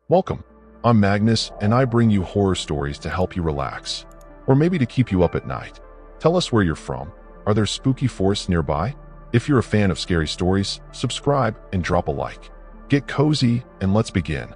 Welcome. I'm Magnus, and I bring you horror stories to help you relax, or maybe to keep you up at night. Tell us where you're from. Are there spooky forests nearby? If you're a fan of scary stories, subscribe and drop a like. Get cozy, and let's begin.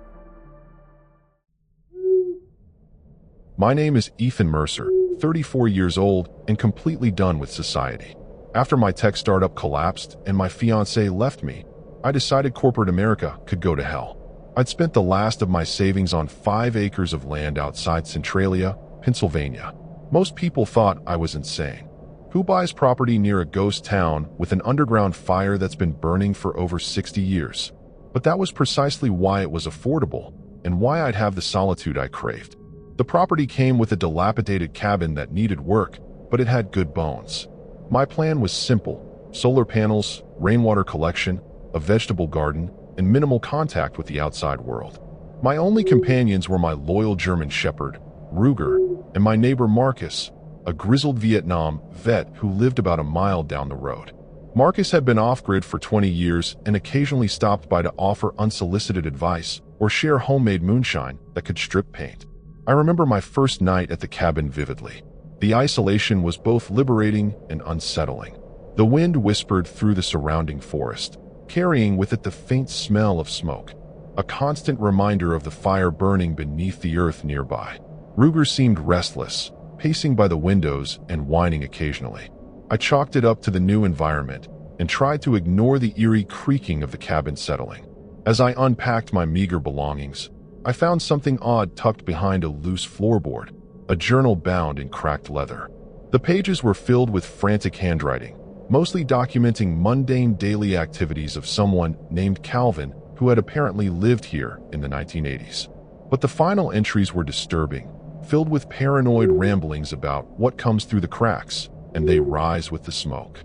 My name is Ethan Mercer, 34 years old and completely done with society. After my tech startup collapsed and my fiancée left me, I decided corporate America could go to hell. I'd spent the last of my savings on 5 acres of land outside Centralia, Pennsylvania. Most people thought I was insane. Who buys property near a ghost town with an underground fire that's been burning for over 60 years? But that was precisely why it was affordable and why I'd have the solitude I craved. The property came with a dilapidated cabin that needed work, but it had good bones. My plan was simple: solar panels, rainwater collection, a vegetable garden, and minimal contact with the outside world. My only companions were my loyal German shepherd, Ruger, and my neighbor Marcus, a grizzled Vietnam vet who lived about a mile down the road. Marcus had been off-grid for 20 years and occasionally stopped by to offer unsolicited advice or share homemade moonshine that could strip paint. I remember my first night at the cabin vividly. The isolation was both liberating and unsettling. The wind whispered through the surrounding forest, carrying with it the faint smell of smoke, a constant reminder of the fire burning beneath the earth nearby. Ruger seemed restless, pacing by the windows and whining occasionally. I chalked it up to the new environment and tried to ignore the eerie creaking of the cabin settling. As I unpacked my meager belongings, I found something odd tucked behind a loose floorboard, a journal bound in cracked leather. The pages were filled with frantic handwriting, mostly documenting mundane daily activities of someone named Calvin who had apparently lived here in the 1980s. But the final entries were disturbing, filled with paranoid ramblings about what comes through the cracks, and they rise with the smoke.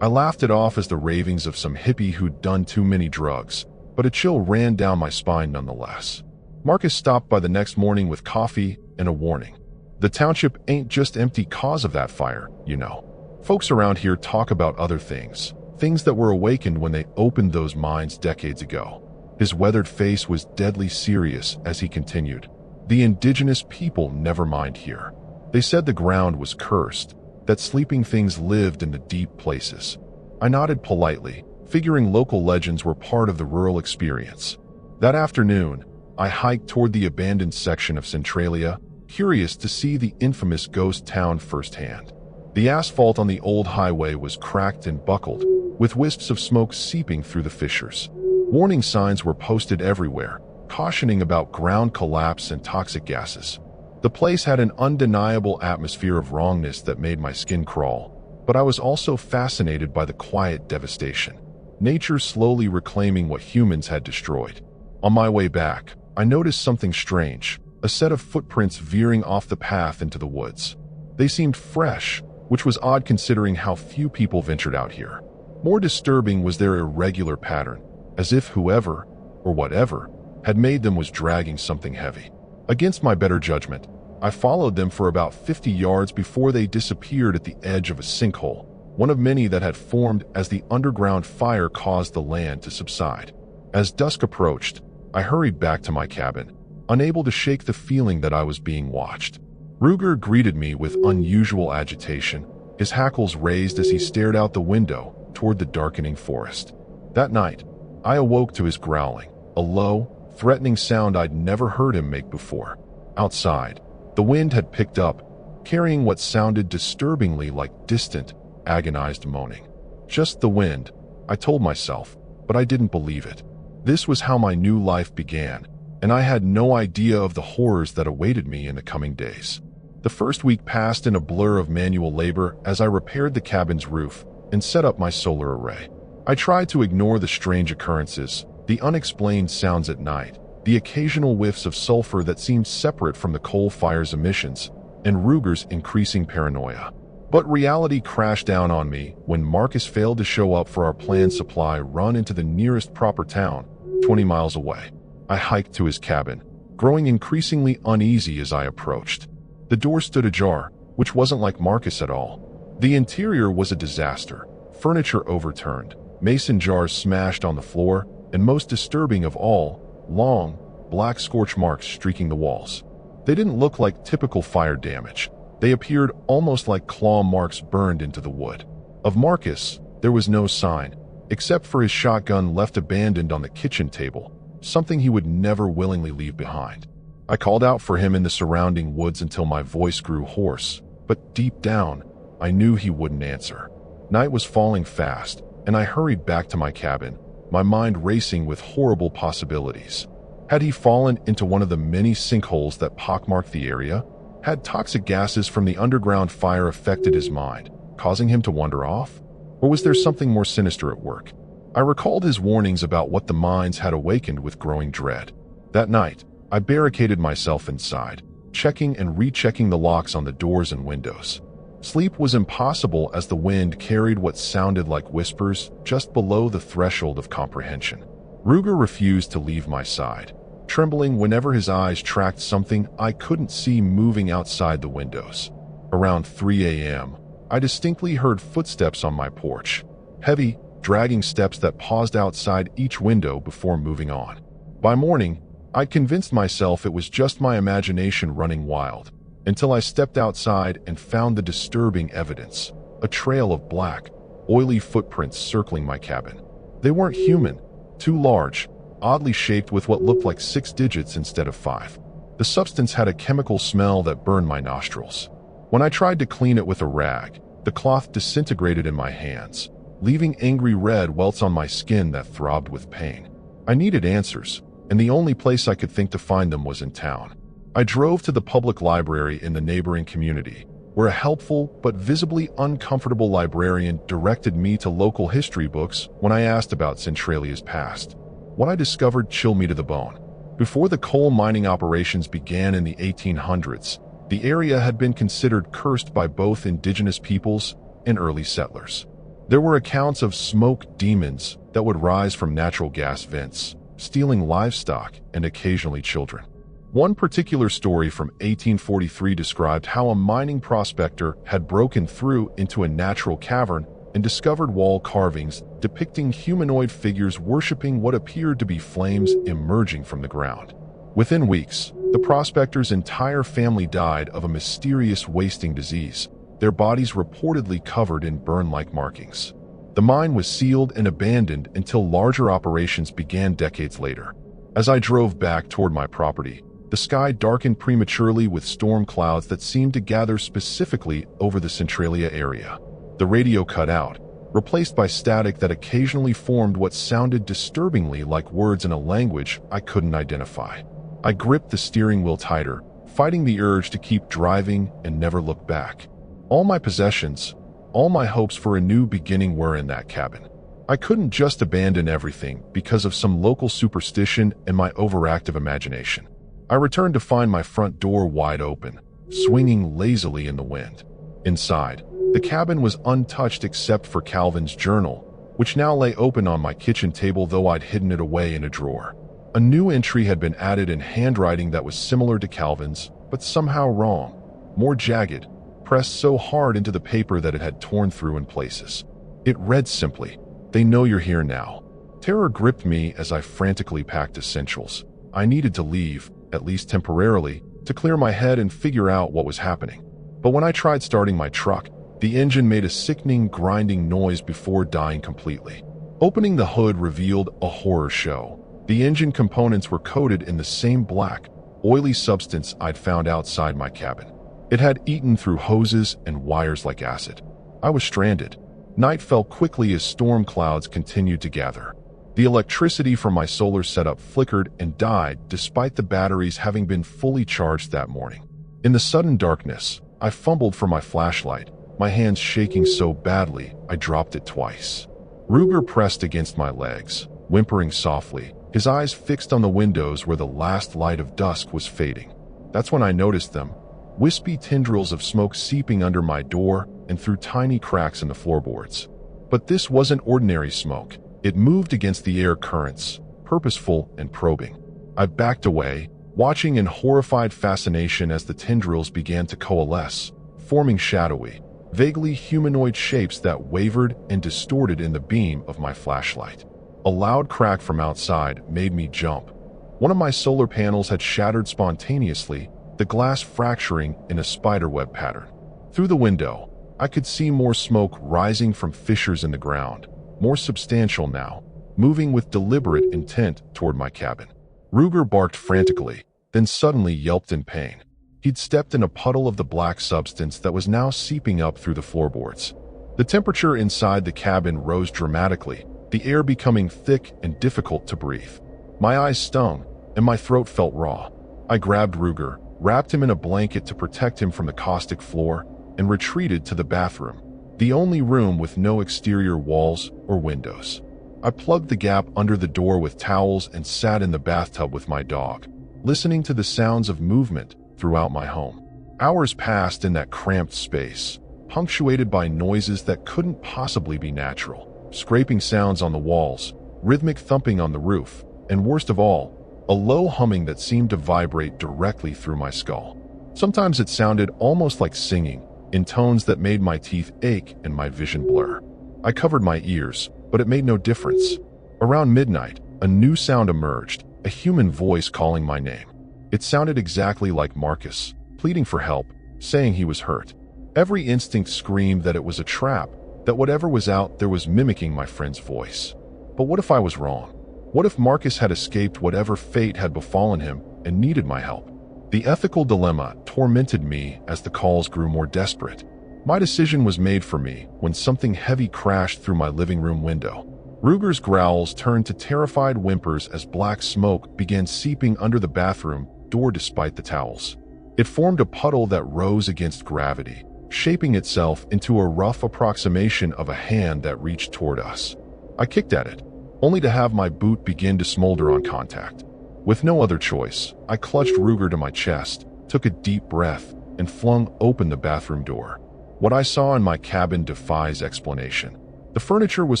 I laughed it off as the ravings of some hippie who'd done too many drugs, but a chill ran down my spine nonetheless. Marcus stopped by the next morning with coffee and a warning. The township ain't just empty cause of that fire, you know. Folks around here talk about other things that were awakened when they opened those mines decades ago. His weathered face was deadly serious as he continued. The indigenous people never mined here. They said the ground was cursed, that sleeping things lived in the deep places. I nodded politely, figuring local legends were part of the rural experience. That afternoon, I hiked toward the abandoned section of Centralia, curious to see the infamous ghost town firsthand. The asphalt on the old highway was cracked and buckled, with wisps of smoke seeping through the fissures. Warning signs were posted everywhere, cautioning about ground collapse and toxic gases. The place had an undeniable atmosphere of wrongness that made my skin crawl, but I was also fascinated by the quiet devastation. Nature slowly reclaiming what humans had destroyed. On my way back, I noticed something strange, a set of footprints veering off the path into the woods. They seemed fresh, which was odd considering how few people ventured out here. More disturbing was their irregular pattern, as if whoever, or whatever, had made them was dragging something heavy. Against my better judgment, I followed them for about 50 yards before they disappeared at the edge of a sinkhole, one of many that had formed as the underground fire caused the land to subside. As dusk approached, I hurried back to my cabin, unable to shake the feeling that I was being watched. Ruger greeted me with unusual agitation, his hackles raised as he stared out the window toward the darkening forest. That night, I awoke to his growling, a low, threatening sound I'd never heard him make before. Outside, the wind had picked up, carrying what sounded disturbingly like distant, agonized moaning. Just the wind, I told myself, but I didn't believe it. This was how my new life began, and I had no idea of the horrors that awaited me in the coming days. The first week passed in a blur of manual labor as I repaired the cabin's roof and set up my solar array. I tried to ignore the strange occurrences, the unexplained sounds at night, the occasional whiffs of sulfur that seemed separate from the coal fire's emissions, and Ruger's increasing paranoia. But reality crashed down on me when Marcus failed to show up for our planned supply run into the nearest proper town, 20 miles away. I hiked to his cabin, growing increasingly uneasy as I approached. The door stood ajar, which wasn't like Marcus at all. The interior was a disaster, furniture overturned, mason jars smashed on the floor, and most disturbing of all, long, black scorch marks streaking the walls. They didn't look like typical fire damage. They appeared almost like claw marks burned into the wood. Of Marcus, there was no sign, except for his shotgun left abandoned on the kitchen table, something he would never willingly leave behind. I called out for him in the surrounding woods until my voice grew hoarse, but deep down, I knew he wouldn't answer. Night was falling fast, and I hurried back to my cabin, my mind racing with horrible possibilities. Had he fallen into one of the many sinkholes that pockmarked the area? Had toxic gases from the underground fire affected his mind, causing him to wander off? Or was there something more sinister at work? I recalled his warnings about what the mines had awakened with growing dread. That night, I barricaded myself inside, checking and rechecking the locks on the doors and windows. Sleep was impossible as the wind carried what sounded like whispers just below the threshold of comprehension. Ruger refused to leave my side, trembling whenever his eyes tracked something I couldn't see moving outside the windows. Around 3 a.m., I distinctly heard footsteps on my porch, heavy, dragging steps that paused outside each window before moving on. By morning, I'd convinced myself it was just my imagination running wild, until I stepped outside and found the disturbing evidence, a trail of black, oily footprints circling my cabin. They weren't human, too large, oddly shaped with what looked like 6 digits instead of 5. The substance had a chemical smell that burned my nostrils. When I tried to clean it with a rag, the cloth disintegrated in my hands, leaving angry red welts on my skin that throbbed with pain. I needed answers, and the only place I could think to find them was in town. I drove to the public library in the neighboring community, where a helpful but visibly uncomfortable librarian directed me to local history books when I asked about Centralia's past. What I discovered chilled me to the bone. Before the coal mining operations began in the 1800s, the area had been considered cursed by both indigenous peoples and early settlers. There were accounts of smoke demons that would rise from natural gas vents, stealing livestock and occasionally children. One particular story from 1843 described how a mining prospector had broken through into a natural cavern and discovered wall carvings depicting humanoid figures worshipping what appeared to be flames emerging from the ground. Within weeks, the prospector's entire family died of a mysterious wasting disease, their bodies reportedly covered in burn-like markings. The mine was sealed and abandoned until larger operations began decades later. As I drove back toward my property, the sky darkened prematurely with storm clouds that seemed to gather specifically over the Centralia area. The radio cut out, replaced by static that occasionally formed what sounded disturbingly like words in a language I couldn't identify. I gripped the steering wheel tighter, fighting the urge to keep driving and never look back. All my possessions, all my hopes for a new beginning were in that cabin. I couldn't just abandon everything because of some local superstition and my overactive imagination. I returned to find my front door wide open, swinging lazily in the wind. Inside, the cabin was untouched except for Calvin's journal, which now lay open on my kitchen table though I'd hidden it away in a drawer. A new entry had been added in handwriting that was similar to Calvin's, but somehow wrong, more jagged, pressed so hard into the paper that it had torn through in places. It read simply, "They know you're here now." Terror gripped me as I frantically packed essentials. I needed to leave, at least temporarily, to clear my head and figure out what was happening. But when I tried starting my truck, the engine made a sickening, grinding noise before dying completely. Opening the hood revealed a horror show. The engine components were coated in the same black, oily substance I'd found outside my cabin. It had eaten through hoses and wires like acid. I was stranded. Night fell quickly as storm clouds continued to gather. The electricity from my solar setup flickered and died despite the batteries having been fully charged that morning. In the sudden darkness, I fumbled for my flashlight, my hands shaking so badly I dropped it twice. Ruger pressed against my legs, whimpering softly, his eyes fixed on the windows where the last light of dusk was fading. That's when I noticed them, wispy tendrils of smoke seeping under my door and through tiny cracks in the floorboards. But this wasn't ordinary smoke. It moved against the air currents, purposeful and probing. I backed away, watching in horrified fascination as the tendrils began to coalesce, forming shadowy, vaguely humanoid shapes that wavered and distorted in the beam of my flashlight. A loud crack from outside made me jump. One of my solar panels had shattered spontaneously, the glass fracturing in a spiderweb pattern. Through the window, I could see more smoke rising from fissures in the ground, more substantial now, moving with deliberate intent toward my cabin. Ruger barked frantically, then suddenly yelped in pain. He'd stepped in a puddle of the black substance that was now seeping up through the floorboards. The temperature inside the cabin rose dramatically, the air becoming thick and difficult to breathe. My eyes stung, and my throat felt raw. I grabbed Ruger, wrapped him in a blanket to protect him from the caustic floor, and retreated to the bathroom, the only room with no exterior walls or windows. I plugged the gap under the door with towels and sat in the bathtub with my dog, listening to the sounds of movement throughout my home. Hours passed in that cramped space, punctuated by noises that couldn't possibly be natural. Scraping sounds on the walls, rhythmic thumping on the roof, and worst of all, a low humming that seemed to vibrate directly through my skull. Sometimes it sounded almost like singing, in tones that made my teeth ache and my vision blur. I covered my ears, but it made no difference. Around midnight, a new sound emerged, a human voice calling my name. It sounded exactly like Marcus, pleading for help, saying he was hurt. Every instinct screamed that it was a trap, that whatever was out there was mimicking my friend's voice. But what if I was wrong? What if Marcus had escaped whatever fate had befallen him and needed my help? The ethical dilemma tormented me as the calls grew more desperate. My decision was made for me when something heavy crashed through my living room window. Ruger's growls turned to terrified whimpers as black smoke began seeping under the bathroom door despite the towels. It formed a puddle that rose against gravity, shaping itself into a rough approximation of a hand that reached toward us. I kicked at it, only to have my boot begin to smolder on contact. With no other choice, I clutched Ruger to my chest, took a deep breath, and flung open the bathroom door. What I saw in my cabin defies explanation. The furniture was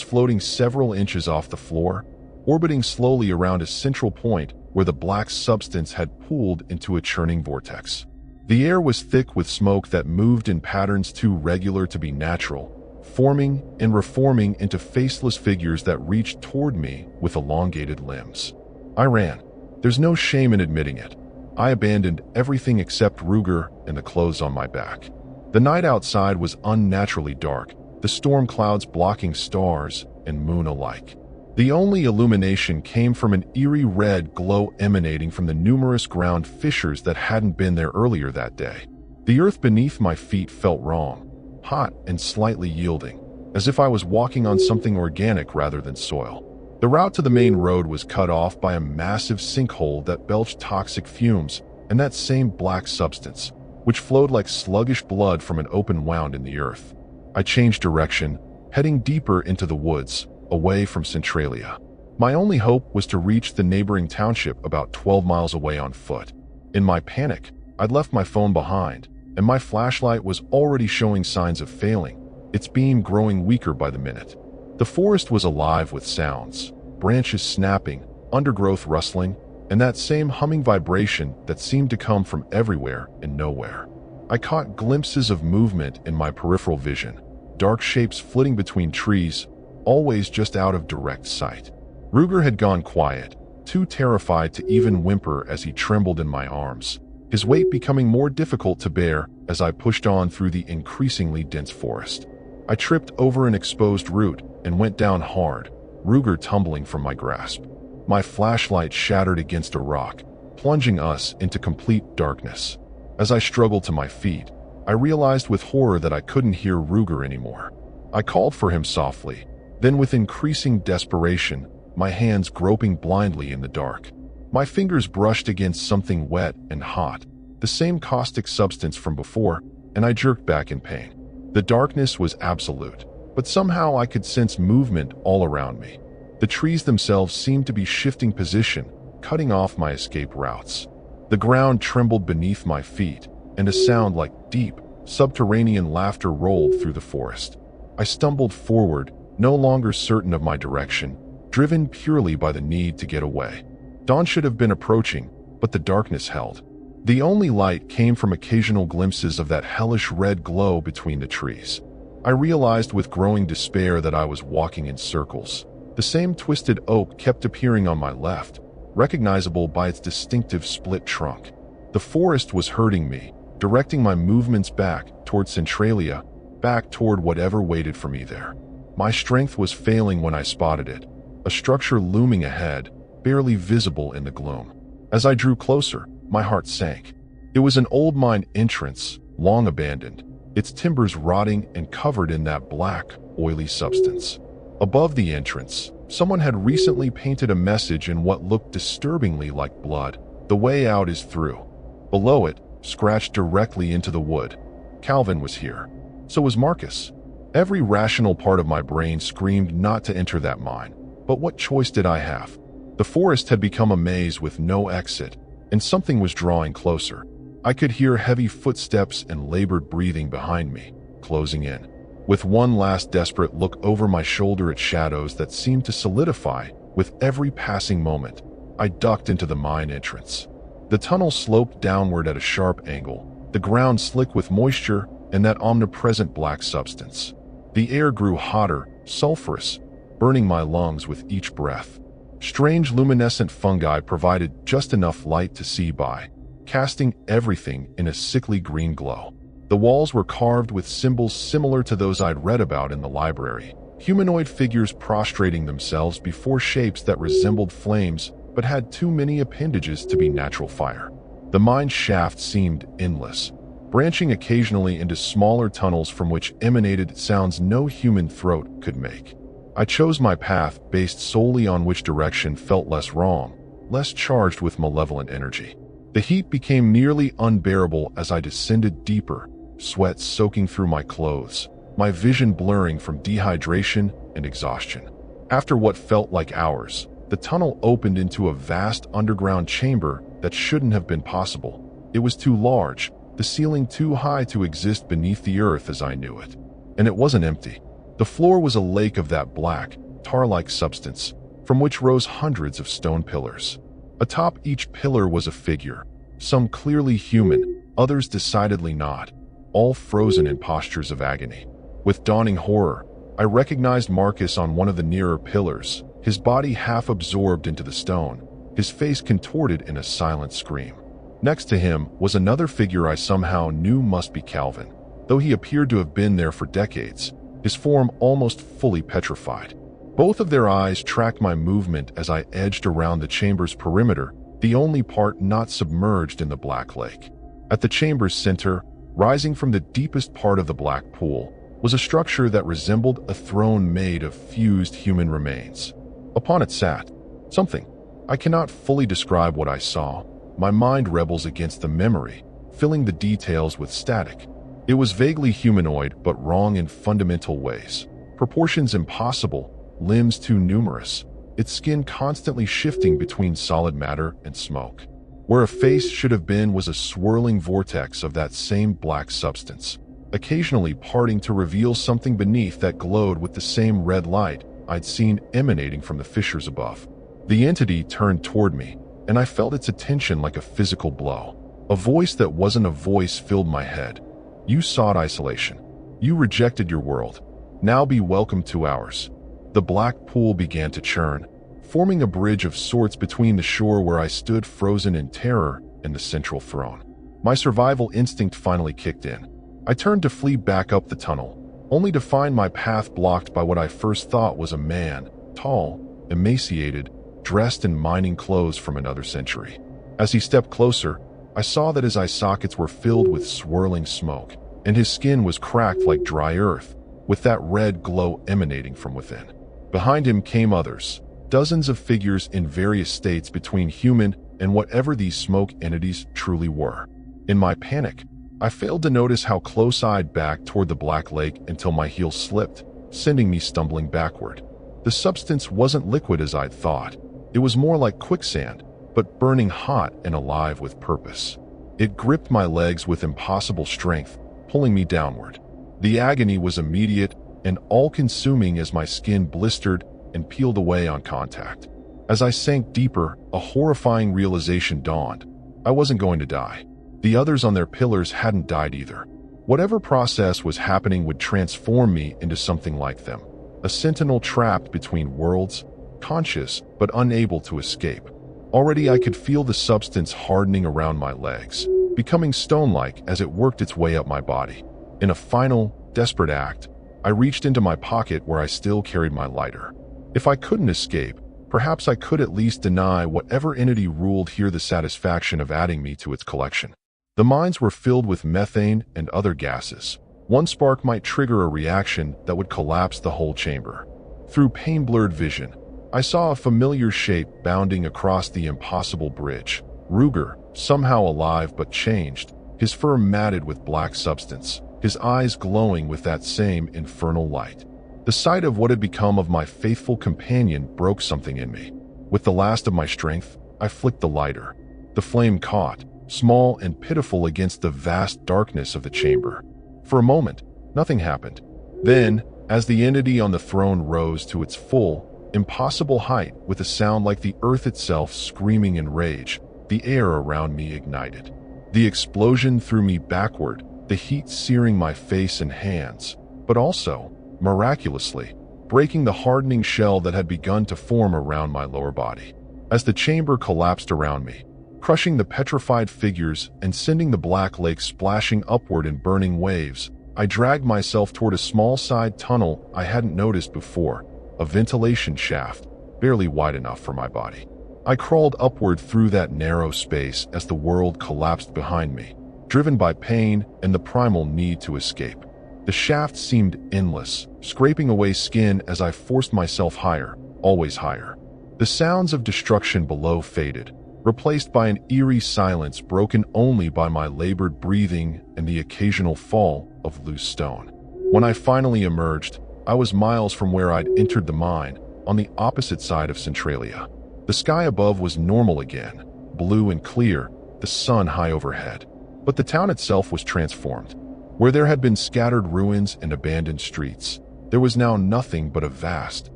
floating several inches off the floor, orbiting slowly around a central point where the black substance had pooled into a churning vortex. The air was thick with smoke that moved in patterns too regular to be natural, forming and reforming into faceless figures that reached toward me with elongated limbs. I ran. There's no shame in admitting it. I abandoned everything except Ruger and the clothes on my back. The night outside was unnaturally dark, the storm clouds blocking stars and moon alike. The only illumination came from an eerie red glow emanating from the numerous ground fissures that hadn't been there earlier that day. The earth beneath my feet felt wrong, hot and slightly yielding, as if I was walking on something organic rather than soil. The route to the main road was cut off by a massive sinkhole that belched toxic fumes and that same black substance, which flowed like sluggish blood from an open wound in the earth. I changed direction, heading deeper into the woods, away from Centralia. My only hope was to reach the neighboring township about 12 miles away on foot. In my panic, I'd left my phone behind, and my flashlight was already showing signs of failing, its beam growing weaker by the minute. The forest was alive with sounds, branches snapping, undergrowth rustling, and that same humming vibration that seemed to come from everywhere and nowhere. I caught glimpses of movement in my peripheral vision, dark shapes flitting between trees, always just out of direct sight. Ruger had gone quiet, too terrified to even whimper as he trembled in my arms, his weight becoming more difficult to bear as I pushed on through the increasingly dense forest. I tripped over an exposed root and went down hard, Ruger tumbling from my grasp. My flashlight shattered against a rock, plunging us into complete darkness. As I struggled to my feet, I realized with horror that I couldn't hear Ruger anymore. I called for him softly, then with increasing desperation, my hands groping blindly in the dark. My fingers brushed against something wet and hot, the same caustic substance from before, and I jerked back in pain. The darkness was absolute, but somehow I could sense movement all around me. The trees themselves seemed to be shifting position, cutting off my escape routes. The ground trembled beneath my feet, and a sound like deep, subterranean laughter rolled through the forest. I stumbled forward, no longer certain of my direction, driven purely by the need to get away. Dawn should have been approaching, but the darkness held. The only light came from occasional glimpses of that hellish red glow between the trees. I realized with growing despair that I was walking in circles. The same twisted oak kept appearing on my left, recognizable by its distinctive split trunk. The forest was hurting me, directing my movements back toward Centralia, back toward whatever waited for me there. My strength was failing when I spotted it, a structure looming ahead, barely visible in the gloom. As I drew closer, my heart sank. It was an old mine entrance, long abandoned, its timbers rotting and covered in that black, oily substance. Above the entrance, someone had recently painted a message in what looked disturbingly like blood. The way out is through. Below it, scratched directly into the wood, Calvin was here. So was Marcus. Every rational part of my brain screamed not to enter that mine. But what choice did I have? The forest had become a maze with no exit, and something was drawing closer. I could hear heavy footsteps and labored breathing behind me, closing in. With one last desperate look over my shoulder at shadows that seemed to solidify with every passing moment, I ducked into the mine entrance. The tunnel sloped downward at a sharp angle, the ground slick with moisture and that omnipresent black substance. The air grew hotter, sulfurous, burning my lungs with each breath. Strange luminescent fungi provided just enough light to see by, casting everything in a sickly green glow. The walls were carved with symbols similar to those I'd read about in the library. Humanoid figures prostrating themselves before shapes that resembled flames but had too many appendages to be natural fire. The mine shaft seemed endless, branching occasionally into smaller tunnels from which emanated sounds no human throat could make. I chose my path based solely on which direction felt less wrong, less charged with malevolent energy. The heat became nearly unbearable as I descended deeper, sweat soaking through my clothes, my vision blurring from dehydration and exhaustion. After what felt like hours, the tunnel opened into a vast underground chamber that shouldn't have been possible. It was too large, the ceiling too high to exist beneath the earth as I knew it. And it wasn't empty. The floor was a lake of that black, tar-like substance, from which rose hundreds of stone pillars. Atop each pillar was a figure, some clearly human, others decidedly not, all frozen in postures of agony. With dawning horror, I recognized Marcus on one of the nearer pillars, his body half absorbed into the stone, his face contorted in a silent scream. Next to him was another figure I somehow knew must be Calvin, though he appeared to have been there for decades, his form almost fully petrified. Both of their eyes tracked my movement as I edged around the chamber's perimeter, the only part not submerged in the black lake. At the chamber's center, rising from the deepest part of the black pool, was a structure that resembled a throne made of fused human remains. Upon it sat something. I cannot fully describe what I saw. My mind rebels against the memory, filling the details with static. It was vaguely humanoid, but wrong in fundamental ways. Proportions impossible, limbs too numerous, its skin constantly shifting between solid matter and smoke. Where a face should have been was a swirling vortex of that same black substance, occasionally parting to reveal something beneath that glowed with the same red light I'd seen emanating from the fissures above. The entity turned toward me, and I felt its attention like a physical blow. A voice that wasn't a voice filled my head. You sought isolation. You rejected your world. Now be welcome to ours. The black pool began to churn, forming a bridge of sorts between the shore where I stood frozen in terror and the central throne. My survival instinct finally kicked in. I turned to flee back up the tunnel, only to find my path blocked by what I first thought was a man, tall, emaciated, dressed in mining clothes from another century. As he stepped closer, I saw that his eye sockets were filled with swirling smoke, and his skin was cracked like dry earth, with that red glow emanating from within. Behind him came others, dozens of figures in various states between human and whatever these smoke entities truly were. In my panic, I failed to notice how close I'd backed toward the black lake until my heel slipped, sending me stumbling backward. The substance wasn't liquid as I'd thought. It was more like quicksand, but burning hot and alive with purpose. It gripped my legs with impossible strength, pulling me downward. The agony was immediate and all-consuming as my skin blistered and peeled away on contact. As I sank deeper, a horrifying realization dawned. I wasn't going to die. The others on their pillars hadn't died either. Whatever process was happening would transform me into something like them, a sentinel trapped between worlds, conscious but unable to escape. Already I could feel the substance hardening around my legs, becoming stone-like as it worked its way up my body. In a final, desperate act, I reached into my pocket where I still carried my lighter. If I couldn't escape, perhaps I could at least deny whatever entity ruled here the satisfaction of adding me to its collection. The mines were filled with methane and other gases. One spark might trigger a reaction that would collapse the whole chamber. Through pain-blurred vision, I saw a familiar shape bounding across the impossible bridge. Ruger, somehow alive but changed, his fur matted with black substance, his eyes glowing with that same infernal light. The sight of what had become of my faithful companion broke something in me. With the last of my strength, I flicked the lighter. The flame caught, small and pitiful against the vast darkness of the chamber. For a moment, nothing happened. Then, as the entity on the throne rose to its full, impossible height with a sound like the earth itself screaming in rage, the air around me ignited. The explosion threw me backward, the heat searing my face and hands, but also, miraculously, breaking the hardening shell that had begun to form around my lower body. As the chamber collapsed around me, crushing the petrified figures and sending the black lake splashing upward in burning waves, I dragged myself toward a small side tunnel I hadn't noticed before, a ventilation shaft, barely wide enough for my body. I crawled upward through that narrow space as the world collapsed behind me, driven by pain and the primal need to escape. The shaft seemed endless, scraping away skin as I forced myself higher, always higher. The sounds of destruction below faded, replaced by an eerie silence broken only by my labored breathing and the occasional fall of loose stone. When I finally emerged, I was miles from where I'd entered the mine, on the opposite side of Centralia. The sky above was normal again, blue and clear, the sun high overhead. But the town itself was transformed. Where there had been scattered ruins and abandoned streets, there was now nothing but a vast,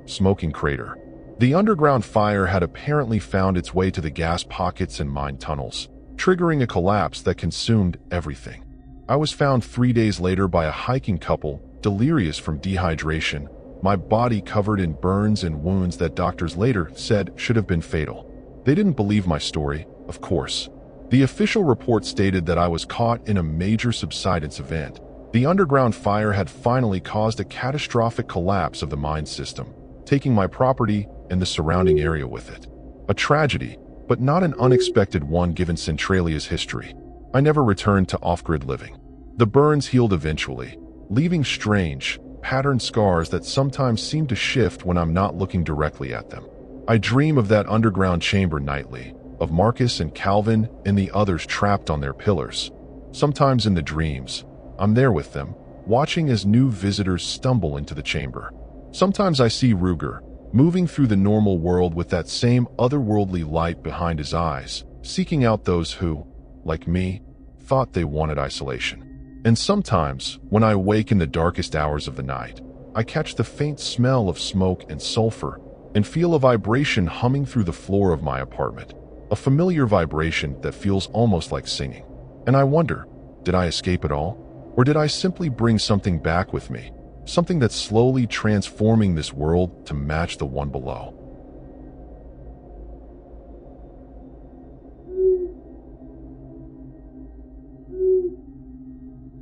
smoking crater. The underground fire had apparently found its way to the gas pockets and mine tunnels, triggering a collapse that consumed everything. I was found 3 days later by a hiking couple, delirious from dehydration, my body covered in burns and wounds that doctors later said should have been fatal. They didn't believe my story, of course. The official report stated that I was caught in a major subsidence event. The underground fire had finally caused a catastrophic collapse of the mine system, taking my property and the surrounding area with it. A tragedy, but not an unexpected one given Centralia's history. I never returned to off-grid living. The burns healed eventually, leaving strange, patterned scars that sometimes seem to shift when I'm not looking directly at them. I dream of that underground chamber nightly, of Marcus and Calvin and the others trapped on their pillars. Sometimes in the dreams, I'm there with them, watching as new visitors stumble into the chamber. Sometimes I see Ruger, moving through the normal world with that same otherworldly light behind his eyes, seeking out those who, like me, thought they wanted isolation. And sometimes, when I awake in the darkest hours of the night, I catch the faint smell of smoke and sulfur and feel a vibration humming through the floor of my apartment. A familiar vibration that feels almost like singing. And I wonder, did I escape it all? Or did I simply bring something back with me? Something that's slowly transforming this world to match the one below.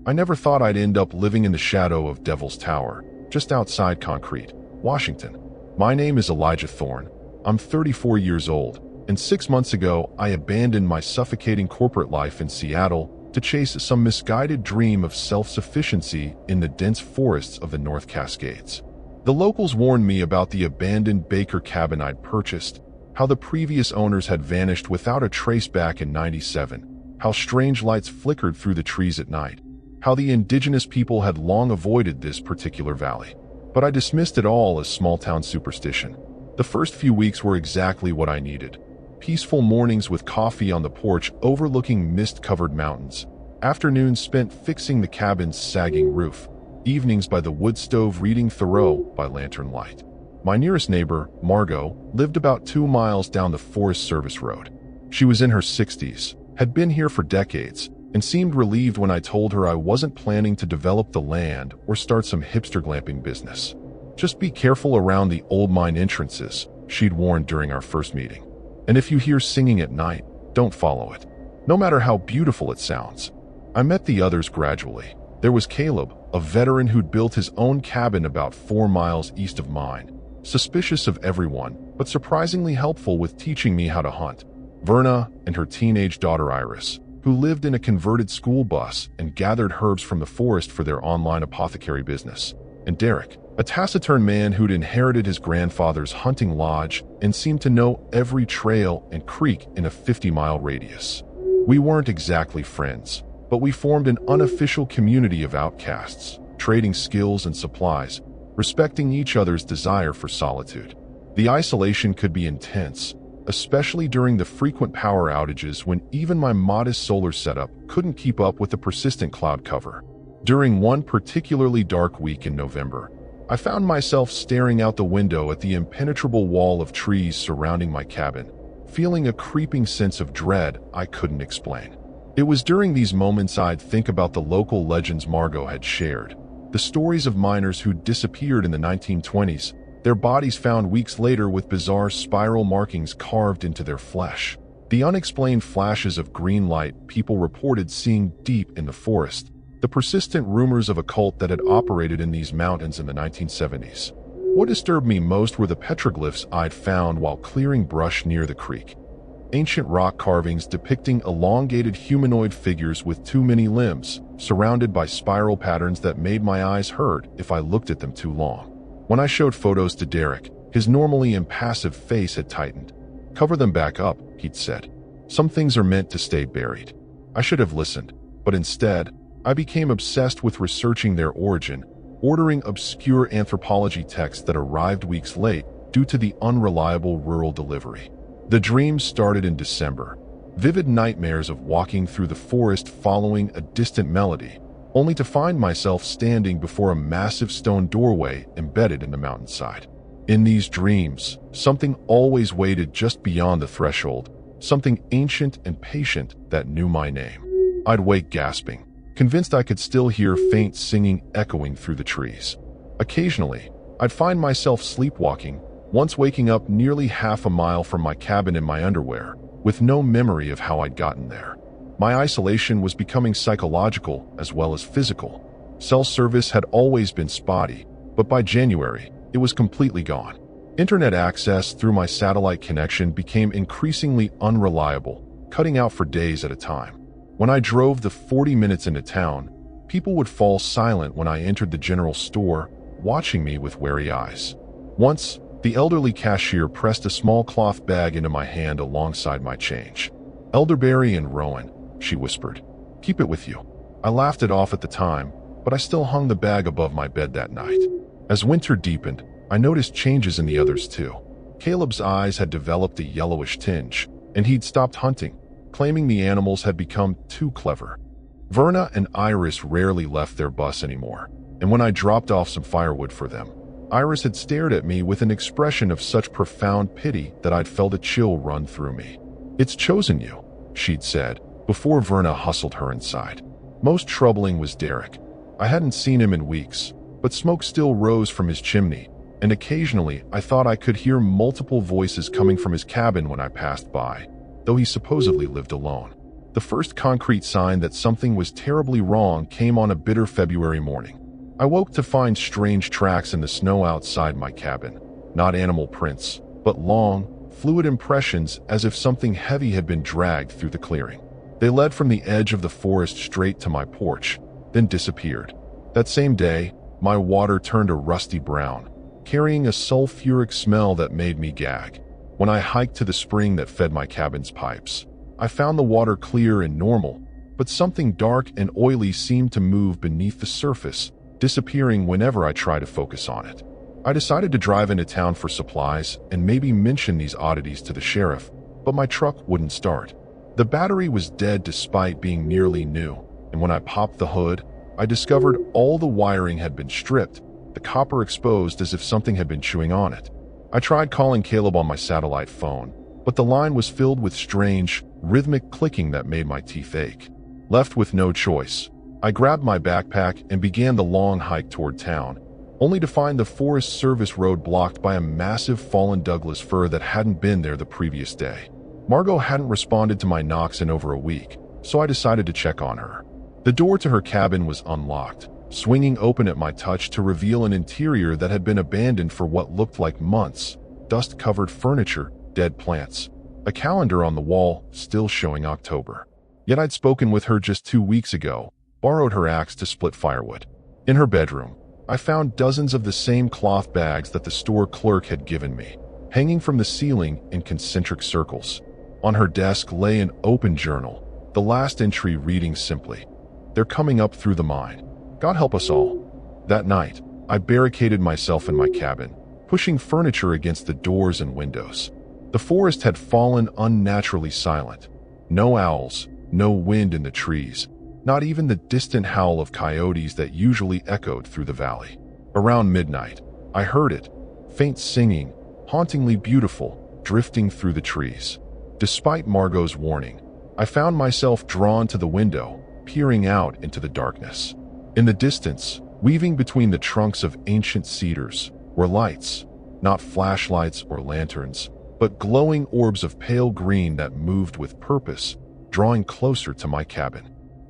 I never thought I'd end up living in the shadow of Devil's Tower, just outside Concrete, Washington. My name is Elijah Thorne. I'm 34 years old, and 6 months ago I abandoned my suffocating corporate life in Seattle to chase some misguided dream of self-sufficiency in the dense forests of the North Cascades. The locals warned me about the abandoned Baker cabin I'd purchased, how the previous owners had vanished without a trace back in '97, how strange lights flickered through the trees at night, how the indigenous people had long avoided this particular valley. But I dismissed it all as small-town superstition. The first few weeks were exactly what I needed. Peaceful mornings with coffee on the porch overlooking mist-covered mountains, afternoons spent fixing the cabin's sagging roof, evenings by the wood stove reading Thoreau by lantern light. My nearest neighbor, Margot, lived about 2 miles down the Forest Service Road. She was in her 60s, had been here for decades, and seemed relieved when I told her I wasn't planning to develop the land or start some hipster glamping business. Just be careful around the old mine entrances, she'd warned during our first meeting. And if you hear singing at night, don't follow it, no matter how beautiful it sounds. I met the others gradually. There was Caleb, a veteran who'd built his own cabin about 4 miles east of mine, suspicious of everyone, but surprisingly helpful with teaching me how to hunt. Verna and her teenage daughter Iris, who lived in a converted school bus and gathered herbs from the forest for their online apothecary business. And Derek, a taciturn man who'd inherited his grandfather's hunting lodge and seemed to know every trail and creek in a 50-mile radius. We weren't exactly friends, but we formed an unofficial community of outcasts, trading skills and supplies, respecting each other's desire for solitude. The isolation could be intense, especially during the frequent power outages when even my modest solar setup couldn't keep up with the persistent cloud cover. During one particularly dark week in November, I found myself staring out the window at the impenetrable wall of trees surrounding my cabin, feeling a creeping sense of dread I couldn't explain. It was during these moments I'd think about the local legends Margot had shared, the stories of miners who disappeared in the 1920s, their bodies found weeks later with bizarre spiral markings carved into their flesh, the unexplained flashes of green light people reported seeing deep in the forest, the persistent rumors of a cult that had operated in these mountains in the 1970s. What disturbed me most were the petroglyphs I'd found while clearing brush near the creek. Ancient rock carvings depicting elongated humanoid figures with too many limbs, surrounded by spiral patterns that made my eyes hurt if I looked at them too long. When I showed photos to Derek, his normally impassive face had tightened. "Cover them back up," he'd said. "Some things are meant to stay buried." I should have listened, but instead, I became obsessed with researching their origin, ordering obscure anthropology texts that arrived weeks late due to the unreliable rural delivery. The dreams started in December, vivid nightmares of walking through the forest following a distant melody, only to find myself standing before a massive stone doorway embedded in the mountainside. In these dreams, something always waited just beyond the threshold, something ancient and patient that knew my name. I'd wake gasping, convinced I could still hear faint singing echoing through the trees. Occasionally, I'd find myself sleepwalking, once waking up nearly half a mile from my cabin in my underwear, with no memory of how I'd gotten there. My isolation was becoming psychological as well as physical. Cell service had always been spotty, but by January, it was completely gone. Internet access through my satellite connection became increasingly unreliable, cutting out for days at a time. When I drove the 40 minutes into town, people would fall silent when I entered the general store, watching me with wary eyes. Once, the elderly cashier pressed a small cloth bag into my hand alongside my change. "Elderberry and Rowan," she whispered. "Keep it with you." I laughed it off at the time, but I still hung the bag above my bed that night. As winter deepened, I noticed changes in the others too. Caleb's eyes had developed a yellowish tinge, and he'd stopped hunting, claiming the animals had become too clever. Verna and Iris rarely left their bus anymore, and when I dropped off some firewood for them, Iris had stared at me with an expression of such profound pity that I'd felt a chill run through me. "It's chosen you," she'd said, before Verna hustled her inside. Most troubling was Derek. I hadn't seen him in weeks, but smoke still rose from his chimney, and occasionally I thought I could hear multiple voices coming from his cabin when I passed by, though he supposedly lived alone. The first concrete sign that something was terribly wrong came on a bitter February morning. I woke to find strange tracks in the snow outside my cabin, not animal prints, but long, fluid impressions as if something heavy had been dragged through the clearing. They led from the edge of the forest straight to my porch, then disappeared. That same day, my water turned a rusty brown, carrying a sulfuric smell that made me gag. When I hiked to the spring that fed my cabin's pipes, I found the water clear and normal, but something dark and oily seemed to move beneath the surface, disappearing whenever I tried to focus on it. I decided to drive into town for supplies and maybe mention these oddities to the sheriff, but my truck wouldn't start. The battery was dead despite being nearly new, and when I popped the hood, I discovered all the wiring had been stripped, the copper exposed as if something had been chewing on it. I tried calling Caleb on my satellite phone, but the line was filled with strange, rhythmic clicking that made my teeth ache. Left with no choice, I grabbed my backpack and began the long hike toward town, only to find the Forest Service road blocked by a massive fallen Douglas fir that hadn't been there the previous day. Margot hadn't responded to my knocks in over a week, so I decided to check on her. The door to her cabin was unlocked, swinging open at my touch to reveal an interior that had been abandoned for what looked like months. Dust-covered furniture, dead plants, a calendar on the wall still showing October. Yet I'd spoken with her just 2 weeks ago, borrowed her axe to split firewood. In her bedroom, I found dozens of the same cloth bags that the store clerk had given me, hanging from the ceiling in concentric circles. On her desk lay an open journal, the last entry reading simply, "They're coming up through the mine. God help us all." That night, I barricaded myself in my cabin, pushing furniture against the doors and windows. The forest had fallen unnaturally silent. No owls, no wind in the trees, not even the distant howl of coyotes that usually echoed through the valley. Around midnight, I heard it, faint singing, hauntingly beautiful, drifting through the trees. Despite Margot's warning, I found myself drawn to the window, peering out into the darkness. In the distance, weaving between the trunks of ancient cedars, were lights, not flashlights or lanterns, but glowing orbs of pale green that moved with purpose, drawing closer to my cabin.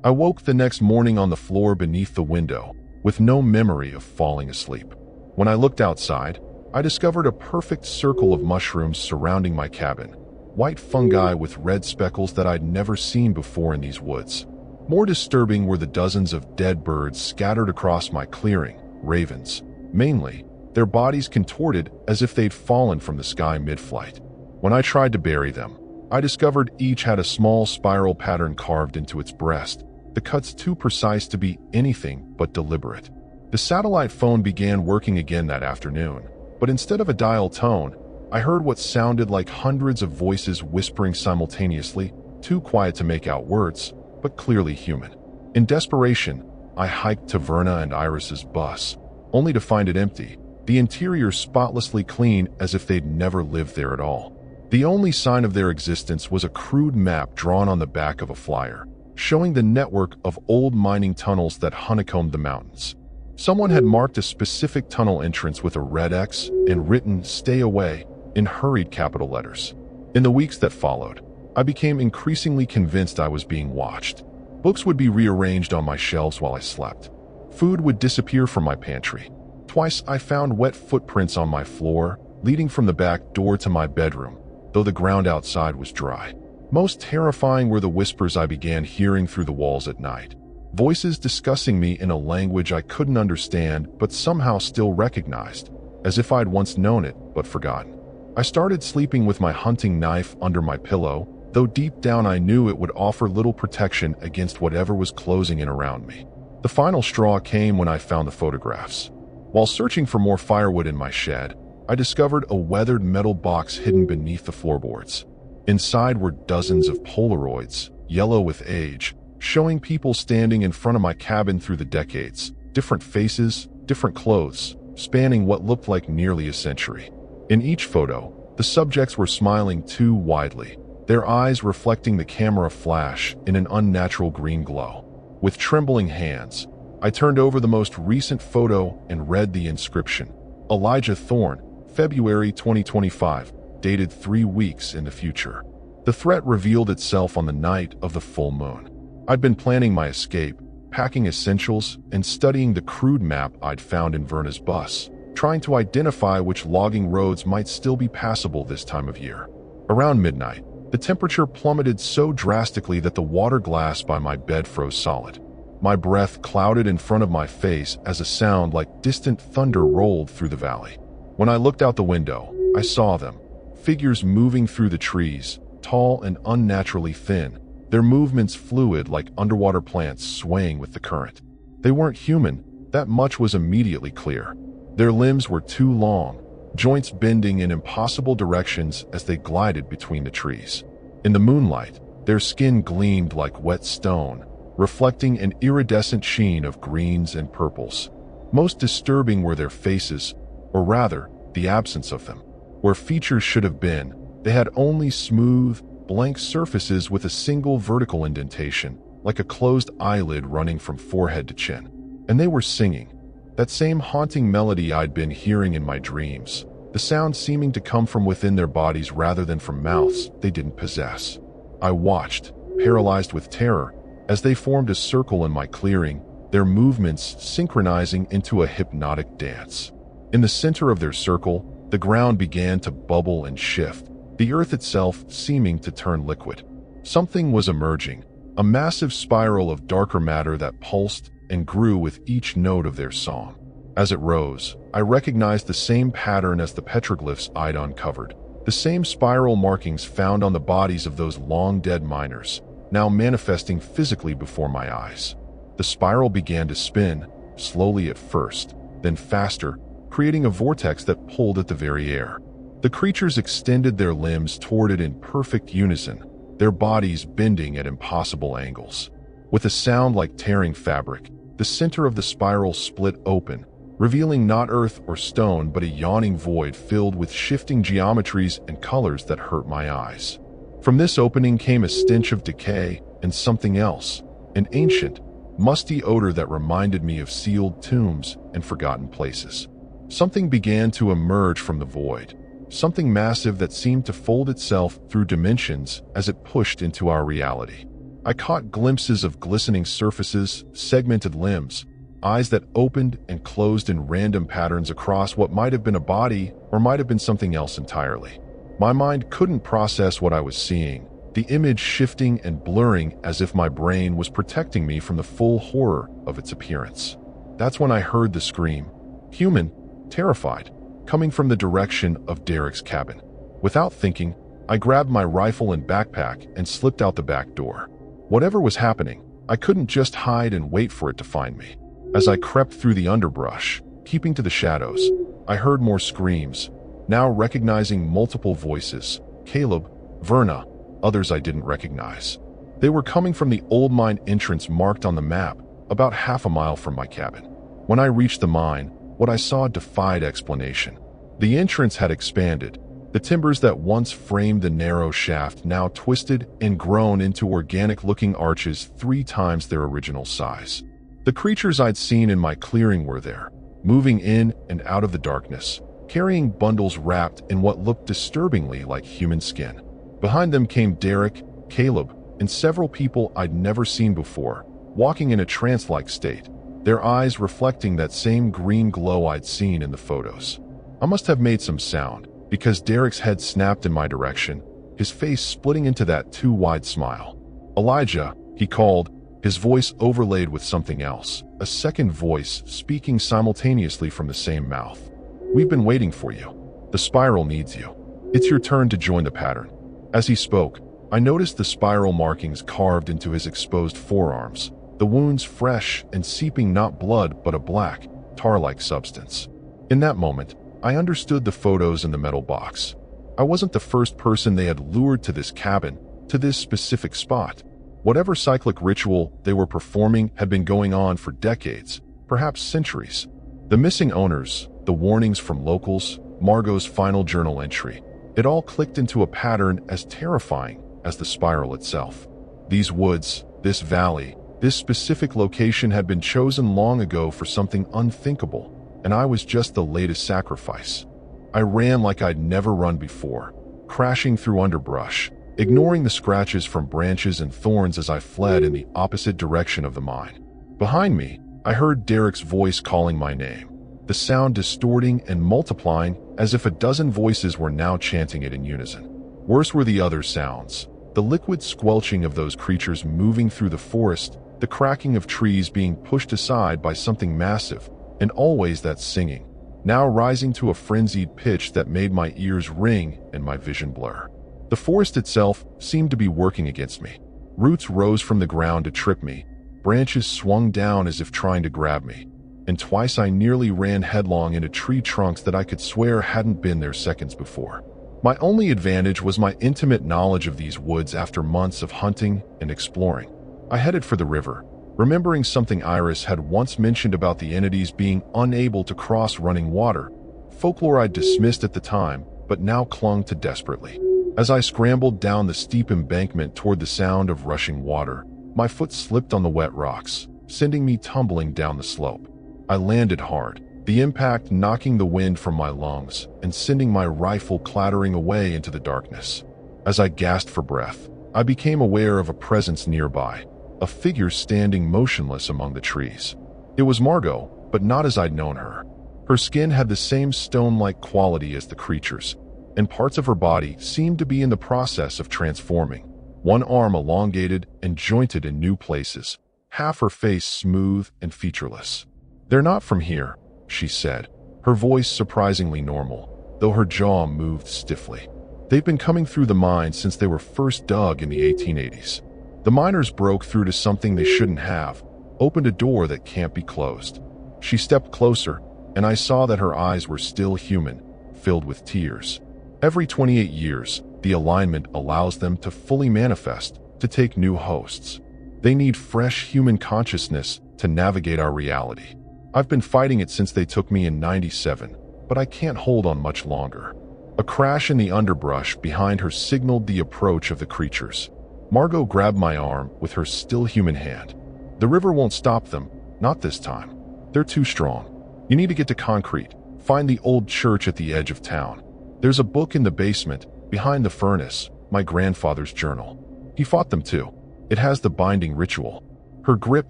I woke the next morning on the floor beneath the window, with no memory of falling asleep. When I looked outside, I discovered a perfect circle of mushrooms surrounding my cabin, white fungi with red speckles that I'd never seen before in these woods. More disturbing were the dozens of dead birds scattered across my clearing, ravens, mainly, their bodies contorted as if they'd fallen from the sky mid-flight. When I tried to bury them, I discovered each had a small spiral pattern carved into its breast, the cuts too precise to be anything but deliberate. The satellite phone began working again that afternoon, but instead of a dial tone, I heard what sounded like hundreds of voices whispering simultaneously, too quiet to make out words, but clearly human. In desperation, I hiked to Verna and Iris's bus, only to find it empty, the interior spotlessly clean as if they'd never lived there at all. The only sign of their existence was a crude map drawn on the back of a flyer, showing the network of old mining tunnels that honeycombed the mountains. Someone had marked a specific tunnel entrance with a red X and written "Stay away" in hurried capital letters. In the weeks that followed, I became increasingly convinced I was being watched. Books would be rearranged on my shelves while I slept. Food would disappear from my pantry. Twice I found wet footprints on my floor, leading from the back door to my bedroom, though the ground outside was dry. Most terrifying were the whispers I began hearing through the walls at night. Voices discussing me in a language I couldn't understand but somehow still recognized, as if I'd once known it but forgotten. I started sleeping with my hunting knife under my pillow, though deep down I knew it would offer little protection against whatever was closing in around me. The final straw came when I found the photographs. While searching for more firewood in my shed, I discovered a weathered metal box hidden beneath the floorboards. Inside were dozens of Polaroids, yellow with age, showing people standing in front of my cabin through the decades, different faces, different clothes, spanning what looked like nearly a century. In each photo, the subjects were smiling too widely, their eyes reflecting the camera flash in an unnatural green glow. With trembling hands, I turned over the most recent photo and read the inscription. Elijah Thorne, February 2025, dated 3 weeks in the future. The threat revealed itself on the night of the full moon. I'd been planning my escape, packing essentials, and studying the crude map I'd found in Verna's bus, trying to identify which logging roads might still be passable this time of year. Around midnight, the temperature plummeted so drastically that the water glass by my bed froze solid. My breath clouded in front of my face as a sound like distant thunder rolled through the valley. When I looked out the window, I saw them, figures moving through the trees, tall and unnaturally thin, their movements fluid like underwater plants swaying with the current. They weren't human, that much was immediately clear. Their limbs were too long, joints bending in impossible directions as they glided between the trees. In the moonlight, their skin gleamed like wet stone, reflecting an iridescent sheen of greens and purples. Most disturbing were their faces, or rather, the absence of them. Where features should have been, they had only smooth, blank surfaces with a single vertical indentation, like a closed eyelid running from forehead to chin. And they were singing, that same haunting melody I'd been hearing in my dreams, the sound seeming to come from within their bodies rather than from mouths they didn't possess. I watched, paralyzed with terror, as they formed a circle in my clearing, their movements synchronizing into a hypnotic dance. In the center of their circle, the ground began to bubble and shift, the earth itself seeming to turn liquid. Something was emerging, a massive spiral of darker matter that pulsed and grew with each note of their song. As it rose, I recognized the same pattern as the petroglyphs I'd uncovered, the same spiral markings found on the bodies of those long-dead miners, now manifesting physically before my eyes. The spiral began to spin, slowly at first, then faster, creating a vortex that pulled at the very air. The creatures extended their limbs toward it in perfect unison, their bodies bending at impossible angles. With a sound like tearing fabric, the center of the spiral split open, revealing not earth or stone but a yawning void filled with shifting geometries and colors that hurt my eyes. From this opening came a stench of decay and something else, an ancient, musty odor that reminded me of sealed tombs and forgotten places. Something began to emerge from the void, something massive that seemed to fold itself through dimensions as it pushed into our reality. I caught glimpses of glistening surfaces, segmented limbs, eyes that opened and closed in random patterns across what might have been a body or might have been something else entirely. My mind couldn't process what I was seeing, the image shifting and blurring as if my brain was protecting me from the full horror of its appearance. That's when I heard the scream, human, terrified, coming from the direction of Derek's cabin. Without thinking, I grabbed my rifle and backpack and slipped out the back door. Whatever was happening, I couldn't just hide and wait for it to find me. As I crept through the underbrush, keeping to the shadows, I heard more screams, now recognizing multiple voices, Caleb, Verna, others I didn't recognize. They were coming from the old mine entrance marked on the map, about half a mile from my cabin. When I reached the mine, what I saw defied explanation. The entrance had expanded, the timbers that once framed the narrow shaft now twisted and grown into organic-looking arches 3 times their original size. The creatures I'd seen in my clearing were there, moving in and out of the darkness, carrying bundles wrapped in what looked disturbingly like human skin. Behind them came Derek, Caleb, and several people I'd never seen before, walking in a trance-like state, their eyes reflecting that same green glow I'd seen in the photos. I must have made some sound, because Derek's head snapped in my direction, his face splitting into that too wide smile. "Elijah," he called, his voice overlaid with something else, a second voice speaking simultaneously from the same mouth. "We've been waiting for you. The spiral needs you. It's your turn to join the pattern." As he spoke, I noticed the spiral markings carved into his exposed forearms, the wounds fresh and seeping not blood but a black, tar-like substance. In that moment, I understood the photos in the metal box. I wasn't the first person they had lured to this cabin, to this specific spot. Whatever cyclic ritual they were performing had been going on for decades, perhaps centuries. The missing owners, the warnings from locals, Margot's final journal entry, it all clicked into a pattern as terrifying as the spiral itself. These woods, this valley, this specific location had been chosen long ago for something unthinkable, and I was just the latest sacrifice. I ran like I'd never run before, crashing through underbrush, ignoring the scratches from branches and thorns as I fled in the opposite direction of the mine. Behind me, I heard Derek's voice calling my name, the sound distorting and multiplying as if a dozen voices were now chanting it in unison. Worse were the other sounds, the liquid squelching of those creatures moving through the forest, the cracking of trees being pushed aside by something massive, and always that singing, now rising to a frenzied pitch that made my ears ring and my vision blur. The forest itself seemed to be working against me. Roots rose from the ground to trip me, branches swung down as if trying to grab me, and twice I nearly ran headlong into tree trunks that I could swear hadn't been there seconds before. My only advantage was my intimate knowledge of these woods after months of hunting and exploring. I headed for the river, remembering something Iris had once mentioned about the entities being unable to cross running water, folklore I'd dismissed at the time, but now clung to desperately. As I scrambled down the steep embankment toward the sound of rushing water, my foot slipped on the wet rocks, sending me tumbling down the slope. I landed hard, the impact knocking the wind from my lungs and sending my rifle clattering away into the darkness. As I gasped for breath, I became aware of a presence nearby, a figure standing motionless among the trees. It was Margot, but not as I'd known her. Her skin had the same stone-like quality as the creatures, and parts of her body seemed to be in the process of transforming. One arm elongated and jointed in new places, half her face smooth and featureless. "They're not from here," she said, her voice surprisingly normal, though her jaw moved stiffly. "They've been coming through the mine since they were first dug in the 1880s. The miners broke through to something they shouldn't have, opened a door that can't be closed." She stepped closer, and I saw that her eyes were still human, filled with tears. Every 28 years, the alignment allows them to fully manifest, to take new hosts. They need fresh human consciousness to navigate our reality. I've been fighting it since they took me in '97, but I can't hold on much longer. A crash in the underbrush behind her signaled the approach of the creatures. Margot grabbed my arm with her still human hand. "The river won't stop them, not this time. They're too strong. You need to get to Concrete, find the old church at the edge of town. There's a book in the basement, behind the furnace, my grandfather's journal. He fought them too. It has the binding ritual." Her grip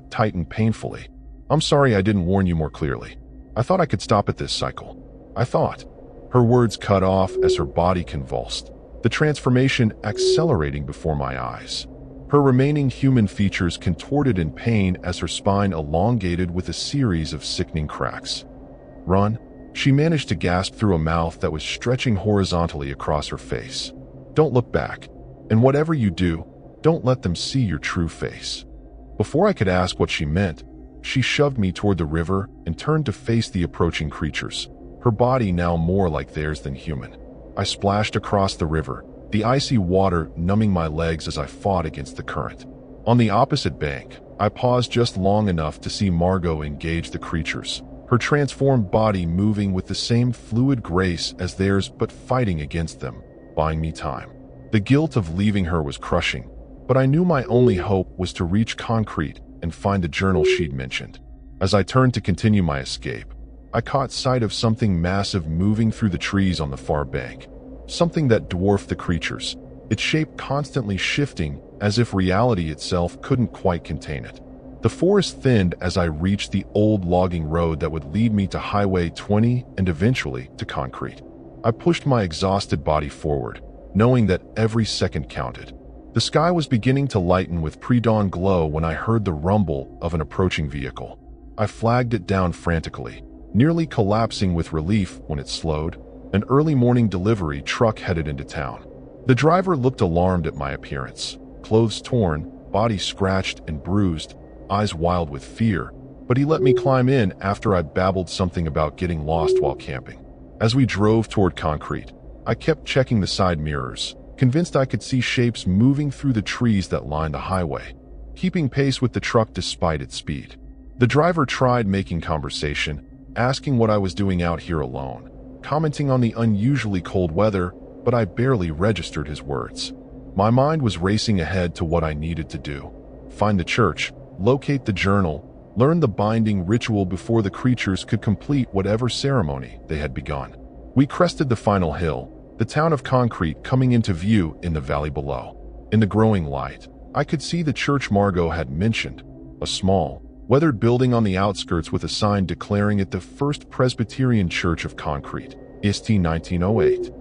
tightened painfully. "I'm sorry I didn't warn you more clearly. I thought I could stop at this cycle. I thought." Her words cut off as her body convulsed, the transformation accelerating before my eyes. Her remaining human features contorted in pain as her spine elongated with a series of sickening cracks. "Run," she managed to gasp through a mouth that was stretching horizontally across her face. "Don't look back. And whatever you do, don't let them see your true face." Before I could ask what she meant, she shoved me toward the river and turned to face the approaching creatures, her body now more like theirs than human. I splashed across the river, the icy water numbing my legs as I fought against the current. On the opposite bank, I paused just long enough to see Margot engage the creatures, her transformed body moving with the same fluid grace as theirs but fighting against them, buying me time. The guilt of leaving her was crushing, but I knew my only hope was to reach Concrete and find the journal she'd mentioned. As I turned to continue my escape, I caught sight of something massive moving through the trees on the far bank. Something that dwarfed the creatures, its shape constantly shifting as if reality itself couldn't quite contain it. The forest thinned as I reached the old logging road that would lead me to Highway 20 and eventually to Concrete. I pushed my exhausted body forward, knowing that every second counted. The sky was beginning to lighten with pre-dawn glow when I heard the rumble of an approaching vehicle. I flagged it down frantically, nearly collapsing with relief when it slowed. An early morning delivery truck headed into town. The driver looked alarmed at my appearance, clothes torn, body scratched and bruised, eyes wild with fear, but he let me climb in after I babbled something about getting lost while camping. As we drove toward Concrete, I kept checking the side mirrors, convinced I could see shapes moving through the trees that lined the highway, keeping pace with the truck despite its speed. The driver tried making conversation, asking what I was doing out here alone, commenting on the unusually cold weather, but I barely registered his words. My mind was racing ahead to what I needed to do. Find the church, locate the journal, learn the binding ritual before the creatures could complete whatever ceremony they had begun. We crested the final hill, the town of Concrete coming into view in the valley below. In the growing light, I could see the church Margot had mentioned, a small, weathered building on the outskirts with a sign declaring it the First Presbyterian Church of Concrete, IST 1908.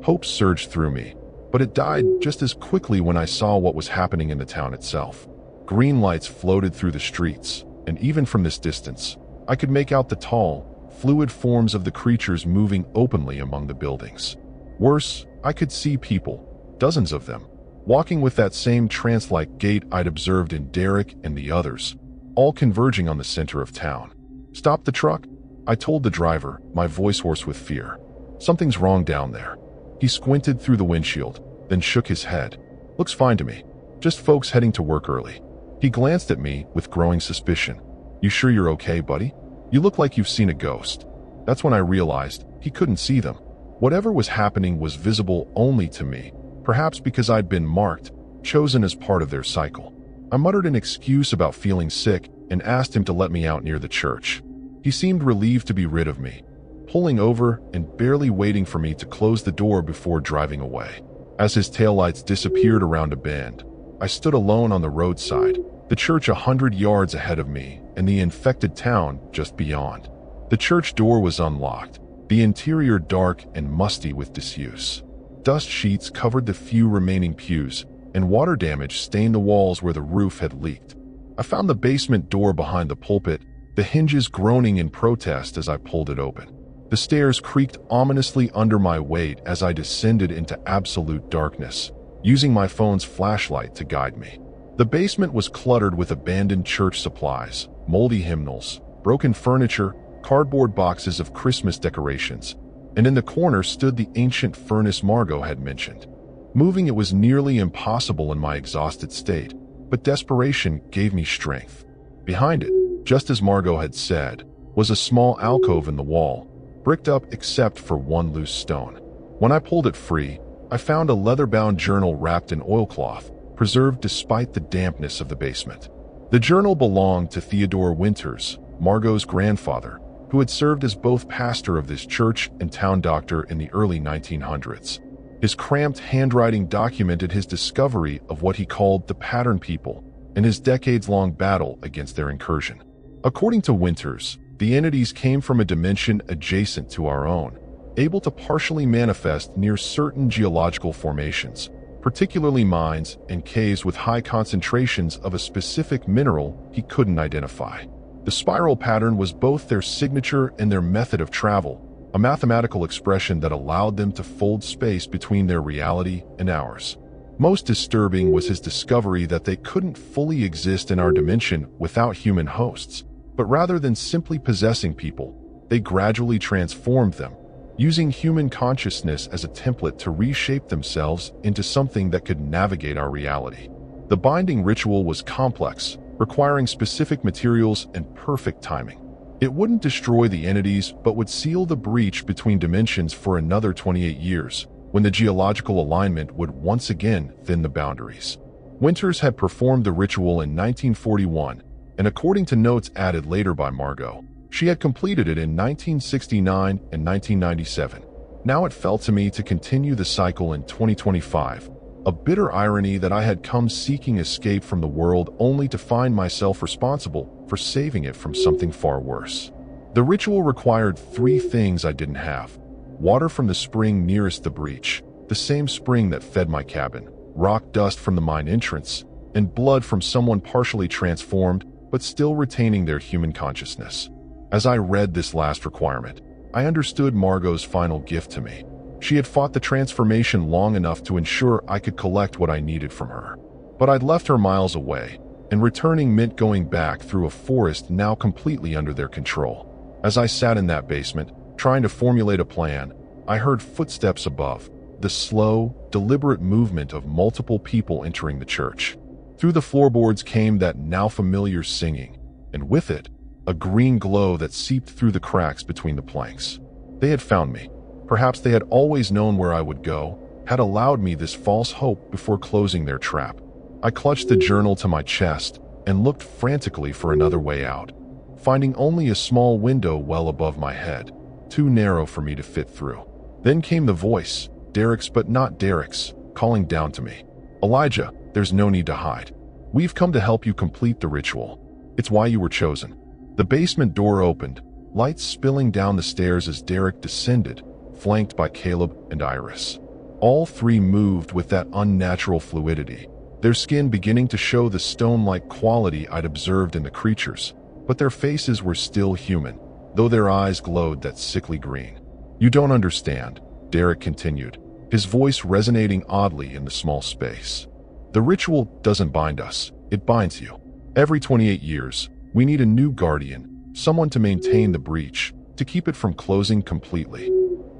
Hope surged through me, but it died just as quickly when I saw what was happening in the town itself. Green lights floated through the streets, and even from this distance, I could make out the tall, fluid forms of the creatures moving openly among the buildings. Worse, I could see people, dozens of them, walking with that same trance-like gait I'd observed in Derek and the others, all converging on the center of town. "Stop the truck," I told the driver, my voice hoarse with fear. "Something's wrong down there." He squinted through the windshield, then shook his head. "Looks fine to me. Just folks heading to work early." He glanced at me with growing suspicion. "You sure you're okay, buddy? You look like you've seen a ghost." That's when I realized he couldn't see them. Whatever was happening was visible only to me, perhaps because I'd been marked, chosen as part of their cycle. I muttered an excuse about feeling sick and asked him to let me out near the church. He seemed relieved to be rid of me, pulling over and barely waiting for me to close the door before driving away. As his taillights disappeared around a bend, I stood alone on the roadside, the church 100 yards ahead of me and the infected town just beyond. The church door was unlocked, the interior dark and musty with disuse. Dust sheets covered the few remaining pews, and water damage stained the walls where the roof had leaked. I found the basement door behind the pulpit, the hinges groaning in protest as I pulled it open. The stairs creaked ominously under my weight as I descended into absolute darkness, using my phone's flashlight to guide me. The basement was cluttered with abandoned church supplies, moldy hymnals, broken furniture, cardboard boxes of Christmas decorations, and in the corner stood the ancient furnace Margot had mentioned. Moving it was nearly impossible in my exhausted state, but desperation gave me strength. Behind it, just as Margot had said, was a small alcove in the wall, bricked up except for one loose stone. When I pulled it free, I found a leather-bound journal wrapped in oilcloth, preserved despite the dampness of the basement. The journal belonged to Theodore Winters, Margot's grandfather, who had served as both pastor of this church and town doctor in the early 1900s. His cramped handwriting documented his discovery of what he called the pattern people and his decades-long battle against their incursion. According to Winters, the entities came from a dimension adjacent to our own, able to partially manifest near certain geological formations, particularly mines and caves with high concentrations of a specific mineral he couldn't identify. The spiral pattern was both their signature and their method of travel, a mathematical expression that allowed them to fold space between their reality and ours. Most disturbing was his discovery that they couldn't fully exist in our dimension without human hosts, but rather than simply possessing people, they gradually transformed them, using human consciousness as a template to reshape themselves into something that could navigate our reality. The binding ritual was complex, requiring specific materials and perfect timing. It wouldn't destroy the entities, but would seal the breach between dimensions for another 28 years, when the geological alignment would once again thin the boundaries. Winters had performed the ritual in 1941, and according to notes added later by Margot, she had completed it in 1969 and 1997. Now it fell to me to continue the cycle in 2025, a bitter irony that I had come seeking escape from the world only to find myself responsible for saving it from something far worse. The ritual required 3 things I didn't have: water from the spring nearest the breach, the same spring that fed my cabin, rock dust from the mine entrance, and blood from someone partially transformed but still retaining their human consciousness. As I read this last requirement, I understood Margot's final gift to me. She had fought the transformation long enough to ensure I could collect what I needed from her. But I'd left her miles away, and returning meant going back through a forest now completely under their control. As I sat in that basement, trying to formulate a plan, I heard footsteps above, the slow, deliberate movement of multiple people entering the church. Through the floorboards came that now familiar singing, and with it, a green glow that seeped through the cracks between the planks. They had found me. Perhaps they had always known where I would go, had allowed me this false hope before closing their trap. I clutched the journal to my chest and looked frantically for another way out, finding only a small window well above my head, too narrow for me to fit through. Then came the voice, Derek's but not Derek's, calling down to me. "Elijah, there's no need to hide. We've come to help you complete the ritual. It's why you were chosen." The basement door opened, lights spilling down the stairs as Derek descended, flanked by Caleb and Iris. All 3 moved with that unnatural fluidity, their skin beginning to show the stone-like quality I'd observed in the creatures, but their faces were still human, though their eyes glowed that sickly green. "You don't understand," Derek continued, his voice resonating oddly in the small space. "The ritual doesn't bind us, it binds you. Every 28 years, we need a new guardian, someone to maintain the breach, to keep it from closing completely."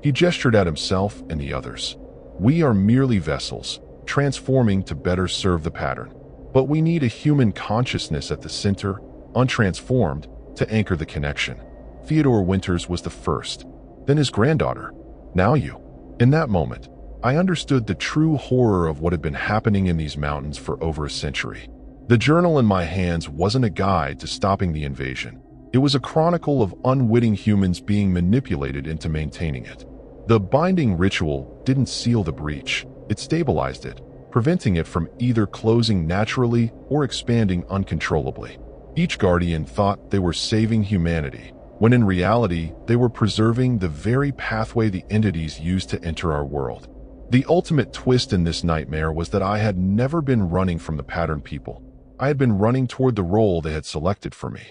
He gestured at himself and the others. "We are merely vessels, transforming to better serve the pattern. But we need a human consciousness at the center, untransformed, to anchor the connection." Theodore Winters was the first, then his granddaughter, now you. In that moment, I understood the true horror of what had been happening in these mountains for over a century. The journal in my hands wasn't a guide to stopping the invasion. It was a chronicle of unwitting humans being manipulated into maintaining it. The binding ritual didn't seal the breach, it stabilized it, preventing it from either closing naturally or expanding uncontrollably. Each guardian thought they were saving humanity, when in reality they were preserving the very pathway the entities used to enter our world. The ultimate twist in this nightmare was that I had never been running from the pattern people. I had been running toward the role they had selected for me.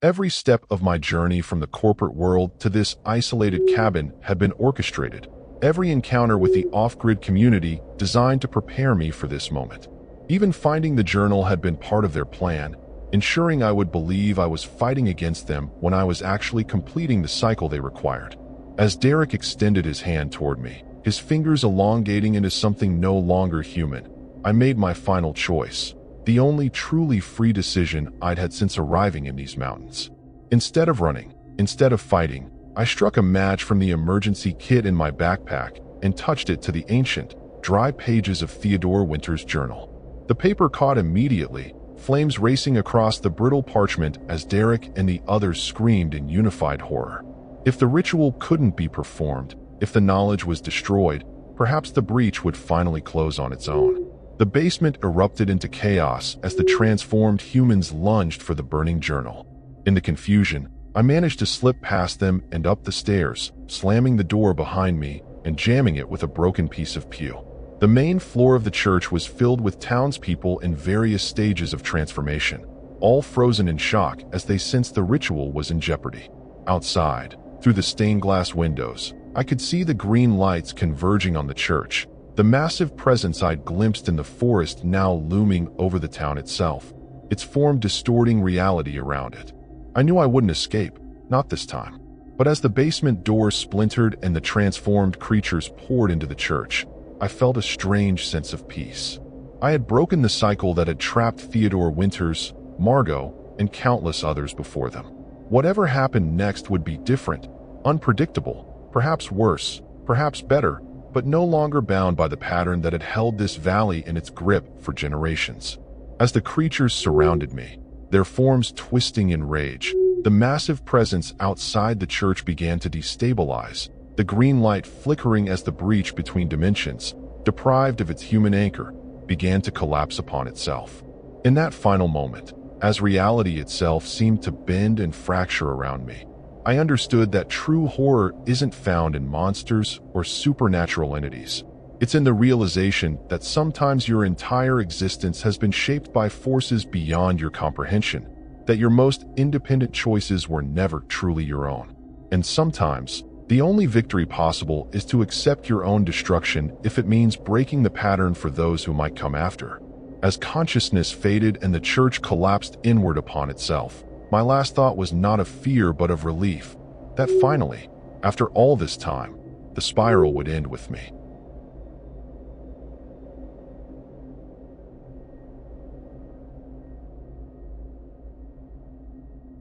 Every step of my journey from the corporate world to this isolated cabin had been orchestrated. Every encounter with the off-grid community designed to prepare me for this moment. Even finding the journal had been part of their plan, ensuring I would believe I was fighting against them when I was actually completing the cycle they required. As Derek extended his hand toward me, his fingers elongating into something no longer human, I made my final choice, the only truly free decision I'd had since arriving in these mountains. Instead of running, instead of fighting, I struck a match from the emergency kit in my backpack and touched it to the ancient, dry pages of Theodore Winter's journal. The paper caught immediately, flames racing across the brittle parchment as Derek and the others screamed in unified horror. If the ritual couldn't be performed, if the knowledge was destroyed, perhaps the breach would finally close on its own. The basement erupted into chaos as the transformed humans lunged for the burning journal. In the confusion, I managed to slip past them and up the stairs, slamming the door behind me and jamming it with a broken piece of pew. The main floor of the church was filled with townspeople in various stages of transformation, all frozen in shock as they sensed the ritual was in jeopardy. Outside, through the stained glass windows, I could see the green lights converging on the church, the massive presence I'd glimpsed in the forest now looming over the town itself, its form distorting reality around it. I knew I wouldn't escape, not this time. But as the basement door splintered and the transformed creatures poured into the church, I felt a strange sense of peace. I had broken the cycle that had trapped Theodore Winters, Margot, and countless others before them. Whatever happened next would be different, unpredictable, perhaps worse, perhaps better, but no longer bound by the pattern that had held this valley in its grip for generations. As the creatures surrounded me, their forms twisting in rage, the massive presence outside the church began to destabilize, the green light flickering as the breach between dimensions, deprived of its human anchor, began to collapse upon itself. In that final moment, as reality itself seemed to bend and fracture around me, I understood that true horror isn't found in monsters or supernatural entities. It's in the realization that sometimes your entire existence has been shaped by forces beyond your comprehension, that your most independent choices were never truly your own. And sometimes, the only victory possible is to accept your own destruction if it means breaking the pattern for those who might come after. As consciousness faded and the church collapsed inward upon itself, my last thought was not of fear but of relief, that finally, after all this time, the spiral would end with me.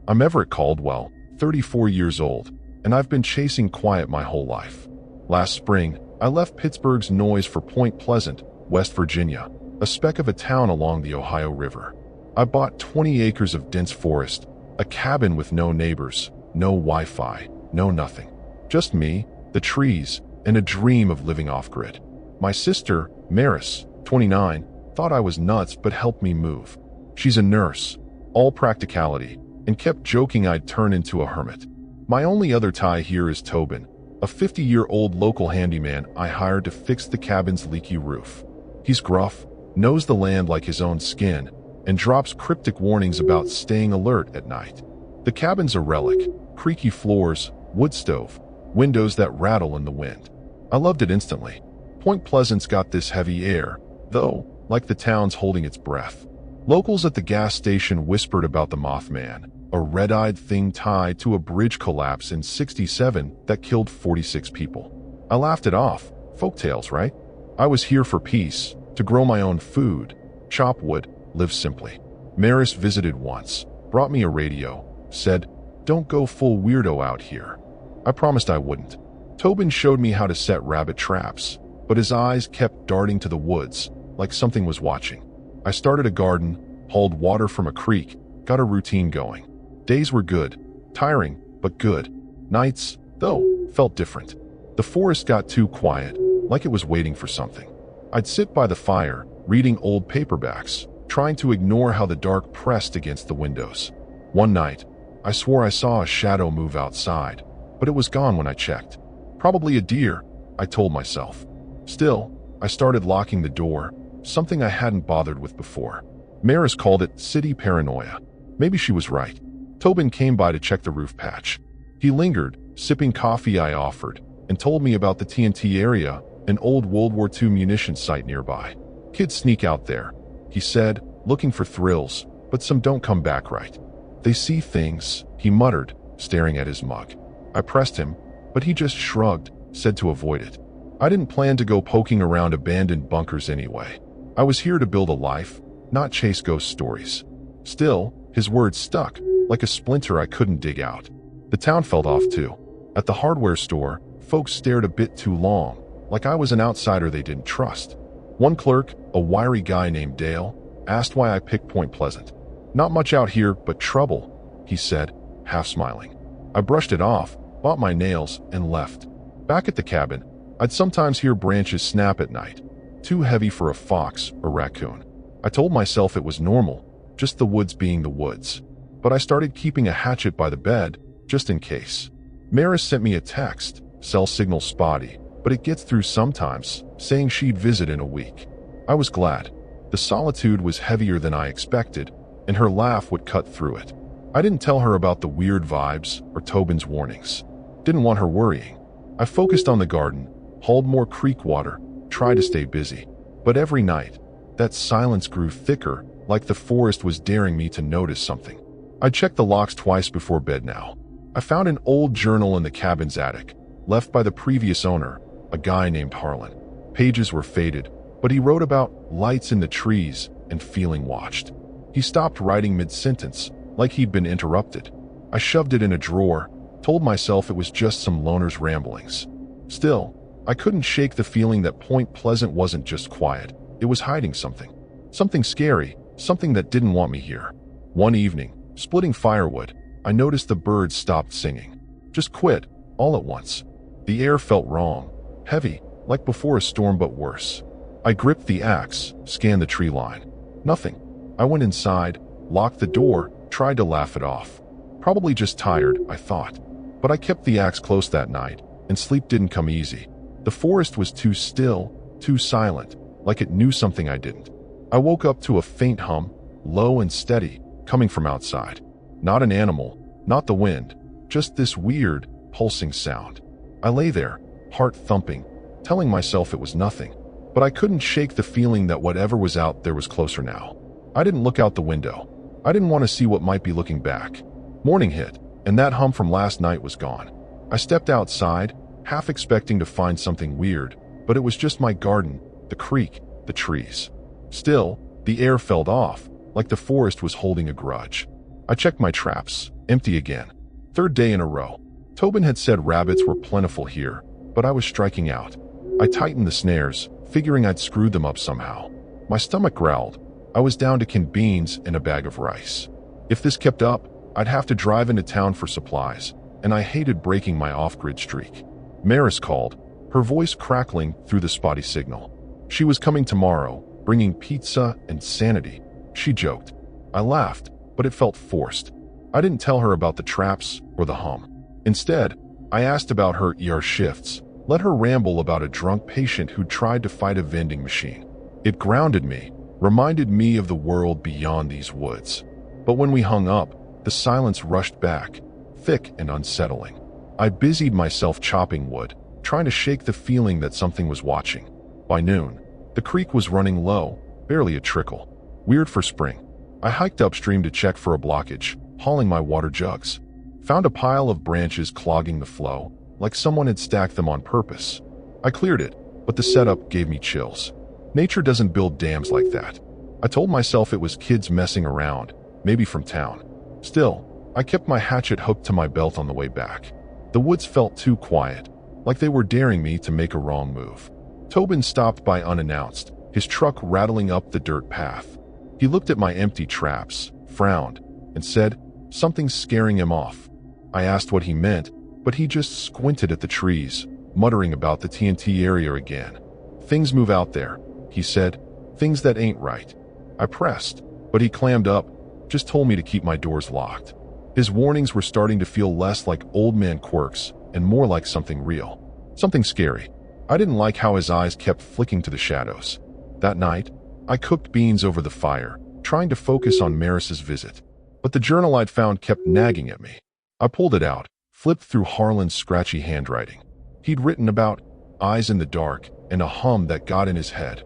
I'm Everett Caldwell, 34 years old, and I've been chasing quiet my whole life. Last spring, I left Pittsburgh's noise for Point Pleasant, West Virginia, a speck of a town along the Ohio River. I bought 20 acres of dense forest, a cabin with no neighbors, no Wi-Fi, no nothing. Just me, the trees, and a dream of living off-grid. My sister, Maris, 29, thought I was nuts but helped me move. She's a nurse, all practicality, and kept joking I'd turn into a hermit. My only other tie here is Tobin, a 50-year-old local handyman I hired to fix the cabin's leaky roof. He's gruff, knows the land like his own skin, and drops cryptic warnings about staying alert at night. The cabin's a relic, creaky floors, wood stove, windows that rattle in the wind. I loved it instantly. Point Pleasant's got this heavy air, though, like the town's holding its breath. Locals at the gas station whispered about the Mothman, a red-eyed thing tied to a bridge collapse in '67 that killed 46 people. I laughed it off, folktales, right? I was here for peace, to grow my own food, chop wood, live simply. Maris visited once, brought me a radio, said, "Don't go full weirdo out here." I promised I wouldn't. Tobin showed me how to set rabbit traps, but his eyes kept darting to the woods, like something was watching. I started a garden, hauled water from a creek, got a routine going. Days were good, Tiring, but good. Nights, though, felt different. The forest got too quiet, like it was waiting for something. I'd sit by the fire, reading old paperbacks, trying to ignore how the dark pressed against the windows. One night, I swore I saw a shadow move outside, but it was gone when I checked. Probably a deer, I told myself. Still, I started locking the door, something I hadn't bothered with before. Maris called it city paranoia. Maybe she was right. Tobin came by to check the roof patch. He lingered, sipping coffee I offered, and told me about the TNT area, an old World War II munitions site nearby. Kids sneak out there, he said, looking for thrills, but some don't come back right. They see things, he muttered, staring at his mug. I pressed him, but he just shrugged, said to avoid it. I didn't plan to go poking around abandoned bunkers anyway. I was here to build a life, not chase ghost stories. Still, his words stuck, like a splinter I couldn't dig out. The town felt off too. At the hardware store, folks stared a bit too long, like I was an outsider they didn't trust. One clerk, a wiry guy named Dale, asked why I picked Point Pleasant. Not much out here but trouble, he said, half smiling. I brushed it off, bought my nails, and left. Back at the cabin, I'd sometimes hear branches snap at night, too heavy for a fox or raccoon. I told myself it was normal, just the woods being the woods. But I started keeping a hatchet by the bed, just in case. Maris sent me a text, cell signal spotty, but it gets through sometimes, saying she'd visit in a week. I was glad. The solitude was heavier than I expected, and her laugh would cut through it. I didn't tell her about the weird vibes or Tobin's warnings. Didn't want her worrying. I focused on the garden, hauled more creek water, tried to stay busy. But every night, that silence grew thicker, like the forest was daring me to notice something. I checked the locks twice before bed now. I found an old journal in the cabin's attic, left by the previous owner, a guy named Harlan. Pages were faded, but he wrote about lights in the trees and feeling watched. He stopped writing mid-sentence, like he'd been interrupted. I shoved it in a drawer, told myself it was just some loner's ramblings. Still, I couldn't shake the feeling that Point Pleasant wasn't just quiet. It was hiding something. Something scary, something that didn't want me here. One evening, splitting firewood, I noticed the birds stopped singing. Just quit, all at once. The air felt wrong, heavy, like before a storm but worse. I gripped the axe, scanned the tree line. Nothing. I went inside, locked the door, tried to laugh it off. Probably just tired, I thought. But I kept the axe close that night, and sleep didn't come easy. The forest was too still, too silent, like it knew something I didn't. I woke up to a faint hum, low and steady, coming from outside. Not an animal, not the wind, just this weird, pulsing sound. I lay there, heart thumping, telling myself it was nothing. But I couldn't shake the feeling that whatever was out there was closer now. I didn't look out the window. I didn't want to see what might be looking back. Morning hit, and that hum from last night was gone. I stepped outside, half expecting to find something weird, but it was just my garden, the creek, the trees. Still, the air felt off, like the forest was holding a grudge. I checked my traps, empty again. Third day in a row. Tobin had said rabbits were plentiful here, but I was striking out. I tightened the snares, figuring I'd screwed them up somehow. My stomach growled. I was down to canned beans and a bag of rice. If this kept up, I'd have to drive into town for supplies, and I hated breaking my off-grid streak. Maris called, her voice crackling through the spotty signal. She was coming tomorrow, bringing pizza and sanity. She joked. I laughed, but it felt forced. I didn't tell her about the traps or the hum. Instead, I asked about her ER shifts, let her ramble about a drunk patient who tried to fight a vending machine. It grounded me, reminded me of the world beyond these woods. But when we hung up, the silence rushed back, thick and unsettling. I busied myself chopping wood, trying to shake the feeling that something was watching. By noon, the creek was running low, barely a trickle. Weird for spring. I hiked upstream to check for a blockage, hauling my water jugs. Found a pile of branches clogging the flow, like someone had stacked them on purpose. I cleared it, but the setup gave me chills. Nature doesn't build dams like that. I told myself it was kids messing around, maybe from town. Still, I kept my hatchet hooked to my belt on the way back. The woods felt too quiet, like they were daring me to make a wrong move. Tobin stopped by unannounced, his truck rattling up the dirt path. He looked at my empty traps, frowned, and said, "Something's scaring him off." I asked what he meant, but he just squinted at the trees, muttering about the TNT area again. "Things move out there," he said. "Things that ain't right." I pressed, but he clammed up, just told me to keep my doors locked. His warnings were starting to feel less like old man quirks and more like something real. Something scary. I didn't like how his eyes kept flicking to the shadows. That night, I cooked beans over the fire, trying to focus on Maris's visit. But the journal I'd found kept nagging at me. I pulled it out, flipped through Harlan's scratchy handwriting. He'd written about eyes in the dark and a hum that got in his head.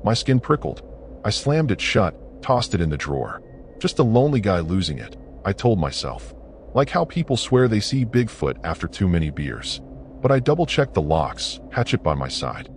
My skin prickled. I slammed it shut, tossed it in the drawer. Just a lonely guy losing it, I told myself. Like how people swear they see Bigfoot after too many beers. But I double-checked the locks, hatchet by my side.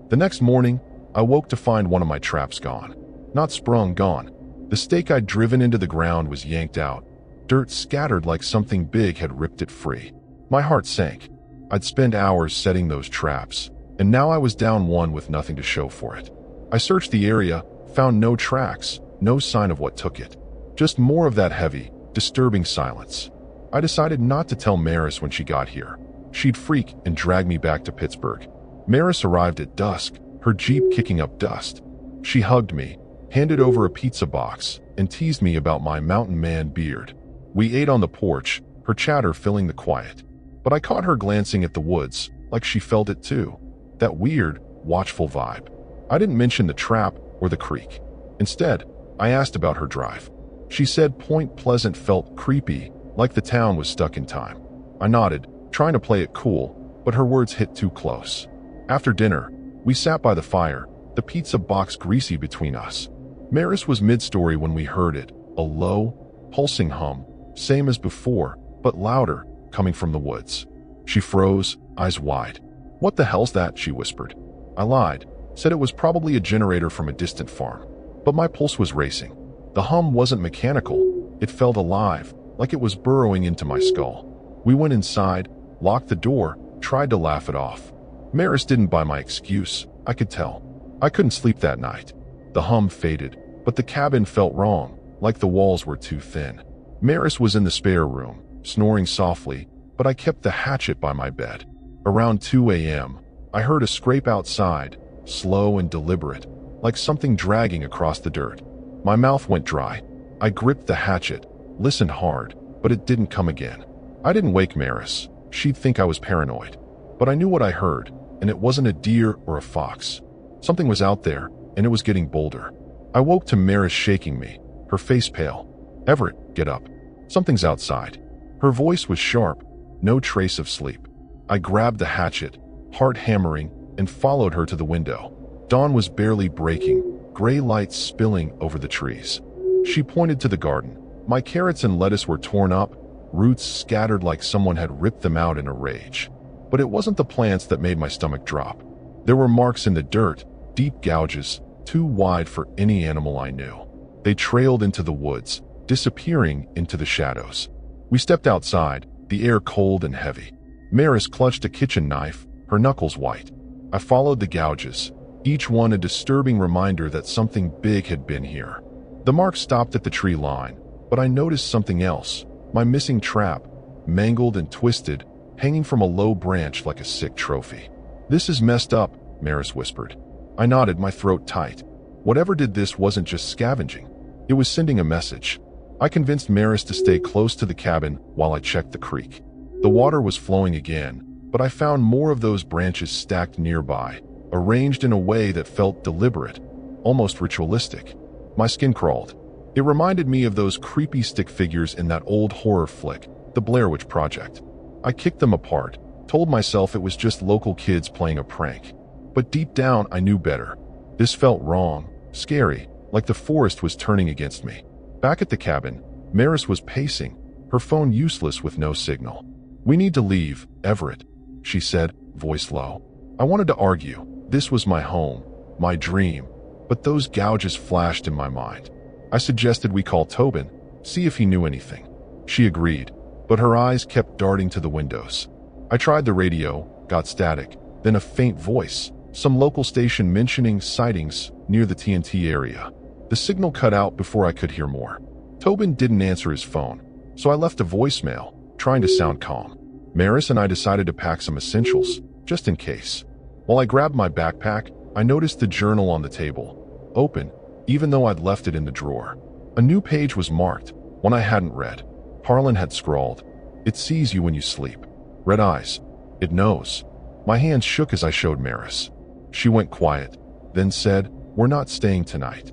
The next morning, I woke to find one of my traps gone. Not sprung, gone. The stake I'd driven into the ground was yanked out. Dirt scattered like something big had ripped it free. My heart sank. I'd spent hours setting those traps, and now I was down one with nothing to show for it. I searched the area, found no tracks, no sign of what took it. Just more of that heavy, disturbing silence. I decided not to tell Maris when she got here. She'd freak and drag me back to Pittsburgh. Maris arrived at dusk, her Jeep kicking up dust. She hugged me, handed over a pizza box, and teased me about my mountain man beard. We ate on the porch, her chatter filling the quiet. But I caught her glancing at the woods, like she felt it too. That weird, watchful vibe. I didn't mention the trap or the creek. Instead, I asked about her drive. She said Point Pleasant felt creepy, like the town was stuck in time. I nodded, trying to play it cool, but her words hit too close. After dinner, we sat by the fire, the pizza box greasy between us. Maris was mid-story when we heard it, a low, pulsing hum, same as before, but louder, coming from the woods. She froze, eyes wide. "What the hell's that?" she whispered. I lied, said it was probably a generator from a distant farm. But my pulse was racing. The hum wasn't mechanical, it felt alive, like it was burrowing into my skull. We went inside, locked the door, tried to laugh it off. Maris didn't buy my excuse, I could tell. I couldn't sleep that night. The hum faded, but the cabin felt wrong, like the walls were too thin. Maris was in the spare room, snoring softly, but I kept the hatchet by my bed. Around 2 a.m., I heard a scrape outside, slow and deliberate, like something dragging across the dirt. My mouth went dry. I gripped the hatchet, listened hard, but it didn't come again. I didn't wake Maris. She'd think I was paranoid. But I knew what I heard, and it wasn't a deer or a fox. Something was out there, and it was getting bolder. I woke to Maris shaking me, her face pale. "Everett, get up. Something's outside." Her voice was sharp, no trace of sleep. I grabbed the hatchet, heart hammering, and followed her to the window. Dawn was barely breaking, gray lights spilling over the trees. She pointed to the garden. My carrots and lettuce were torn up, roots scattered like someone had ripped them out in a rage. But it wasn't the plants that made my stomach drop. There were marks in the dirt, deep gouges, too wide for any animal I knew. They trailed into the woods, disappearing into the shadows. We stepped outside, the air cold and heavy. Maris clutched a kitchen knife, her knuckles white. I followed the gouges, each one a disturbing reminder that something big had been here. The marks stopped at the tree line, but I noticed something else. My missing trap, mangled and twisted, hanging from a low branch like a sick trophy. "This is messed up," Maris whispered. I nodded, my throat tight. Whatever did this wasn't just scavenging. It was sending a message. I convinced Maris to stay close to the cabin while I checked the creek. The water was flowing again, but I found more of those branches stacked nearby, arranged in a way that felt deliberate, almost ritualistic. My skin crawled. It reminded me of those creepy stick figures in that old horror flick, The Blair Witch Project. I kicked them apart, told myself it was just local kids playing a prank. But deep down, I knew better. This felt wrong, scary, like the forest was turning against me. Back at the cabin, Maris was pacing, her phone useless with no signal. "We need to leave, Everett," she said, voice low. I wanted to argue. This was my home, my dream, but those gouges flashed in my mind. I suggested we call Tobin, see if he knew anything. She agreed, but her eyes kept darting to the windows. I tried the radio, got static, then a faint voice, some local station mentioning sightings near the TNT area. The signal cut out before I could hear more. Tobin didn't answer his phone, so I left a voicemail, trying to sound calm. Maris and I decided to pack some essentials, just in case. While I grabbed my backpack, I noticed the journal on the table, open, even though I'd left it in the drawer. A new page was marked, one I hadn't read. Harlan had scrawled, "It sees you when you sleep. Red eyes. It knows." My hands shook as I showed Maris. She went quiet, then said, "We're not staying tonight."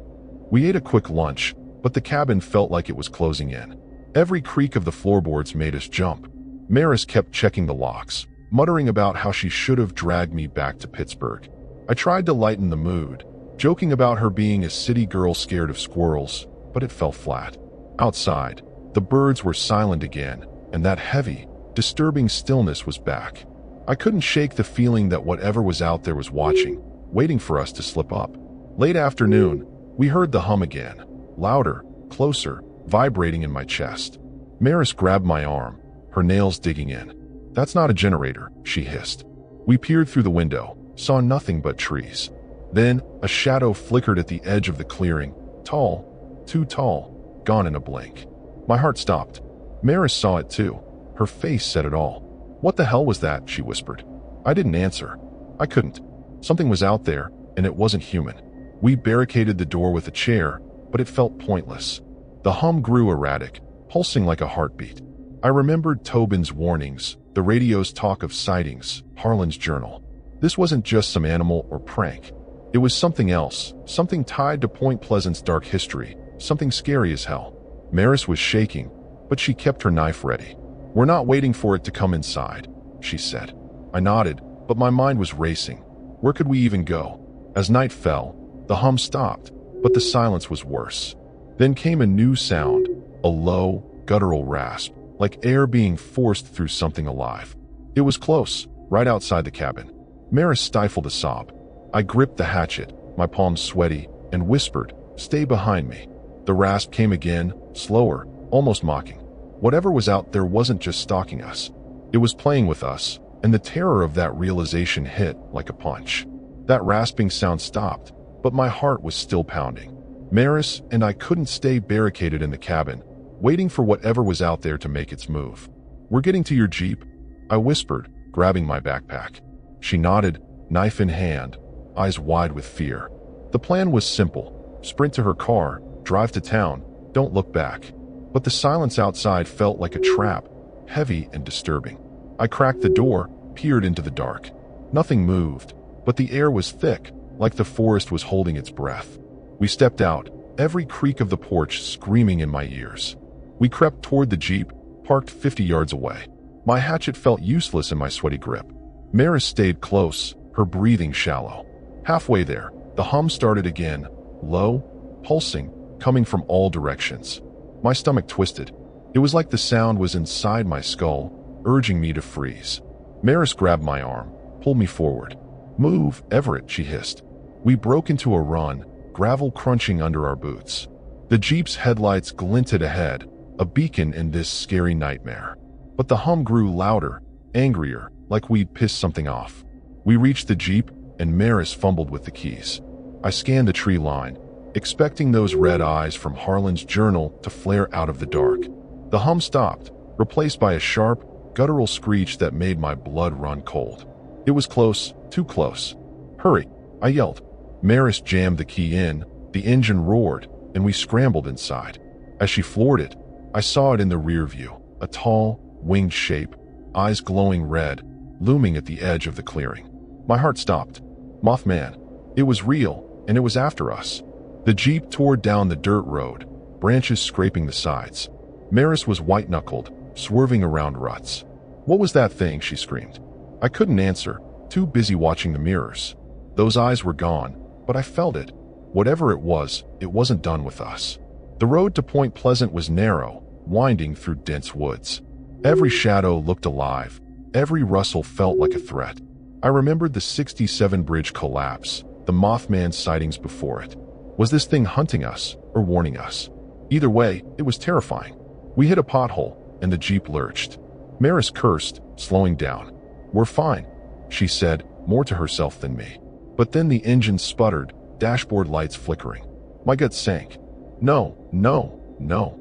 We ate a quick lunch, but the cabin felt like it was closing in. Every creak of the floorboards made us jump. Maris kept checking the locks, muttering about how she should have dragged me back to Pittsburgh. I tried to lighten the mood, joking about her being a city girl scared of squirrels, but it fell flat. Outside, the birds were silent again, and that heavy, disturbing stillness was back. I couldn't shake the feeling that whatever was out there was watching, waiting for us to slip up. Late afternoon, we heard the hum again, louder, closer, vibrating in my chest. Maris grabbed my arm, her nails digging in. "That's not a generator," she hissed. We peered through the window, saw nothing but trees. Then, a shadow flickered at the edge of the clearing, tall, too tall, gone in a blink. My heart stopped. Maris saw it too. Her face said it all. "What the hell was that?" she whispered. I didn't answer. I couldn't. Something was out there, and it wasn't human. We barricaded the door with a chair, but it felt pointless. The hum grew erratic, pulsing like a heartbeat. I remembered Tobin's warnings, the radio's talk of sightings, Harlan's journal. This wasn't just some animal or prank. It was something else, something tied to Point Pleasant's dark history, something scary as hell. Maris was shaking, but she kept her knife ready. "We're not waiting for it to come inside," she said. I nodded, but my mind was racing. Where could we even go? As night fell, the hum stopped, but the silence was worse. Then came a new sound, a low, guttural rasp, like air being forced through something alive. It was close, right outside the cabin. Maris stifled a sob. I gripped the hatchet, my palms sweaty, and whispered, "Stay behind me." The rasp came again, slower, almost mocking. Whatever was out there wasn't just stalking us. It was playing with us, and the terror of that realization hit like a punch. That rasping sound stopped, but my heart was still pounding. Maris and I couldn't stay barricaded in the cabin, waiting for whatever was out there to make its move. "We're getting to your Jeep," I whispered, grabbing my backpack. She nodded, knife in hand, eyes wide with fear. The plan was simple. Sprint to her car, drive to town, don't look back. But the silence outside felt like a trap, heavy and disturbing. I cracked the door, peered into the dark. Nothing moved, but the air was thick, like the forest was holding its breath. We stepped out, every creak of the porch screaming in my ears. We crept toward the Jeep, parked 50 yards away. My hatchet felt useless in my sweaty grip. Maris stayed close, her breathing shallow. Halfway there, the hum started again, low, pulsing, coming from all directions. My stomach twisted. It was like the sound was inside my skull, urging me to freeze. Maris grabbed my arm, pulled me forward. "Move, Everett," she hissed. We broke into a run, gravel crunching under our boots. The Jeep's headlights glinted ahead, a beacon in this scary nightmare. But the hum grew louder, angrier, like we'd pissed something off. We reached the Jeep, and Maris fumbled with the keys. I scanned the tree line, expecting those red eyes from Harlan's journal to flare out of the dark. The hum stopped, replaced by a sharp, guttural screech that made my blood run cold. It was close, too close. "Hurry," I yelled. Maris jammed the key in, the engine roared, and we scrambled inside. As she floored it, I saw it in the rear view, a tall, winged shape, eyes glowing red, looming at the edge of the clearing. My heart stopped. Mothman. It was real, and it was after us. The Jeep tore down the dirt road, branches scraping the sides. Maris was white-knuckled, swerving around ruts. "What was that thing?" she screamed. I couldn't answer, too busy watching the mirrors. Those eyes were gone, but I felt it. Whatever it wasn't done with us. The road to Point Pleasant was narrow, winding through dense woods. Every shadow looked alive. Every rustle felt like a threat. I remembered the 67 bridge collapse, the Mothman sightings before it. Was this thing hunting us or warning us? Either way, it was terrifying. We hit a pothole, and the Jeep lurched. Maris cursed, slowing down. "We're fine," she said, more to herself than me. But then the engine sputtered, dashboard lights flickering. My gut sank. "No, no, no,"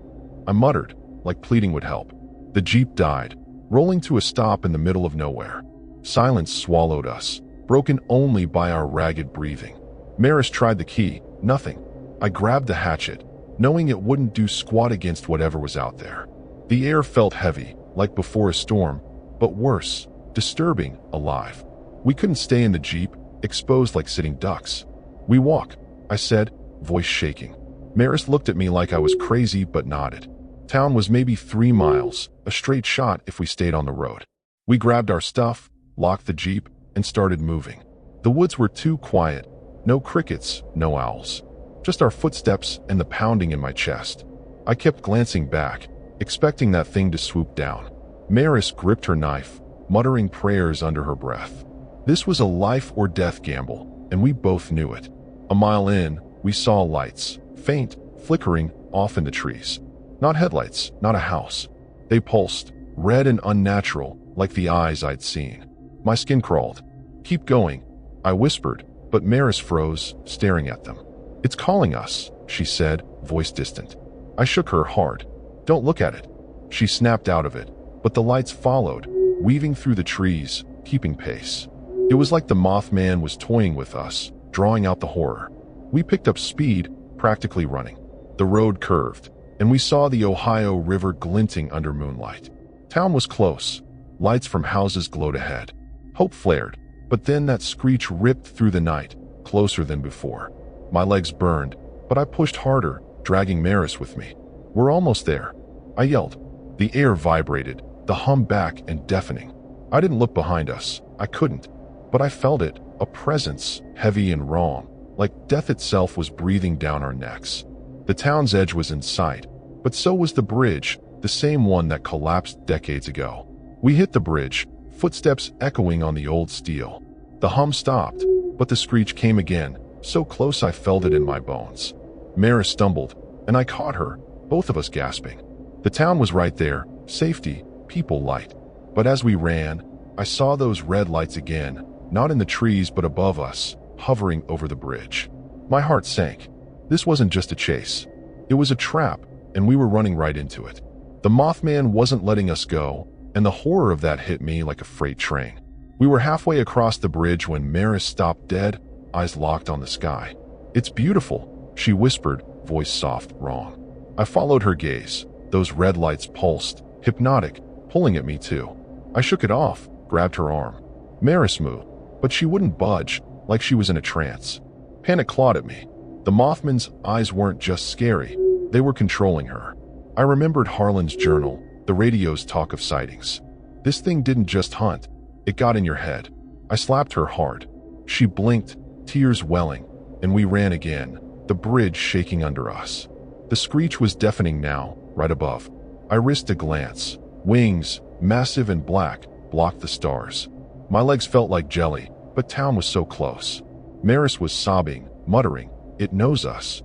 I muttered, like pleading would help. The Jeep died, rolling to a stop in the middle of nowhere. Silence swallowed us, broken only by our ragged breathing. Maris tried the key. Nothing. I grabbed the hatchet, knowing it wouldn't do squat against whatever was out there. The air felt heavy, like before a storm, but worse, disturbing, alive. We couldn't stay in the Jeep, exposed like sitting ducks. "We walk," I said, voice shaking. Maris looked at me like I was crazy but nodded. Town was maybe 3 miles, a straight shot if we stayed on the road. We grabbed our stuff, locked the Jeep, and started moving. The woods were too quiet. No crickets, no owls. Just our footsteps and the pounding in my chest. I kept glancing back, expecting that thing to swoop down. Maris gripped her knife, muttering prayers under her breath. This was a life or death gamble, and we both knew it. A mile in, we saw lights, faint, flickering, off in the trees. Not headlights, not a house. They pulsed, red and unnatural, like the eyes I'd seen. My skin crawled. "Keep going," I whispered, but Maris froze, staring at them. "It's calling us," she said, voice distant. I shook her hard. "Don't look at it." She snapped out of it, but the lights followed, weaving through the trees, keeping pace. It was like the Mothman was toying with us, drawing out the horror. We picked up speed, practically running. The road curved, and we saw the Ohio River glinting under moonlight. Town was close. Lights from houses glowed ahead. Hope flared, but then that screech ripped through the night, closer than before. My legs burned, but I pushed harder, dragging Maris with me. "We're almost there," I yelled. The air vibrated, the hum back and deafening. I didn't look behind us. I couldn't. But I felt it, a presence, heavy and wrong, like death itself was breathing down our necks. The town's edge was in sight, but so was the bridge, the same one that collapsed decades ago. We hit the bridge, footsteps echoing on the old steel. The hum stopped, but the screech came again, so close I felt it in my bones. Maris stumbled, and I caught her, both of us gasping. The town was right there, safety, people, light. But as we ran, I saw those red lights again, not in the trees but above us, hovering over the bridge. My heart sank. This wasn't just a chase. It was a trap, and we were running right into it. The Mothman wasn't letting us go, and the horror of that hit me like a freight train. We were halfway across the bridge when Maris stopped dead, eyes locked on the sky. "It's beautiful," she whispered, voice soft, wrong. I followed her gaze. Those red lights pulsed, hypnotic, pulling at me too. I shook it off, grabbed her arm. Maris moved, but she wouldn't budge, like she was in a trance. Panic clawed at me. The Mothman's eyes weren't just scary, they were controlling her. I remembered Harlan's journal, the radio's talk of sightings. This thing didn't just hunt, it got in your head. I slapped her hard. She blinked, tears welling, and we ran again, the bridge shaking under us. The screech was deafening now, right above. I risked a glance. Wings, massive and black, blocked the stars. My legs felt like jelly, but town was so close. Maris was sobbing, muttering, "It knows us."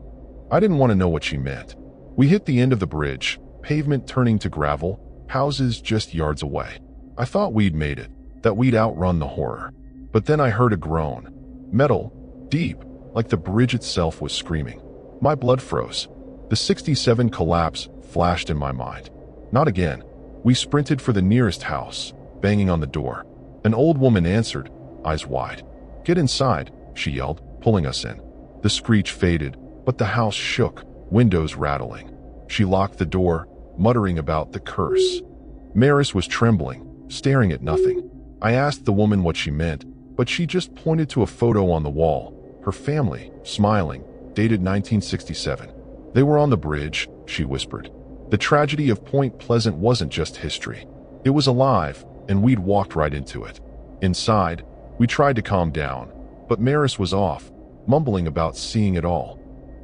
I didn't want to know what she meant. We hit the end of the bridge, pavement turning to gravel, houses just yards away. I thought we'd made it, that we'd outrun the horror. But then I heard a groan. Metal, deep, like the bridge itself was screaming. My blood froze. The 67 collapse flashed in my mind. Not again. We sprinted for the nearest house, banging on the door. An old woman answered, eyes wide. "Get inside," she yelled, pulling us in. The screech faded, but the house shook, windows rattling. She locked the door, muttering about the curse. Maris was trembling, staring at nothing. I asked the woman what she meant, but she just pointed to a photo on the wall. Her family, smiling, dated 1967. "They were on the bridge," she whispered. The tragedy of Point Pleasant wasn't just history. It was alive, and we'd walked right into it. Inside, we tried to calm down, but Maris was off, mumbling about seeing it all.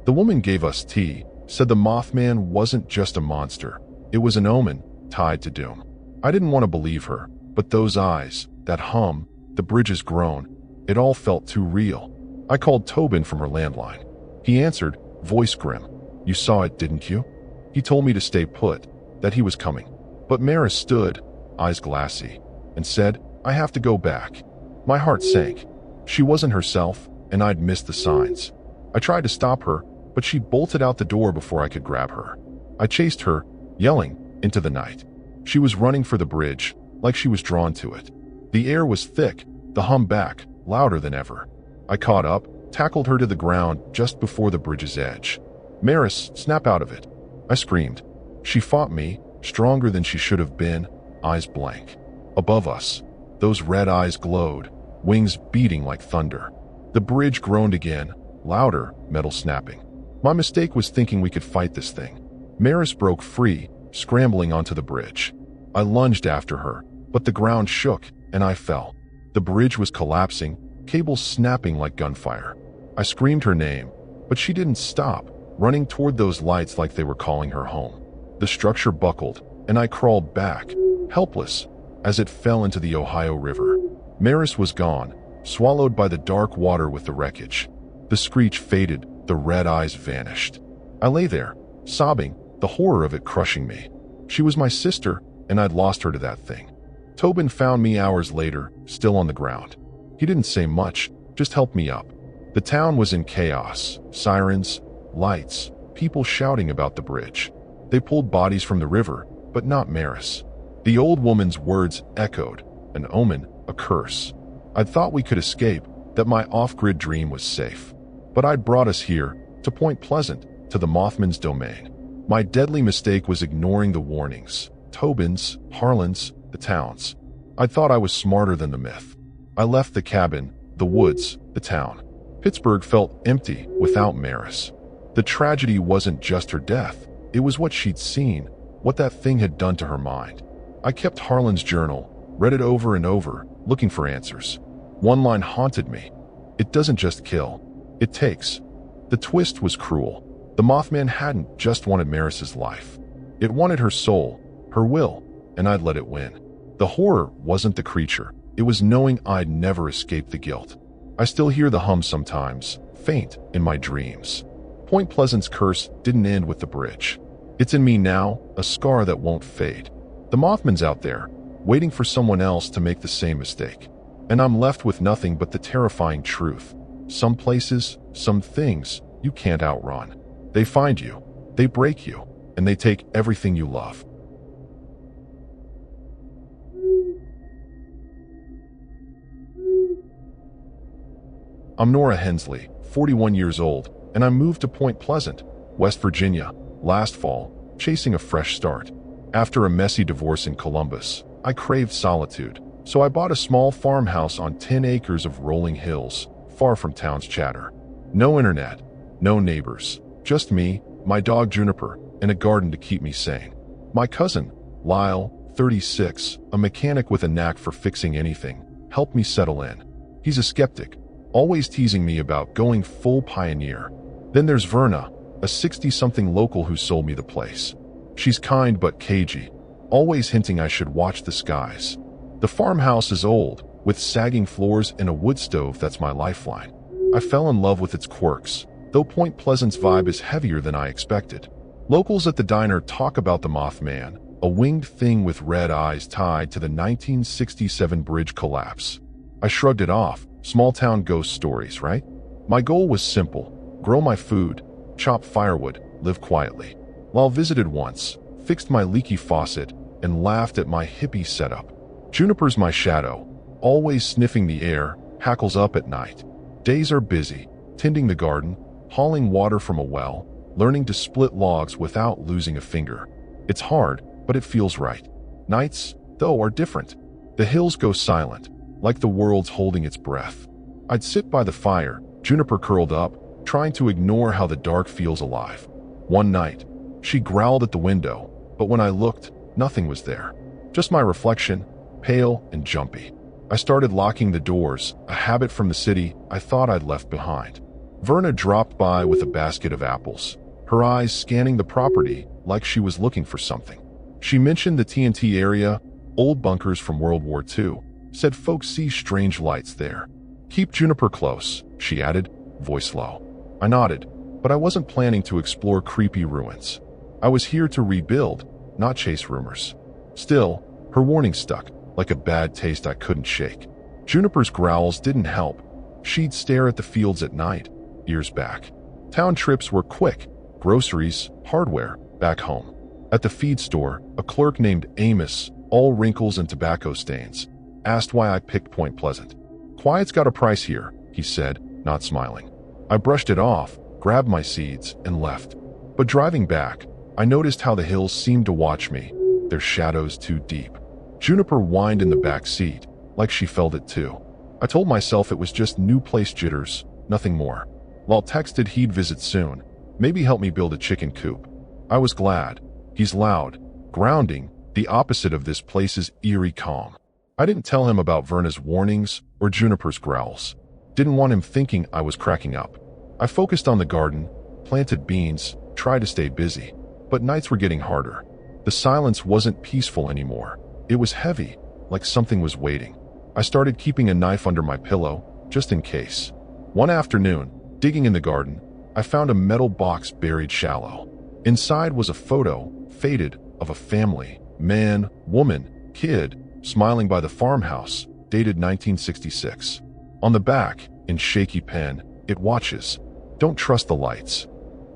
The woman gave us tea, said the Mothman wasn't just a monster. It was an omen, tied to doom. I didn't want to believe her, but those eyes, that hum, the bridge's groan, it all felt too real. I called Tobin from her landline. He answered, voice grim. "You saw it, didn't you?" He told me to stay put, that he was coming. But Maris stood, eyes glassy, and said, "I have to go back." My heart sank. She wasn't herself, and I'd missed the signs. I tried to stop her, but she bolted out the door before I could grab her. I chased her, yelling, into the night. She was running for the bridge, like she was drawn to it. The air was thick, the hum back, louder than ever. I caught up, tackled her to the ground just before the bridge's edge. "Maris, snap out of it!" I screamed. She fought me, stronger than she should have been, eyes blank. Above us, those red eyes glowed, wings beating like thunder. The bridge groaned again, louder, metal snapping. My mistake was thinking we could fight this thing. Maris broke free, scrambling onto the bridge. I lunged after her, but the ground shook, and I fell. The bridge was collapsing, cables snapping like gunfire. I screamed her name, but she didn't stop, running toward those lights like they were calling her home. The structure buckled, and I crawled back, helpless, as it fell into the Ohio River. Maris was gone, swallowed by the dark water with the wreckage. The screech faded, the red eyes vanished. I lay there, sobbing, the horror of it crushing me. She was my sister, and I'd lost her to that thing. Tobin found me hours later, still on the ground. He didn't say much, just helped me up. The town was in chaos, sirens, lights, people shouting about the bridge. They pulled bodies from the river, but not Maris. The old woman's words echoed, an omen, a curse. I'd thought we could escape, that my off-grid dream was safe. But I'd brought us here, to Point Pleasant, to the Mothman's domain. My deadly mistake was ignoring the warnings. Tobin's, Harlan's, the town's. I thought I was smarter than the myth. I left the cabin, the woods, the town. Pittsburgh felt empty without Maris. The tragedy wasn't just her death. It was what she'd seen, what that thing had done to her mind. I kept Harlan's journal, read it over and over, looking for answers. One line haunted me. It doesn't just kill. It takes. The twist was cruel. The Mothman hadn't just wanted Maris's life. It wanted her soul, her will, and I'd let it win. The horror wasn't the creature. It was knowing I'd never escape the guilt. I still hear the hum sometimes, faint, in my dreams. Point Pleasant's curse didn't end with the bridge. It's in me now, a scar that won't fade. The Mothman's out there, waiting for someone else to make the same mistake. And I'm left with nothing but the terrifying truth. Some places, some things, you can't outrun. They find you, they break you, and they take everything you love. I'm Nora Hensley, 41 years old, and I moved to Point Pleasant, West Virginia, last fall, chasing a fresh start. After a messy divorce in Columbus, I craved solitude, so I bought a small farmhouse on 10 acres of rolling hills, far from town's chatter. No internet, no neighbors, just me, my dog Juniper, and a garden to keep me sane. My cousin, Lyle, 36, a mechanic with a knack for fixing anything, helped me settle in. He's a skeptic, always teasing me about going full pioneer. Then there's Verna, a 60-something local who sold me the place. She's kind but cagey, always hinting I should watch the skies. The farmhouse is old, with sagging floors and a wood stove that's my lifeline. I fell in love with its quirks, though Point Pleasant's vibe is heavier than I expected. Locals at the diner talk about the Mothman, a winged thing with red eyes tied to the 1967 bridge collapse. I shrugged it off. Small town ghost stories, right? My goal was simple: grow my food, chop firewood, live quietly. Lyle visited once, fixed my leaky faucet, and laughed at my hippie setup. Juniper's my shadow, always sniffing the air, hackles up at night. Days are busy, tending the garden, hauling water from a well, learning to split logs without losing a finger. It's hard, but it feels right. Nights, though, are different. The hills go silent, like the world's holding its breath. I'd sit by the fire, Juniper curled up, trying to ignore how the dark feels alive. One night, she growled at the window, but when I looked, nothing was there. Just my reflection, pale and jumpy. I started locking the doors, a habit from the city I thought I'd left behind. Verna dropped by with a basket of apples, her eyes scanning the property like she was looking for something. She mentioned the TNT area, old bunkers from World War II, said folks see strange lights there. Keep Juniper close, she added, voice low. I nodded, but I wasn't planning to explore creepy ruins. I was here to rebuild, not chase rumors. Still, her warning stuck, like a bad taste I couldn't shake. Juniper's growls didn't help. She'd stare at the fields at night, ears back. Town trips were quick, groceries, hardware, back home. At the feed store, a clerk named Amos, all wrinkles and tobacco stains, asked why I picked Point Pleasant. "Quiet's got a price here," he said, not smiling. I brushed it off, grabbed my seeds, and left. But driving back, I noticed how the hills seemed to watch me, their shadows too deep. Juniper whined in the back seat, like she felt it too. I told myself it was just new place jitters, nothing more. Lal texted he'd visit soon, maybe help me build a chicken coop. I was glad. He's loud, grounding, the opposite of this place's eerie calm. I didn't tell him about Verna's warnings or Juniper's growls. Didn't want him thinking I was cracking up. I focused on the garden, planted beans, tried to stay busy. But nights were getting harder. The silence wasn't peaceful anymore. It was heavy, like something was waiting. I started keeping a knife under my pillow, just in case. One afternoon, digging in the garden, I found a metal box buried shallow. Inside was a photo, faded, of a family, man, woman, kid, smiling by the farmhouse, dated 1966. On the back, in shaky pen, it watches. "Don't trust the lights."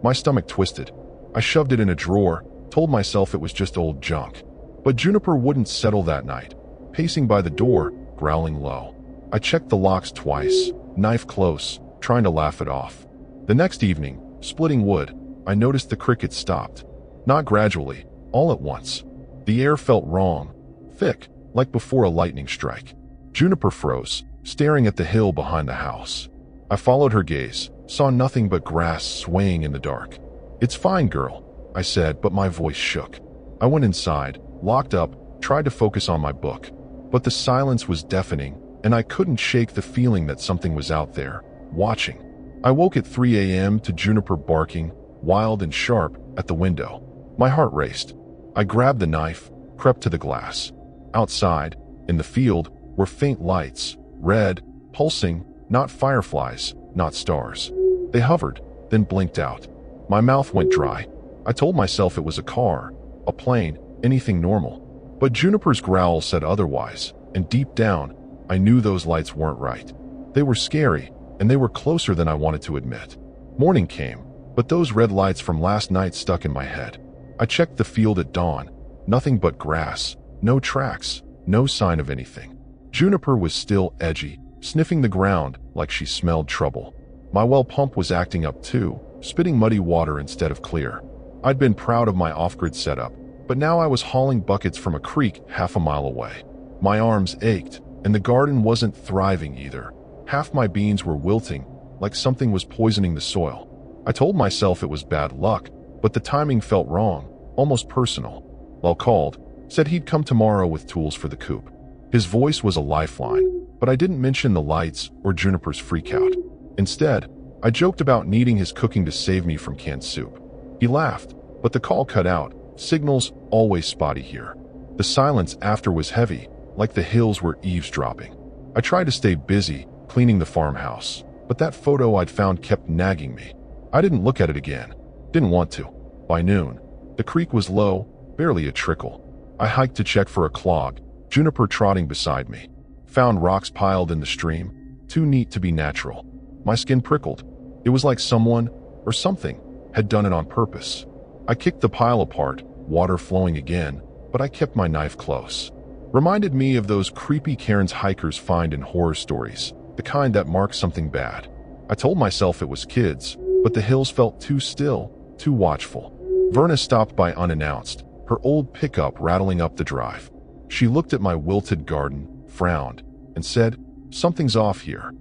My stomach twisted. I shoved it in a drawer, told myself it was just old junk. But Juniper wouldn't settle that night, pacing by the door, growling low. I checked the locks twice, knife close, trying to laugh it off. The next evening, splitting wood, I noticed the crickets stopped. Not gradually, all at once. The air felt wrong, thick, like before a lightning strike. Juniper froze, staring at the hill behind the house. I followed her gaze, saw nothing but grass swaying in the dark. "It's fine, girl," I said, but my voice shook. I went inside, locked up, tried to focus on my book. But the silence was deafening, and I couldn't shake the feeling that something was out there, watching. I woke at 3 a.m. to Juniper barking, wild and sharp, at the window. My heart raced. I grabbed the knife, crept to the glass. Outside, in the field, were faint lights, red, pulsing, not fireflies, not stars. They hovered, then blinked out. My mouth went dry. I told myself it was a car, a plane, anything normal. But Juniper's growl said otherwise, and deep down, I knew those lights weren't right. They were scary, and they were closer than I wanted to admit. Morning came, but those red lights from last night stuck in my head. I checked the field at dawn. Nothing but grass, no tracks, no sign of anything. Juniper was still edgy, sniffing the ground like she smelled trouble. My well pump was acting up too, spitting muddy water instead of clear. I'd been proud of my off-grid setup, but now I was hauling buckets from a creek half a mile away. My arms ached, and the garden wasn't thriving either. Half my beans were wilting, like something was poisoning the soil. I told myself it was bad luck, but the timing felt wrong, almost personal. Lal called, said he'd come tomorrow with tools for the coop. His voice was a lifeline, but I didn't mention the lights or Juniper's freakout. Instead, I joked about needing his cooking to save me from canned soup. He laughed, but the call cut out. Signals always spotty here. The silence after was heavy, like the hills were eavesdropping. I tried to stay busy, cleaning the farmhouse, but that photo I'd found kept nagging me. I didn't look at it again. Didn't want to. By noon, the creek was low, barely a trickle. I hiked to check for a clog, Juniper trotting beside me. Found rocks piled in the stream, too neat to be natural. My skin prickled. It was like someone, or something, had done it on purpose. I kicked the pile apart, water flowing again, but I kept my knife close. Reminded me of those creepy cairns hikers find in horror stories, the kind that mark something bad. I told myself it was kids, but the hills felt too still, too watchful. Verna stopped by unannounced, her old pickup rattling up the drive. She looked at my wilted garden, frowned, and said, "Something's off here."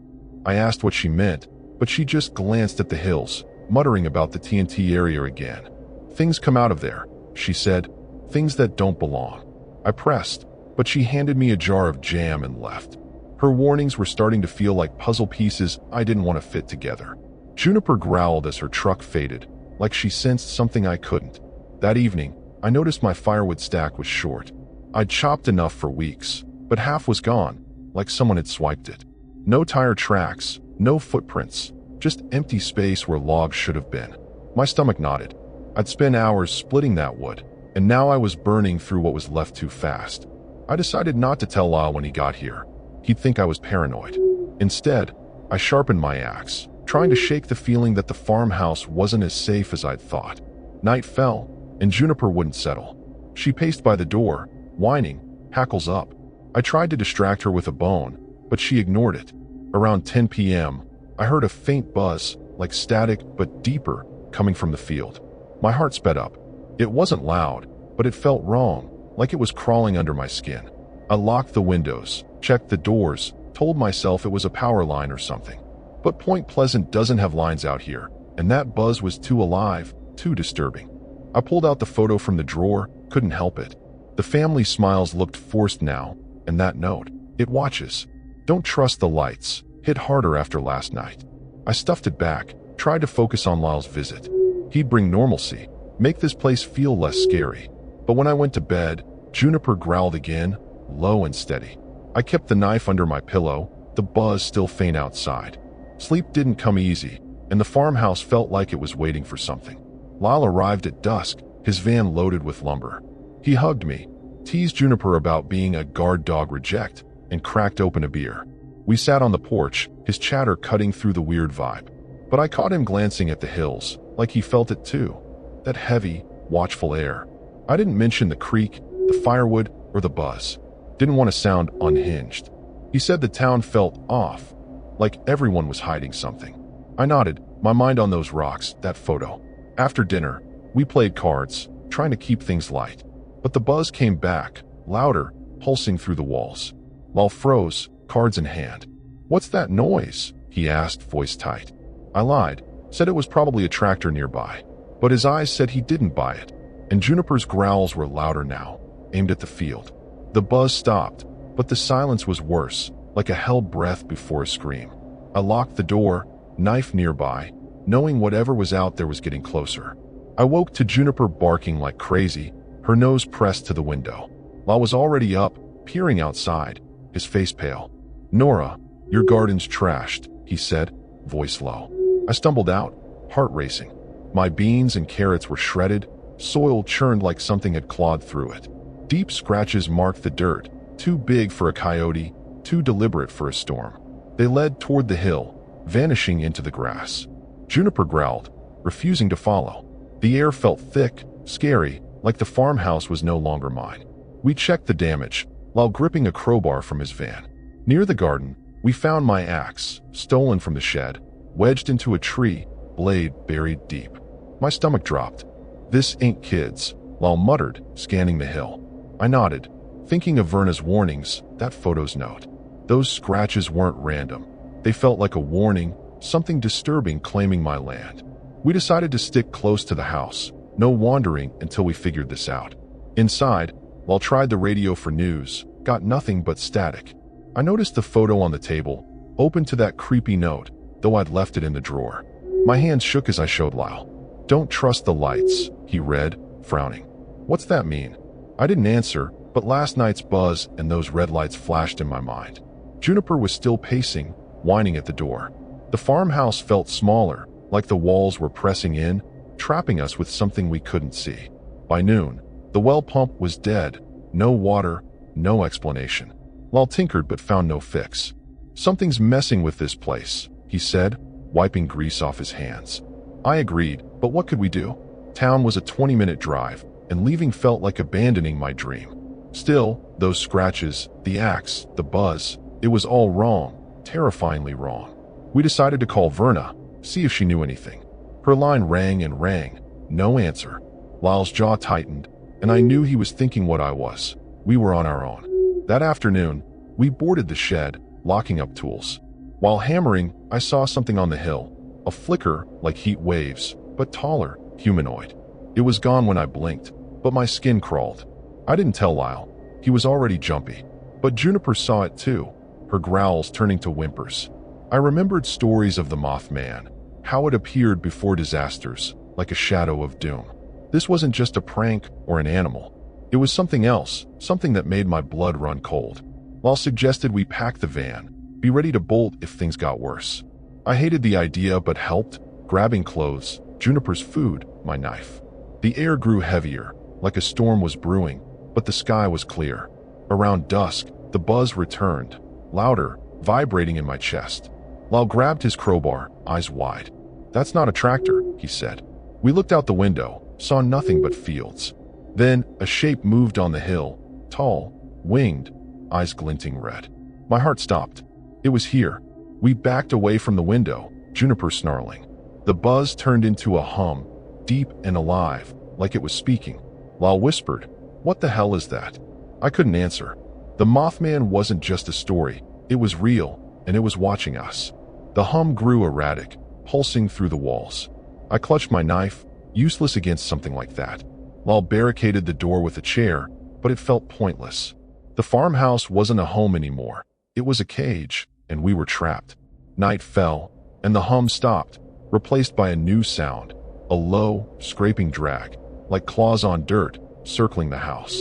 I asked what she meant, but she just glanced at the hills, muttering about the TNT area again. "Things come out of there," she said, "things that don't belong." I pressed, but she handed me a jar of jam and left. Her warnings were starting to feel like puzzle pieces I didn't want to fit together. Juniper growled as her truck faded, like she sensed something I couldn't. That evening, I noticed my firewood stack was short. I'd chopped enough for weeks, but half was gone, like someone had swiped it. No tire tracks, no footprints, just empty space where logs should have been. My stomach knotted. I'd spent hours splitting that wood, and now I was burning through what was left too fast. I decided not to tell Lyle when he got here. He'd think I was paranoid. Instead, I sharpened my axe, trying to shake the feeling that the farmhouse wasn't as safe as I'd thought. Night fell, and Juniper wouldn't settle. She paced by the door, whining, hackles up. I tried to distract her with a bone, but she ignored it. Around 10 p.m., I heard a faint buzz, like static but deeper, coming from the field. My heart sped up. It wasn't loud, but it felt wrong, like it was crawling under my skin. I locked the windows, checked the doors, told myself it was a power line or something. But Point Pleasant doesn't have lines out here, and that buzz was too alive, too disturbing. I pulled out the photo from the drawer, couldn't help it. The family smiles looked forced now, and that note, it watches. Don't trust the lights, hit harder after last night. I stuffed it back, tried to focus on Lyle's visit. He'd bring normalcy, make this place feel less scary. But when I went to bed, Juniper growled again, low and steady. I kept the knife under my pillow, the buzz still faint outside. Sleep didn't come easy, and the farmhouse felt like it was waiting for something. Lyle arrived at dusk, his van loaded with lumber. He hugged me, teased Juniper about being a guard dog reject, and cracked open a beer. We sat on the porch, his chatter cutting through the weird vibe. But I caught him glancing at the hills, like he felt it too. That heavy, watchful air. I didn't mention the creek, the firewood, or the buzz. Didn't want to sound unhinged. He said the town felt off, like everyone was hiding something. I nodded, my mind on those rocks, that photo. After dinner, we played cards, trying to keep things light. But the buzz came back, louder, pulsing through the walls. Lyle froze, cards in hand. "What's that noise?" he asked, voice tight. I lied, said it was probably a tractor nearby. But his eyes said he didn't buy it, and Juniper's growls were louder now, aimed at the field. The buzz stopped, but the silence was worse, like a held breath before a scream. I locked the door, knife nearby, knowing whatever was out there was getting closer. I woke to Juniper barking like crazy, her nose pressed to the window. Lyle was already up, peering outside, his face pale. "Nora, your garden's trashed," he said, voice low. I stumbled out, heart racing. My beans and carrots were shredded, soil churned like something had clawed through it. Deep scratches marked the dirt, too big for a coyote, too deliberate for a storm. They led toward the hill, vanishing into the grass. Juniper growled, refusing to follow. The air felt thick, scary, like the farmhouse was no longer mine. We checked the damage, while gripping a crowbar from his van. Near the garden, we found my axe, stolen from the shed, wedged into a tree, blade buried deep. My stomach dropped. "This ain't kids," Lyle muttered, scanning the hill. I nodded, thinking of Verna's warnings, that photo's note. Those scratches weren't random. They felt like a warning, something disturbing claiming my land. We decided to stick close to the house, no wandering until we figured this out. Inside, Lyle tried the radio for news, got nothing but static. I noticed the photo on the table, open to that creepy note, though I'd left it in the drawer. My hands shook as I showed Lyle. "Don't trust the lights," he read, frowning. "What's that mean?" I didn't answer, but last night's buzz and those red lights flashed in my mind. Juniper was still pacing, whining at the door. The farmhouse felt smaller, like the walls were pressing in, trapping us with something we couldn't see. By noon, the well pump was dead, no water, no explanation. Lyle tinkered but found no fix. "Something's messing with this place," he said, wiping grease off his hands. I agreed, but what could we do? Town was a 20-minute drive, and leaving felt like abandoning my dream. Still, those scratches, the axe, the buzz, it was all wrong, terrifyingly wrong. We decided to call Verna, see if she knew anything. Her line rang and rang, no answer. Lyle's jaw tightened, and I knew he was thinking what I was. We were on our own. That afternoon, we boarded the shed, locking up tools. While hammering, I saw something on the hill, a flicker like heat waves, but taller, humanoid. It was gone when I blinked, but my skin crawled. I didn't tell Lyle. He was already jumpy. But Juniper saw it too, her growls turning to whimpers. I remembered stories of the Mothman, how it appeared before disasters, like a shadow of doom. This wasn't just a prank or an animal. It was something else, something that made my blood run cold. Lyle suggested we pack the van, be ready to bolt if things got worse. I hated the idea but helped, grabbing clothes, Juniper's food, my knife. The air grew heavier, like a storm was brewing, but the sky was clear. Around dusk, the buzz returned, louder, vibrating in my chest. Lyle grabbed his crowbar, eyes wide. "That's not a tractor," he said. We looked out the window, saw nothing but fields. Then a shape moved on the hill, tall, winged, eyes glinting red. My heart stopped. It was here. We backed away from the window, Juniper snarling. The buzz turned into a hum, deep and alive, like it was speaking. Lyle whispered, "What the hell is that?" I couldn't answer. The Mothman wasn't just a story. It was real, and it was watching us. The hum grew erratic, pulsing through the walls. I clutched my knife, useless against something like that. Lyle barricaded the door with a chair, but it felt pointless. The farmhouse wasn't a home anymore. It was a cage, and we were trapped. Night fell, and the hum stopped, replaced by a new sound, a low, scraping drag, like claws on dirt, circling the house.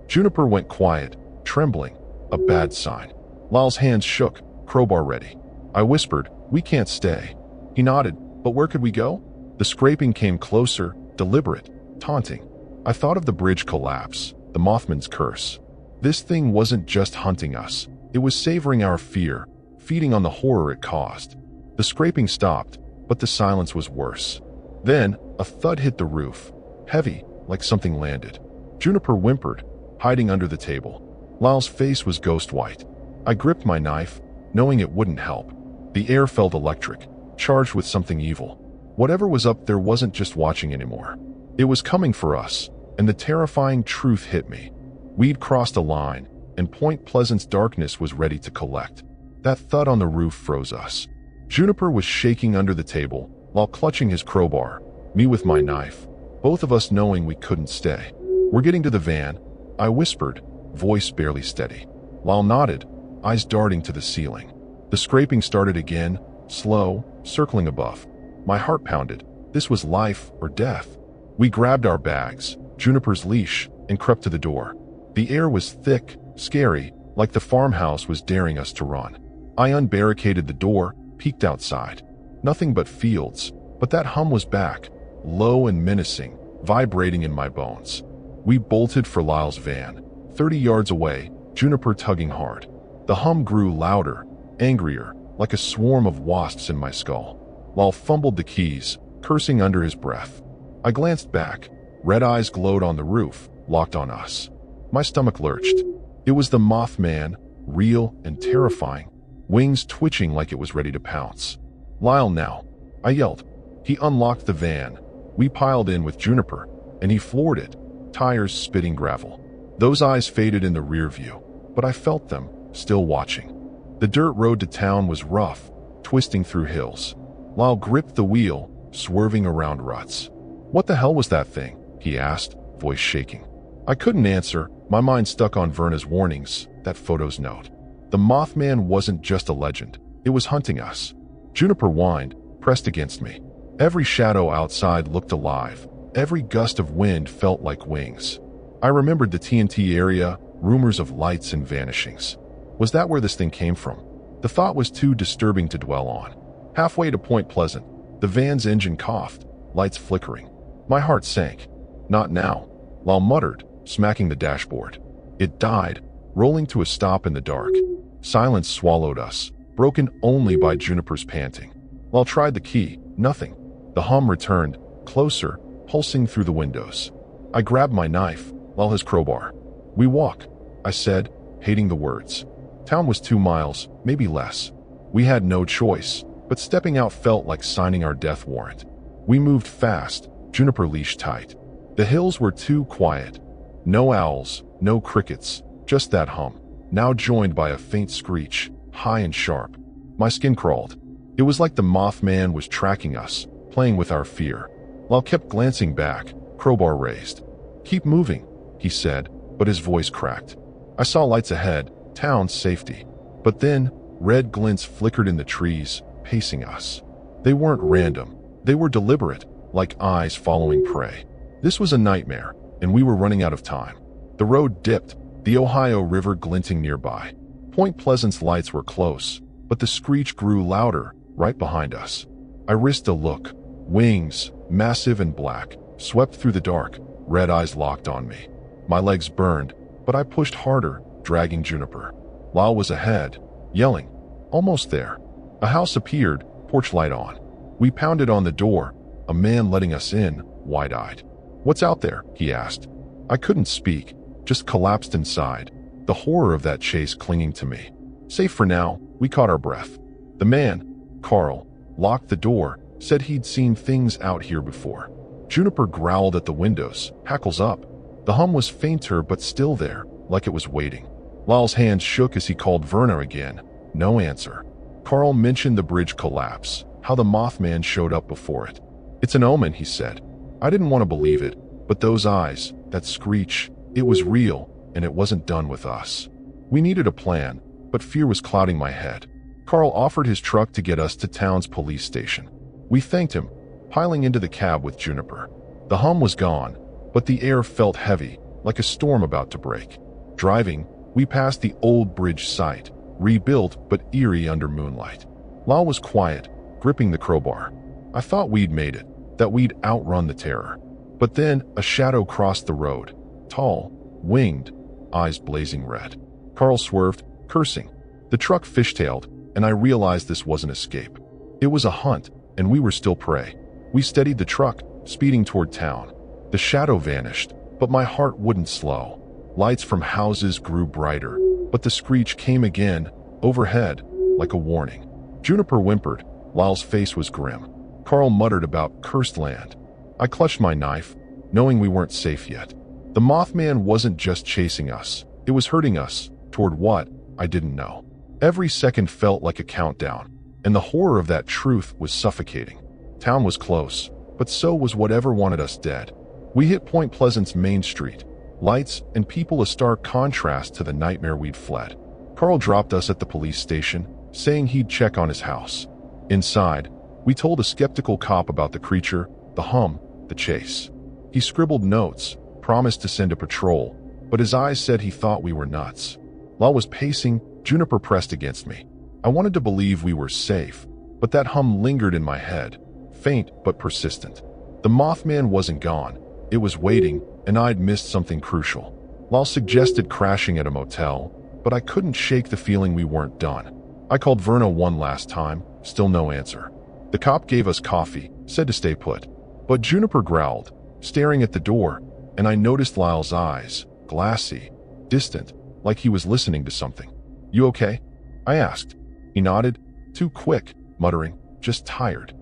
Juniper went quiet, trembling, a bad sign. Lyle's hands shook, crowbar ready. I whispered, "We can't stay." He nodded, "But where could we go?" The scraping came closer, deliberate, taunting. I thought of the bridge collapse, the Mothman's curse. This thing wasn't just hunting us. It was savoring our fear, feeding on the horror it caused. The scraping stopped, but the silence was worse. Then, a thud hit the roof, heavy, like something landed. Juniper whimpered, hiding under the table. Lyle's face was ghost white. I gripped my knife, knowing it wouldn't help. The air felt electric, charged with something evil. Whatever was up there wasn't just watching anymore. It was coming for us, and the terrifying truth hit me. We'd crossed a line, and Point Pleasant's darkness was ready to collect. That thud on the roof froze us. Juniper was shaking under the table, while clutching his crowbar, me with my knife, both of us knowing we couldn't stay. "We're getting to the van," I whispered, voice barely steady. Lyle nodded, eyes darting to the ceiling. The scraping started again, slow, circling above. My heart pounded. This was life or death. We grabbed our bags, Juniper's leash, and crept to the door. The air was thick, scary, like the farmhouse was daring us to run. I unbarricaded the door, peeked outside. Nothing but fields, but that hum was back, low and menacing, vibrating in my bones. We bolted for Lyle's van. 30 yards away, Juniper tugging hard. The hum grew louder, angrier, like a swarm of wasps in my skull. Lyle fumbled the keys, cursing under his breath. I glanced back. Red eyes glowed on the roof, locked on us. My stomach lurched. It was the Mothman, real and terrifying, wings twitching like it was ready to pounce. "Lyle now," I yelled. He unlocked the van. We piled in with Juniper, and he floored it, tires spitting gravel. Those eyes faded in the rear view, but I felt them, still watching. The dirt road to town was rough, twisting through hills. Lyle gripped the wheel, swerving around ruts. "What the hell was that thing?" he asked, voice shaking. I couldn't answer, my mind stuck on Verna's warnings, that photo's note. The Mothman wasn't just a legend, it was hunting us. Juniper whined, pressed against me. Every shadow outside looked alive. Every gust of wind felt like wings. I remembered the TNT area, rumors of lights and vanishings. Was that where this thing came from? The thought was too disturbing to dwell on. Halfway to Point Pleasant, the van's engine coughed, lights flickering. My heart sank. "Not now," Lyle muttered, smacking the dashboard. It died, rolling to a stop in the dark. Silence swallowed us, broken only by Juniper's panting. Lyle tried the key, nothing. The hum returned, closer, pulsing through the windows. I grabbed my knife, Lyle his crowbar. "We walk," I said, hating the words. Town was 2 miles, maybe less. We had no choice, but stepping out felt like signing our death warrant. We moved fast, Juniper leash tight. The hills were too quiet. No owls, no crickets, just that hum, now joined by a faint screech, high and sharp. My skin crawled. It was like the Mothman was tracking us, playing with our fear. Lyle kept glancing back, crowbar raised. "Keep moving," he said, but his voice cracked. I saw lights ahead, town's safety. But then, red glints flickered in the trees, pacing us. They weren't random. They were deliberate, like eyes following prey. This was a nightmare, and we were running out of time. The road dipped, the Ohio River glinting nearby. Point Pleasant's lights were close, but the screech grew louder, right behind us. I risked a look. Wings, massive and black, swept through the dark, red eyes locked on me. My legs burned, but I pushed harder, dragging Juniper. Lyle was ahead, yelling. Almost there. A house appeared, porch light on. We pounded on the door, a man letting us in, wide-eyed. "What's out there?" he asked. I couldn't speak, just collapsed inside, the horror of that chase clinging to me. Safe for now, we caught our breath. The man, Carl, locked the door, said he'd seen things out here before. Juniper growled at the windows, hackles up. The hum was fainter but still there, like it was waiting. Lyle's hands shook as he called Verna again. No answer. Carl mentioned the bridge collapse, how the Mothman showed up before it. "It's an omen," he said. I didn't want to believe it, but those eyes, that screech, it was real, and it wasn't done with us. We needed a plan, but fear was clouding my head. Carl offered his truck to get us to town's police station. We thanked him, piling into the cab with Juniper. The hum was gone, but the air felt heavy, like a storm about to break. Driving, we passed the old bridge site, rebuilt but eerie under moonlight. Lyle was quiet, gripping the crowbar. I thought we'd made it, that we'd outrun the terror. But then a shadow crossed the road, tall, winged, eyes blazing red. Carl swerved, cursing. The truck fishtailed, and I realized this wasn't escape. It was a hunt, and we were still prey. We steadied the truck, speeding toward town. The shadow vanished, but my heart wouldn't slow. Lights from houses grew brighter, but the screech came again, overhead, like a warning. Juniper whimpered. Lyle's face was grim. Carl muttered about cursed land. I clutched my knife, knowing we weren't safe yet. The Mothman wasn't just chasing us. It was hurting us. Toward what? I didn't know. Every second felt like a countdown, and the horror of that truth was suffocating. Town was close, but so was whatever wanted us dead. We hit Point Pleasant's main street. Lights and people a stark contrast to the nightmare we'd fled. Carl dropped us at the police station, saying he'd check on his house. Inside, we told a skeptical cop about the creature, the hum, the chase. He scribbled notes, promised to send a patrol, but his eyes said he thought we were nuts. Lyle was pacing. Juniper pressed against me. I wanted to believe we were safe, but that hum lingered in my head, faint but persistent. The Mothman wasn't gone. It was waiting, and I'd missed something crucial. Lyle suggested crashing at a motel, but I couldn't shake the feeling we weren't done. I called Verna one last time, still no answer. The cop gave us coffee, said to stay put. But Juniper growled, staring at the door, and I noticed Lyle's eyes, glassy, distant, like he was listening to something. "You okay?" I asked. He nodded, too quick, muttering, "Just tired."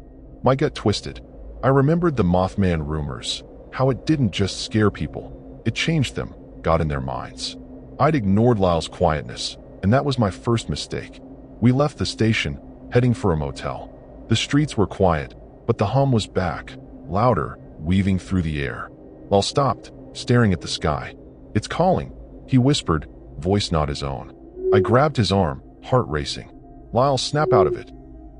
My gut twisted. I remembered the Mothman rumors, how it didn't just scare people, it changed them, got in their minds. I'd ignored Lyle's quietness, and that was my first mistake. We left the station, heading for a motel. The streets were quiet, but the hum was back, louder, weaving through the air. Lyle stopped, staring at the sky. "It's calling," he whispered, voice not his own. I grabbed his arm, heart racing. Lyle snapped out of it.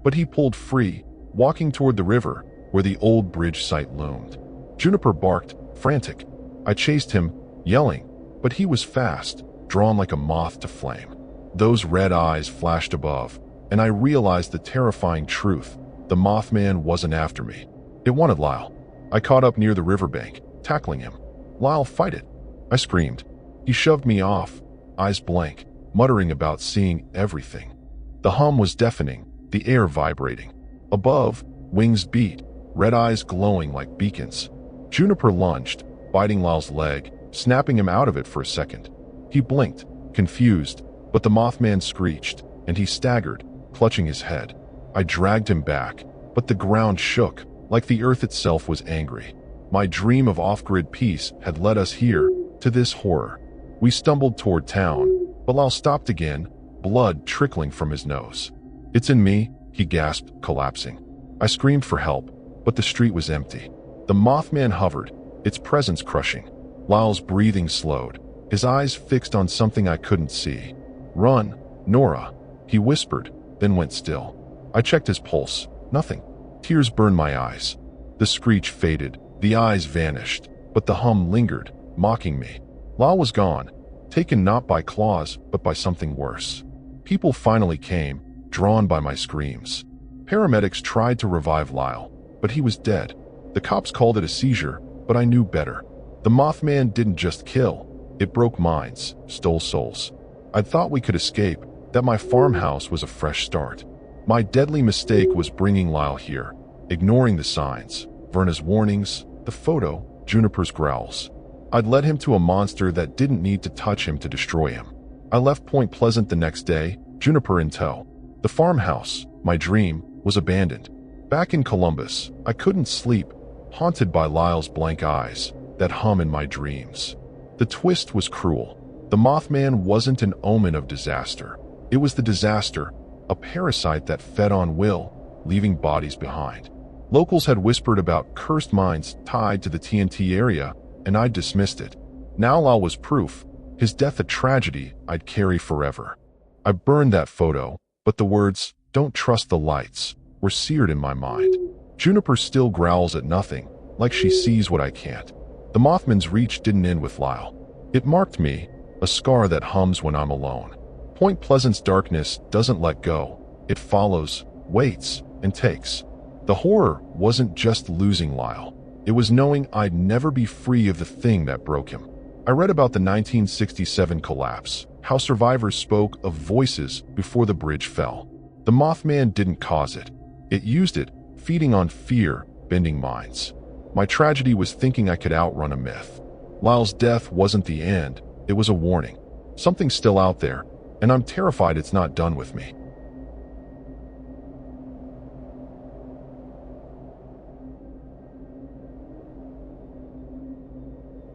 But he pulled free, walking toward the river, where the old bridge site loomed. Juniper barked, frantic. I chased him, yelling, but he was fast, drawn like a moth to flame. Those red eyes flashed above, and I realized the terrifying truth. The Mothman wasn't after me. It wanted Lyle. I caught up near the riverbank, tackling him. "Lyle, fight it!" I screamed. He shoved me off, eyes blank, muttering about seeing everything. The hum was deafening, the air vibrating. Above, wings beat, red eyes glowing like beacons. Juniper lunged, biting Lyle's leg, snapping him out of it for a second. He blinked, confused, but the Mothman screeched, and he staggered, clutching his head. I dragged him back, but the ground shook, like the earth itself was angry. My dream of off-grid peace had led us here, to this horror. We stumbled toward town, but Lyle stopped again, blood trickling from his nose. "It's in me," he gasped, collapsing. I screamed for help, but the street was empty. The Mothman hovered, its presence crushing. Lyle's breathing slowed, his eyes fixed on something I couldn't see. "Run, Nora," he whispered, then went still. I checked his pulse. Nothing. Tears burned my eyes. The screech faded, the eyes vanished, but the hum lingered, mocking me. Lyle was gone, taken not by claws, but by something worse. People finally came, drawn by my screams. Paramedics tried to revive Lyle, but he was dead. The cops called it a seizure, but I knew better. The Mothman didn't just kill, it broke minds, stole souls. I thought we could escape, that my farmhouse was a fresh start. My deadly mistake was bringing Lyle here, ignoring the signs, Verna's warnings, the photo, Juniper's growls. I'd led him to a monster that didn't need to touch him to destroy him. I left Point Pleasant the next day, Juniper in tow. The farmhouse, my dream, was abandoned. Back in Columbus, I couldn't sleep, haunted by Lyle's blank eyes that hum in my dreams. The twist was cruel. The Mothman wasn't an omen of disaster. It was the disaster, a parasite that fed on Will, leaving bodies behind. Locals had whispered about cursed mines tied to the TNT area, and I dismissed it. Now Lyle was proof, his death a tragedy I'd carry forever. I burned that photo, but the words, "Don't trust the lights," were seared in my mind. Juniper still growls at nothing, like she sees what I can't. The Mothman's reach didn't end with Lyle. It marked me, a scar that hums when I'm alone. Point Pleasant's darkness doesn't let go. It follows, waits, and takes. The horror wasn't just losing Lyle. It was knowing I'd never be free of the thing that broke him. I read about the 1967 collapse, how survivors spoke of voices before the bridge fell. The Mothman didn't cause it. It used it, feeding on fear, bending minds. My tragedy was thinking I could outrun a myth. Lyle's death wasn't the end, it was a warning. Something's still out there, and I'm terrified it's not done with me.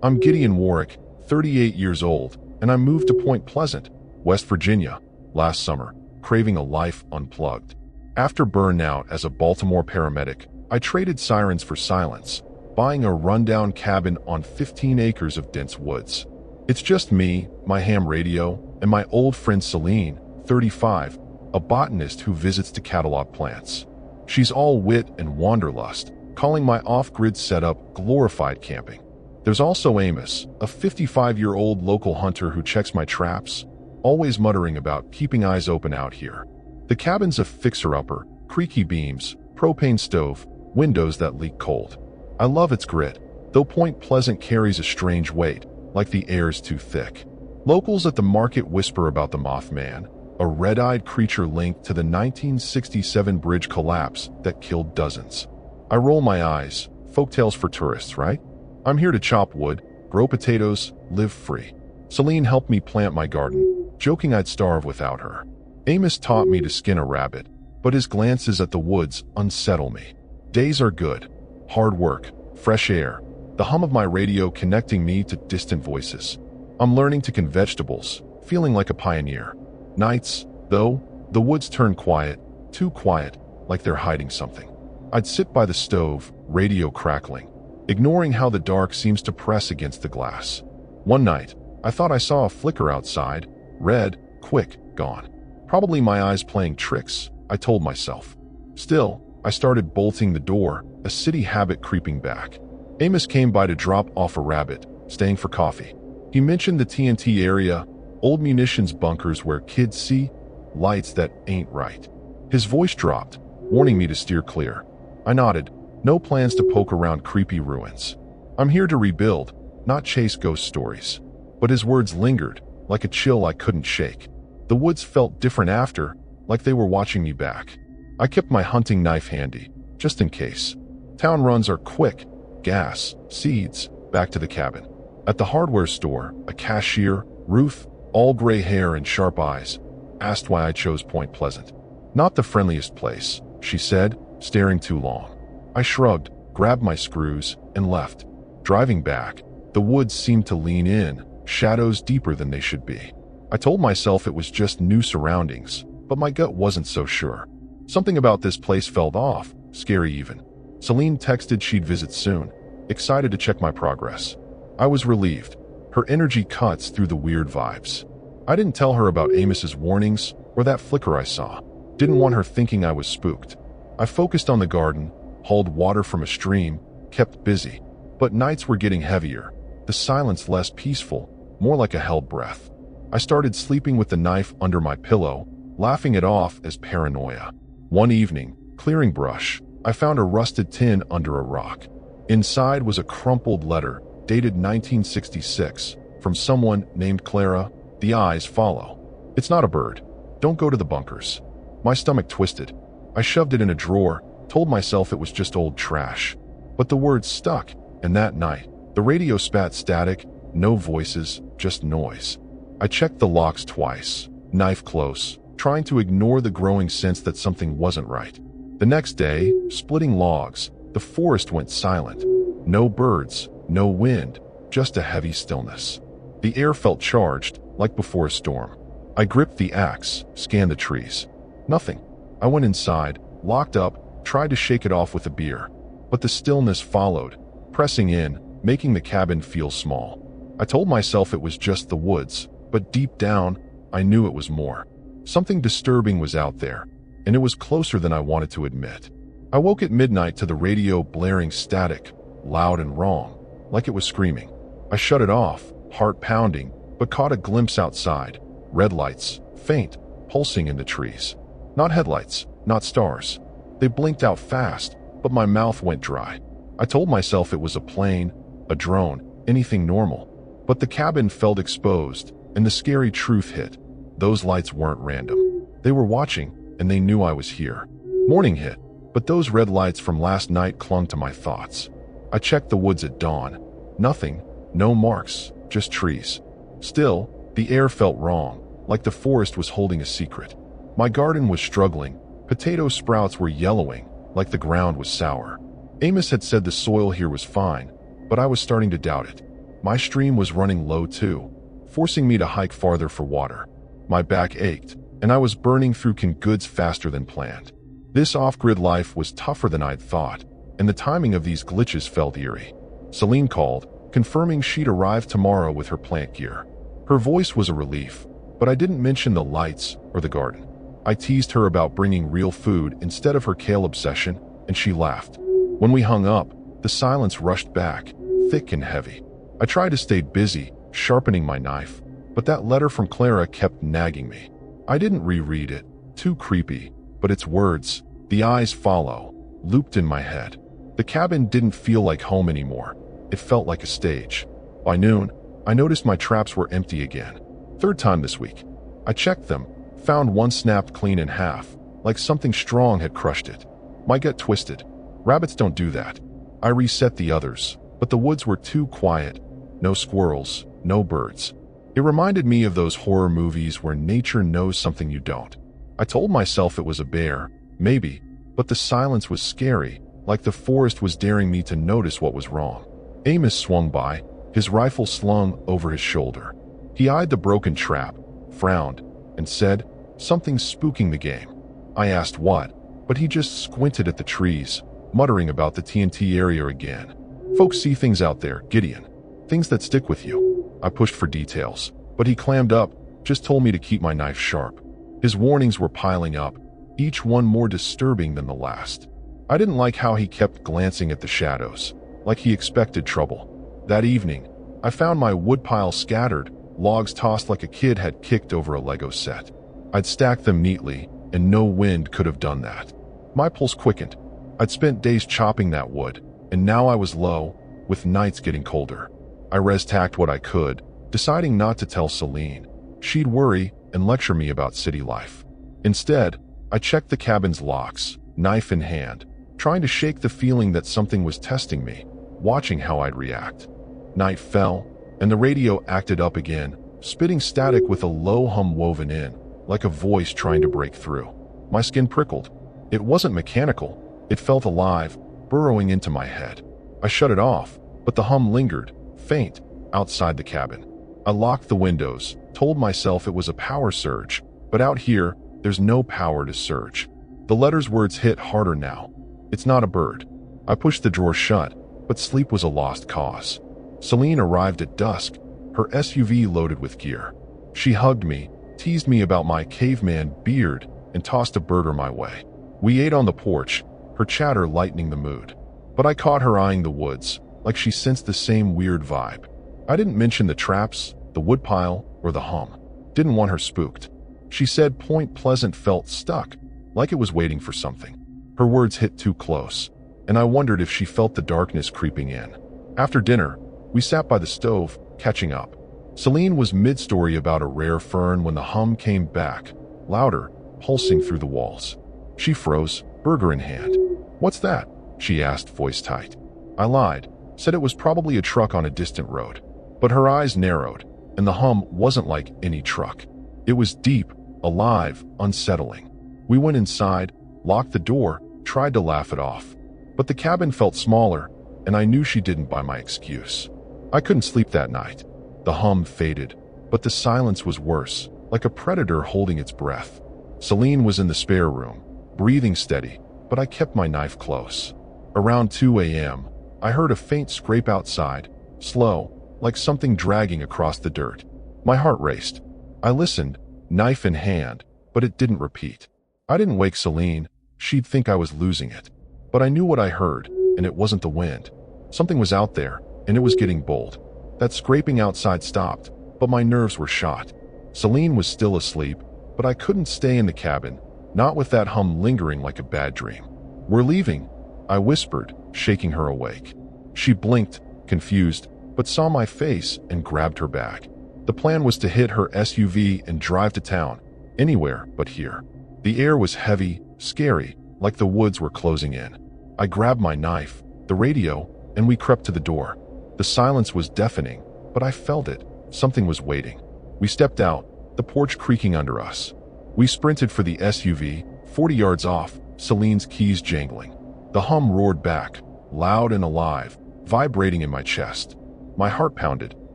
I'm Gideon Warwick, 38 years old, and I moved to Point Pleasant, West Virginia, last summer, craving a life unplugged. After burnout as a Baltimore paramedic, I traded sirens for silence, buying a rundown cabin on 15 acres of dense woods. It's just me, my ham radio, and my old friend Celine, 35, a botanist who visits to catalog plants. She's all wit and wanderlust, calling my off-grid setup glorified camping. There's also Amos, a 55-year-old local hunter who checks my traps, always muttering about keeping eyes open out here. The cabin's a fixer-upper, creaky beams, propane stove, windows that leak cold. I love its grit, though Point Pleasant carries a strange weight, like the air's too thick. Locals at the market whisper about the Mothman, a red-eyed creature linked to the 1967 bridge collapse that killed dozens. I roll my eyes, folktales for tourists, right? I'm here to chop wood, grow potatoes, live free. Celine helped me plant my garden, joking I'd starve without her. Amos taught me to skin a rabbit, but his glances at the woods unsettle me. Days are good. Hard work, fresh air, the hum of my radio connecting me to distant voices. I'm learning to can vegetables, feeling like a pioneer. Nights, though, the woods turn quiet, too quiet, like they're hiding something. I'd sit by the stove, radio crackling, ignoring how the dark seems to press against the glass. One night, I thought I saw a flicker outside, red, quick, gone. Probably my eyes playing tricks, I told myself. Still, I started bolting the door, a city habit creeping back. Amos came by to drop off a rabbit, staying for coffee. He mentioned the TNT area, old munitions bunkers where kids see lights that ain't right. His voice dropped, warning me to steer clear. I nodded, no plans to poke around creepy ruins. I'm here to rebuild, not chase ghost stories. But his words lingered, like a chill I couldn't shake. The woods felt different after, like they were watching me back. I kept my hunting knife handy, just in case. Town runs are quick, gas, seeds, back to the cabin. At the hardware store, a cashier, Ruth, all gray hair and sharp eyes, asked why I chose Point Pleasant. Not the friendliest place, she said, staring too long. I shrugged, grabbed my screws, and left. Driving back, the woods seemed to lean in, shadows deeper than they should be. I told myself it was just new surroundings, but my gut wasn't so sure. Something about this place felt off, scary even. Celine texted she'd visit soon, excited to check my progress. I was relieved. Her energy cuts through the weird vibes. I didn't tell her about Amos's warnings or that flicker I saw. Didn't want her thinking I was spooked. I focused on the garden, hauled water from a stream, kept busy. But nights were getting heavier, the silence less peaceful, more like a held breath. I started sleeping with the knife under my pillow, laughing it off as paranoia. One evening, clearing brush, I found a rusted tin under a rock. Inside was a crumpled letter, dated 1966, from someone named Clara. The eyes follow. It's not a bird. Don't go to the bunkers. My stomach twisted. I shoved it in a drawer, told myself it was just old trash. But the words stuck, and that night, The radio spat static, no voices, just noise. I checked the locks twice, knife close, trying to ignore the growing sense that something wasn't right. The next day, splitting logs, the forest went silent. No birds, no wind, just a heavy stillness. The air felt charged, like before a storm. I gripped the axe, scanned the trees. Nothing. I went inside, locked up, tried to shake it off with a beer. But the stillness followed, pressing in, making the cabin feel small. I told myself it was just the woods, but deep down, I knew it was more. Something disturbing was out there, and it was closer than I wanted to admit. I woke at midnight to the radio blaring static, loud and wrong, like it was screaming. I shut it off, heart pounding, but caught a glimpse outside. Red lights, faint, pulsing in the trees. Not headlights, not stars. They blinked out fast, but my mouth went dry. I told myself it was a plane, a drone, anything normal. But the cabin felt exposed, and the scary truth hit. Those lights weren't random. They were watching, and they knew I was here. Morning hit, but those red lights from last night clung to my thoughts. I checked the woods at dawn. Nothing, no marks, just trees. Still, the air felt wrong, like the forest was holding a secret. My garden was struggling. Potato sprouts were yellowing, like the ground was sour. Amos had said the soil here was fine, but I was starting to doubt it. My stream was running low too, forcing me to hike farther for water. My back ached, and I was burning through canned goods faster than planned. This off-grid life was tougher than I'd thought, and the timing of these glitches felt eerie. Celine called, confirming she'd arrive tomorrow with her plant gear. Her voice was a relief, but I didn't mention the lights or the garden. I teased her about bringing real food instead of her kale obsession, and she laughed. When we hung up, the silence rushed back, thick and heavy. I tried to stay busy, sharpening my knife, but that letter from Clara kept nagging me. I didn't reread it, too creepy, but its words, the eyes follow, looped in my head. The cabin didn't feel like home anymore. It felt like a stage. By noon, I noticed my traps were empty again. Third time this week. I checked them, found one snapped clean in half, like something strong had crushed it. My gut twisted. Rabbits don't do that. I reset the others, but the woods were too quiet. No squirrels, no birds. It reminded me of those horror movies where nature knows something you don't. I told myself it was a bear, maybe, but the silence was scary, like the forest was daring me to notice what was wrong. Amos swung by, his rifle slung over his shoulder. He eyed the broken trap, frowned, and said, "Something's spooking the game." I asked what, but he just squinted at the trees, muttering about the TNT area again. "Folks see things out there, Gideon. Things that stick with you." I pushed for details, but he clammed up, just told me to keep my knife sharp. His warnings were piling up, each one more disturbing than the last. I didn't like how he kept glancing at the shadows, like he expected trouble. That evening, I found my woodpile scattered, logs tossed like a kid had kicked over a Lego set. I'd stacked them neatly, and no wind could have done that. My pulse quickened. I'd spent days chopping that wood, and now I was low, with nights getting colder. I res-tacked what I could, deciding not to tell Celine. She'd worry and lecture me about city life. Instead, I checked the cabin's locks, knife in hand, trying to shake the feeling that something was testing me, watching how I'd react. Night fell, and the radio acted up again, spitting static with a low hum woven in, like a voice trying to break through. My skin prickled. It wasn't mechanical. It felt alive, burrowing into my head. I shut it off, but the hum lingered, faint, outside the cabin. I locked the windows, told myself it was a power surge, but out here, there's no power to surge. The letter's words hit harder now. It's not a bird. I pushed the drawer shut, but sleep was a lost cause. Celine arrived at dusk, her SUV loaded with gear. She hugged me, teased me about my caveman beard, and tossed a burger my way. We ate on the porch, her chatter lightening the mood. But I caught her eyeing the woods, like she sensed the same weird vibe. I didn't mention the traps, the woodpile, or the hum. Didn't want her spooked. She said Point Pleasant felt stuck, like it was waiting for something. Her words hit too close, and I wondered if she felt the darkness creeping in. After dinner, we sat by the stove, catching up. Celine was mid-story about a rare fern when the hum came back, louder, pulsing through the walls. She froze, burger in hand. "What's that?" she asked, voice tight. I lied, said it was probably a truck on a distant road. But her eyes narrowed, and the hum wasn't like any truck. It was deep, alive, unsettling. We went inside, locked the door, tried to laugh it off. But the cabin felt smaller, and I knew she didn't buy my excuse. I couldn't sleep that night. The hum faded, but the silence was worse, like a predator holding its breath. Celine was in the spare room, breathing steady, but I kept my knife close. Around 2 a.m., I heard a faint scrape outside, slow, like something dragging across the dirt. My heart raced. I listened, knife in hand, but it didn't repeat. I didn't wake Celine. She'd think I was losing it. But I knew what I heard, and it wasn't the wind. Something was out there, and it was getting bold. That scraping outside stopped, but my nerves were shot. Celine was still asleep, but I couldn't stay in the cabin, not with that hum lingering like a bad dream. "We're leaving," I whispered, shaking her awake. She blinked, confused, but saw my face and grabbed her bag. The plan was to hit her SUV and drive to town, anywhere but here. The air was heavy, scary, like the woods were closing in. I grabbed my knife, the radio, and we crept to the door. The silence was deafening, but I felt it. Something was waiting. We stepped out, the porch creaking under us. We sprinted for the SUV, 40 yards off, Celine's keys jangling. The hum roared back, loud and alive, vibrating in my chest. My heart pounded.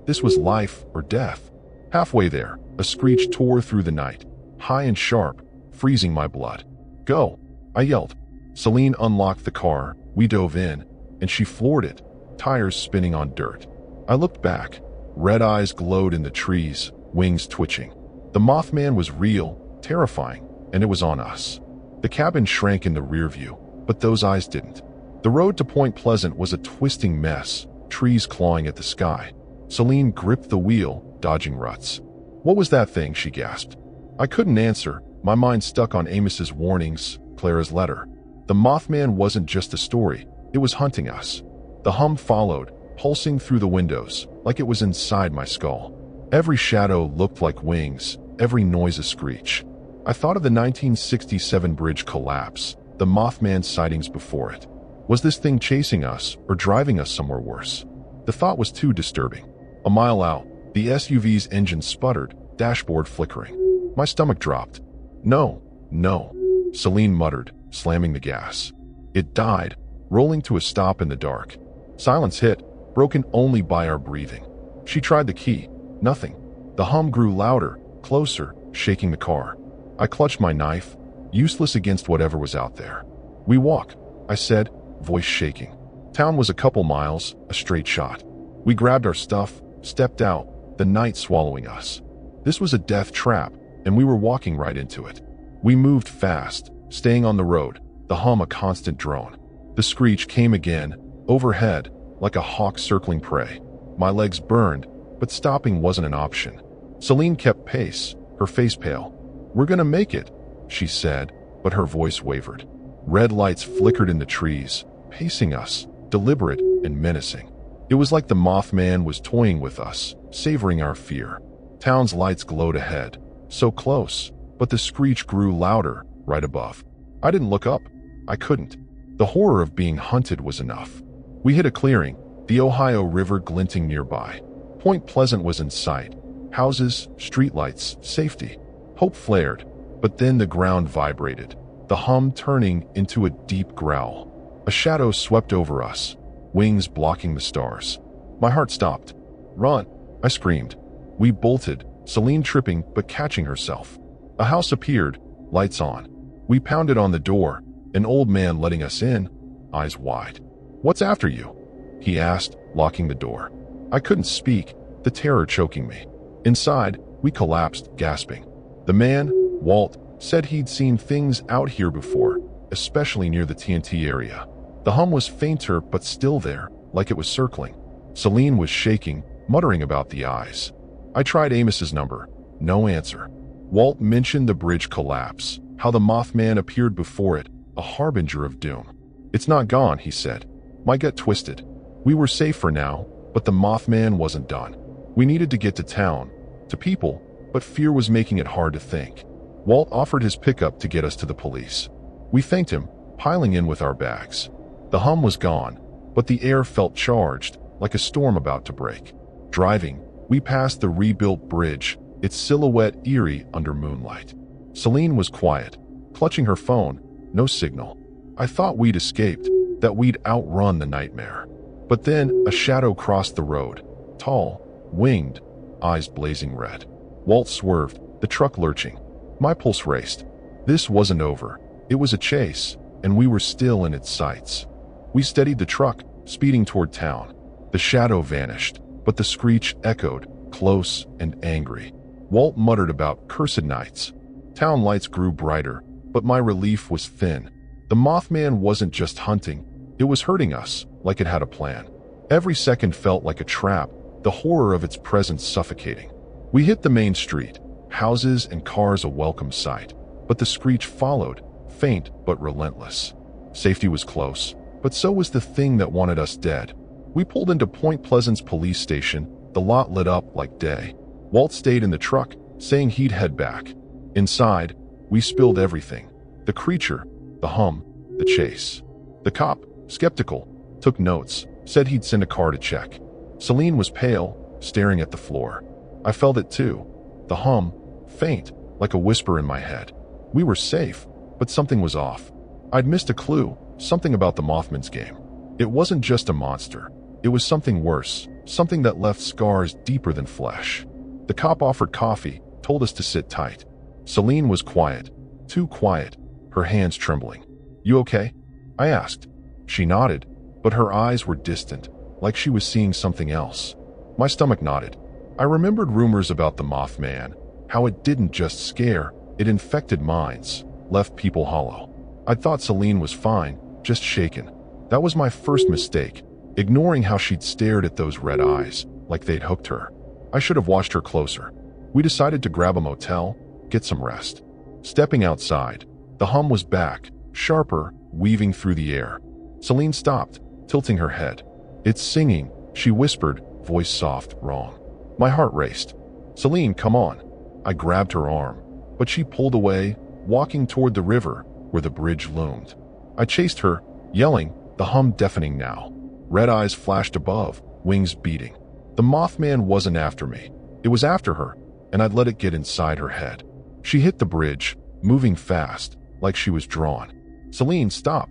This was life or death. Halfway there, a screech tore through the night, high and sharp, freezing my blood. "Go!" I yelled. Celine unlocked the car, we dove in, and she floored it, tires spinning on dirt. I looked back. Red eyes glowed in the trees, wings twitching. The Mothman was real, terrifying, and it was on us. The cabin shrank in the rear view, but those eyes didn't. The road to Point Pleasant was a twisting mess, trees clawing at the sky. Celine gripped the wheel, dodging ruts. "What was that thing?" she gasped. I couldn't answer, my mind stuck on Amos's warnings, Clara's letter. The Mothman wasn't just a story, it was hunting us. The hum followed, pulsing through the windows, like it was inside my skull. Every shadow looked like wings, every noise a screech. I thought of the 1967 bridge collapse, the Mothman sightings before it. Was this thing chasing us or driving us somewhere worse? The thought was too disturbing. A mile out, the SUV's engine sputtered, dashboard flickering. My stomach dropped. "No, no," Celine muttered, slamming the gas. It died, rolling to a stop in the dark. Silence hit, broken only by our breathing. She tried the key. Nothing. The hum grew louder, closer, shaking the car. I clutched my knife, useless against whatever was out there. "We walk," I said, voice shaking. Town was a couple miles, a straight shot. We grabbed our stuff, stepped out, the night swallowing us. This was a death trap, and we were walking right into it. We moved fast, staying on the road, the hum a constant drone. The screech came again, overhead, like a hawk circling prey. My legs burned, but stopping wasn't an option. Celine kept pace, her face pale. "We're gonna make it," she said, but her voice wavered. Red lights flickered in the trees, pacing us, deliberate and menacing. It was like the Mothman was toying with us, savoring our fear. Town's lights glowed ahead, so close, but the screech grew louder, right above. I didn't look up. I couldn't. The horror of being hunted was enough. We hit a clearing, the Ohio River glinting nearby. Point Pleasant was in sight. Houses, streetlights, safety. Hope flared, but then the ground vibrated, the hum turning into a deep growl. A shadow swept over us, wings blocking the stars. My heart stopped. "Run!" I screamed. We bolted, Celine tripping but catching herself. A house appeared, lights on. We pounded on the door, an old man letting us in, eyes wide. "What's after you?" he asked, locking the door. I couldn't speak, the terror choking me. Inside, we collapsed, gasping. The man, Walt, said he'd seen things out here before, especially near the TNT area. The hum was fainter but still there, like it was circling. Celine was shaking, muttering about the eyes. I tried Amos's number. No answer. Walt mentioned the bridge collapse, how the Mothman appeared before it, a harbinger of doom. "It's not gone," he said. My gut twisted. We were safe for now, but the Mothman wasn't done. We needed to get to town, to people, but fear was making it hard to think. Walt offered his pickup to get us to the police. We thanked him, piling in with our bags. The hum was gone, but the air felt charged, like a storm about to break. Driving, we passed the rebuilt bridge, its silhouette eerie under moonlight. Celine was quiet, clutching her phone, no signal. I thought we'd escaped, that we'd outrun the nightmare. But then a shadow crossed the road, tall, winged, eyes blazing red. Walt swerved, the truck lurching. My pulse raced. This wasn't over. It was a chase, and we were still in its sights. We steadied the truck, speeding toward town. The shadow vanished, but the screech echoed, close and angry. Walt muttered about cursed nights. Town lights grew brighter, but my relief was thin. The Mothman wasn't just hunting, it was hurting us, like it had a plan. Every second felt like a trap, the horror of its presence suffocating. We hit the main street, houses and cars a welcome sight, but the screech followed, faint but relentless. Safety was close, but so was the thing that wanted us dead. We pulled into Point Pleasant's police station, the lot lit up like day. Walt stayed in the truck, saying he'd head back. Inside, we spilled everything. The creature, the hum, the chase. The cop, skeptical, took notes, said he'd send a car to check. Celine was pale, staring at the floor. I felt it too. The hum, faint, like a whisper in my head. We were safe, but something was off. I'd missed a clue, something about the Mothman's game. It wasn't just a monster. It was something worse, something that left scars deeper than flesh. The cop offered coffee, told us to sit tight. Celine was quiet, too quiet, her hands trembling. "You okay?" I asked. She nodded, but her eyes were distant, like she was seeing something else. My stomach nodded. I remembered rumors about the Mothman, how it didn't just scare, it infected minds, left people hollow. I thought Celine was fine, just shaken. That was my first mistake, ignoring how she'd stared at those red eyes, like they'd hooked her. I should have watched her closer. We decided to grab a motel, get some rest. Stepping outside, the hum was back, sharper, weaving through the air. Celine stopped, tilting her head. "It's singing," she whispered, voice soft, wrong. My heart raced. "Celine, come on." I grabbed her arm, but she pulled away, walking toward the river, where the bridge loomed. I chased her, yelling, the hum deafening now. Red eyes flashed above, wings beating. The Mothman wasn't after me. It was after her, and I'd let it get inside her head. She hit the bridge, moving fast, like she was drawn. "Celine, stop!"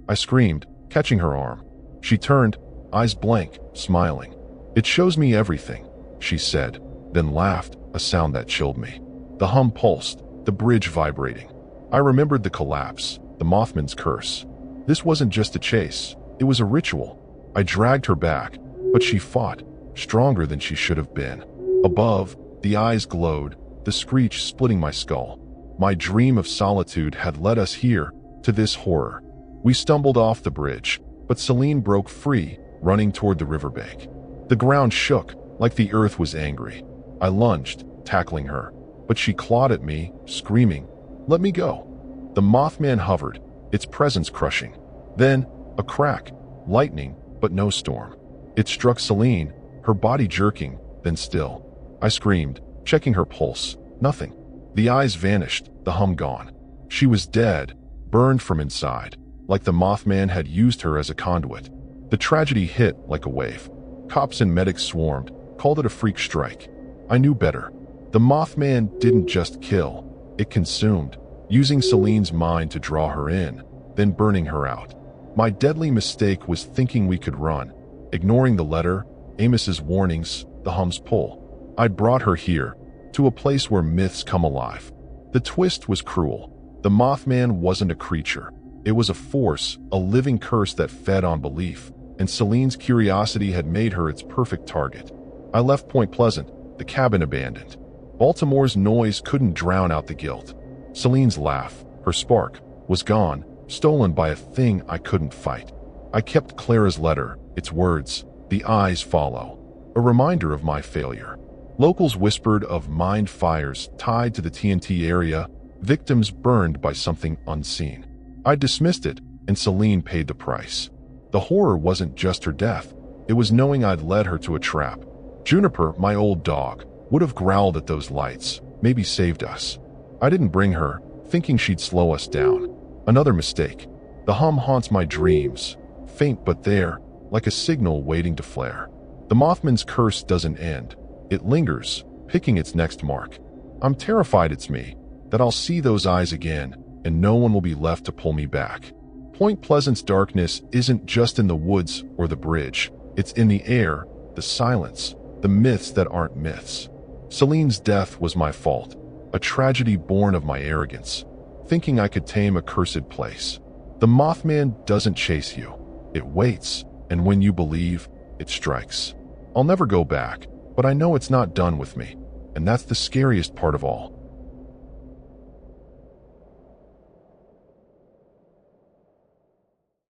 I screamed, catching her arm. She turned, eyes blank, smiling. "It shows me everything," she said, then laughed, a sound that chilled me. The hum pulsed, the bridge vibrating. I remembered the collapse, the Mothman's curse. This wasn't just a chase, it was a ritual. I dragged her back, but she fought, stronger than she should have been. Above, the eyes glowed, the screech splitting my skull. My dream of solitude had led us here, to this horror. We stumbled off the bridge, but Celine broke free, running toward the riverbank. The ground shook, like the earth was angry. I lunged, tackling her, but she clawed at me, screaming, "Let me go." The Mothman hovered, its presence crushing. Then, a crack, lightning, but no storm. It struck Celine, her body jerking, then still. I screamed, checking her pulse. Nothing. The eyes vanished, the hum gone. She was dead, burned from inside, like the Mothman had used her as a conduit. The tragedy hit like a wave. Cops and medics swarmed, called it a freak strike. I knew better. The Mothman didn't just kill, it consumed, using Celine's mind to draw her in, then burning her out. My deadly mistake was thinking we could run, ignoring the letter, Amos's warnings, the hum's pull. I'd brought her here, to a place where myths come alive. The twist was cruel. The Mothman wasn't a creature. It was a force, a living curse that fed on belief, and Celine's curiosity had made her its perfect target. I left Point Pleasant, the cabin abandoned. Baltimore's noise couldn't drown out the guilt. Celine's laugh, her spark, was gone, stolen by a thing I couldn't fight. I kept Clara's letter, its words, "The eyes follow," a reminder of my failure. Locals whispered of mind fires tied to the TNT area, victims burned by something unseen. I dismissed it, and Celine paid the price. The horror wasn't just her death, it was knowing I'd led her to a trap. Juniper, my old dog, would have growled at those lights, maybe saved us. I didn't bring her, thinking she'd slow us down. Another mistake. The hum haunts my dreams, faint but there, like a signal waiting to flare. The Mothman's curse doesn't end. It lingers, picking its next mark. I'm terrified it's me, that I'll see those eyes again, and no one will be left to pull me back. Point Pleasant's darkness isn't just in the woods or the bridge. It's in the air, the silence, the myths that aren't myths. Celine's death was my fault, a tragedy born of my arrogance, thinking I could tame a cursed place. The Mothman doesn't chase you. It waits, and when you believe, it strikes. I'll never go back, but I know it's not done with me, and that's the scariest part of all.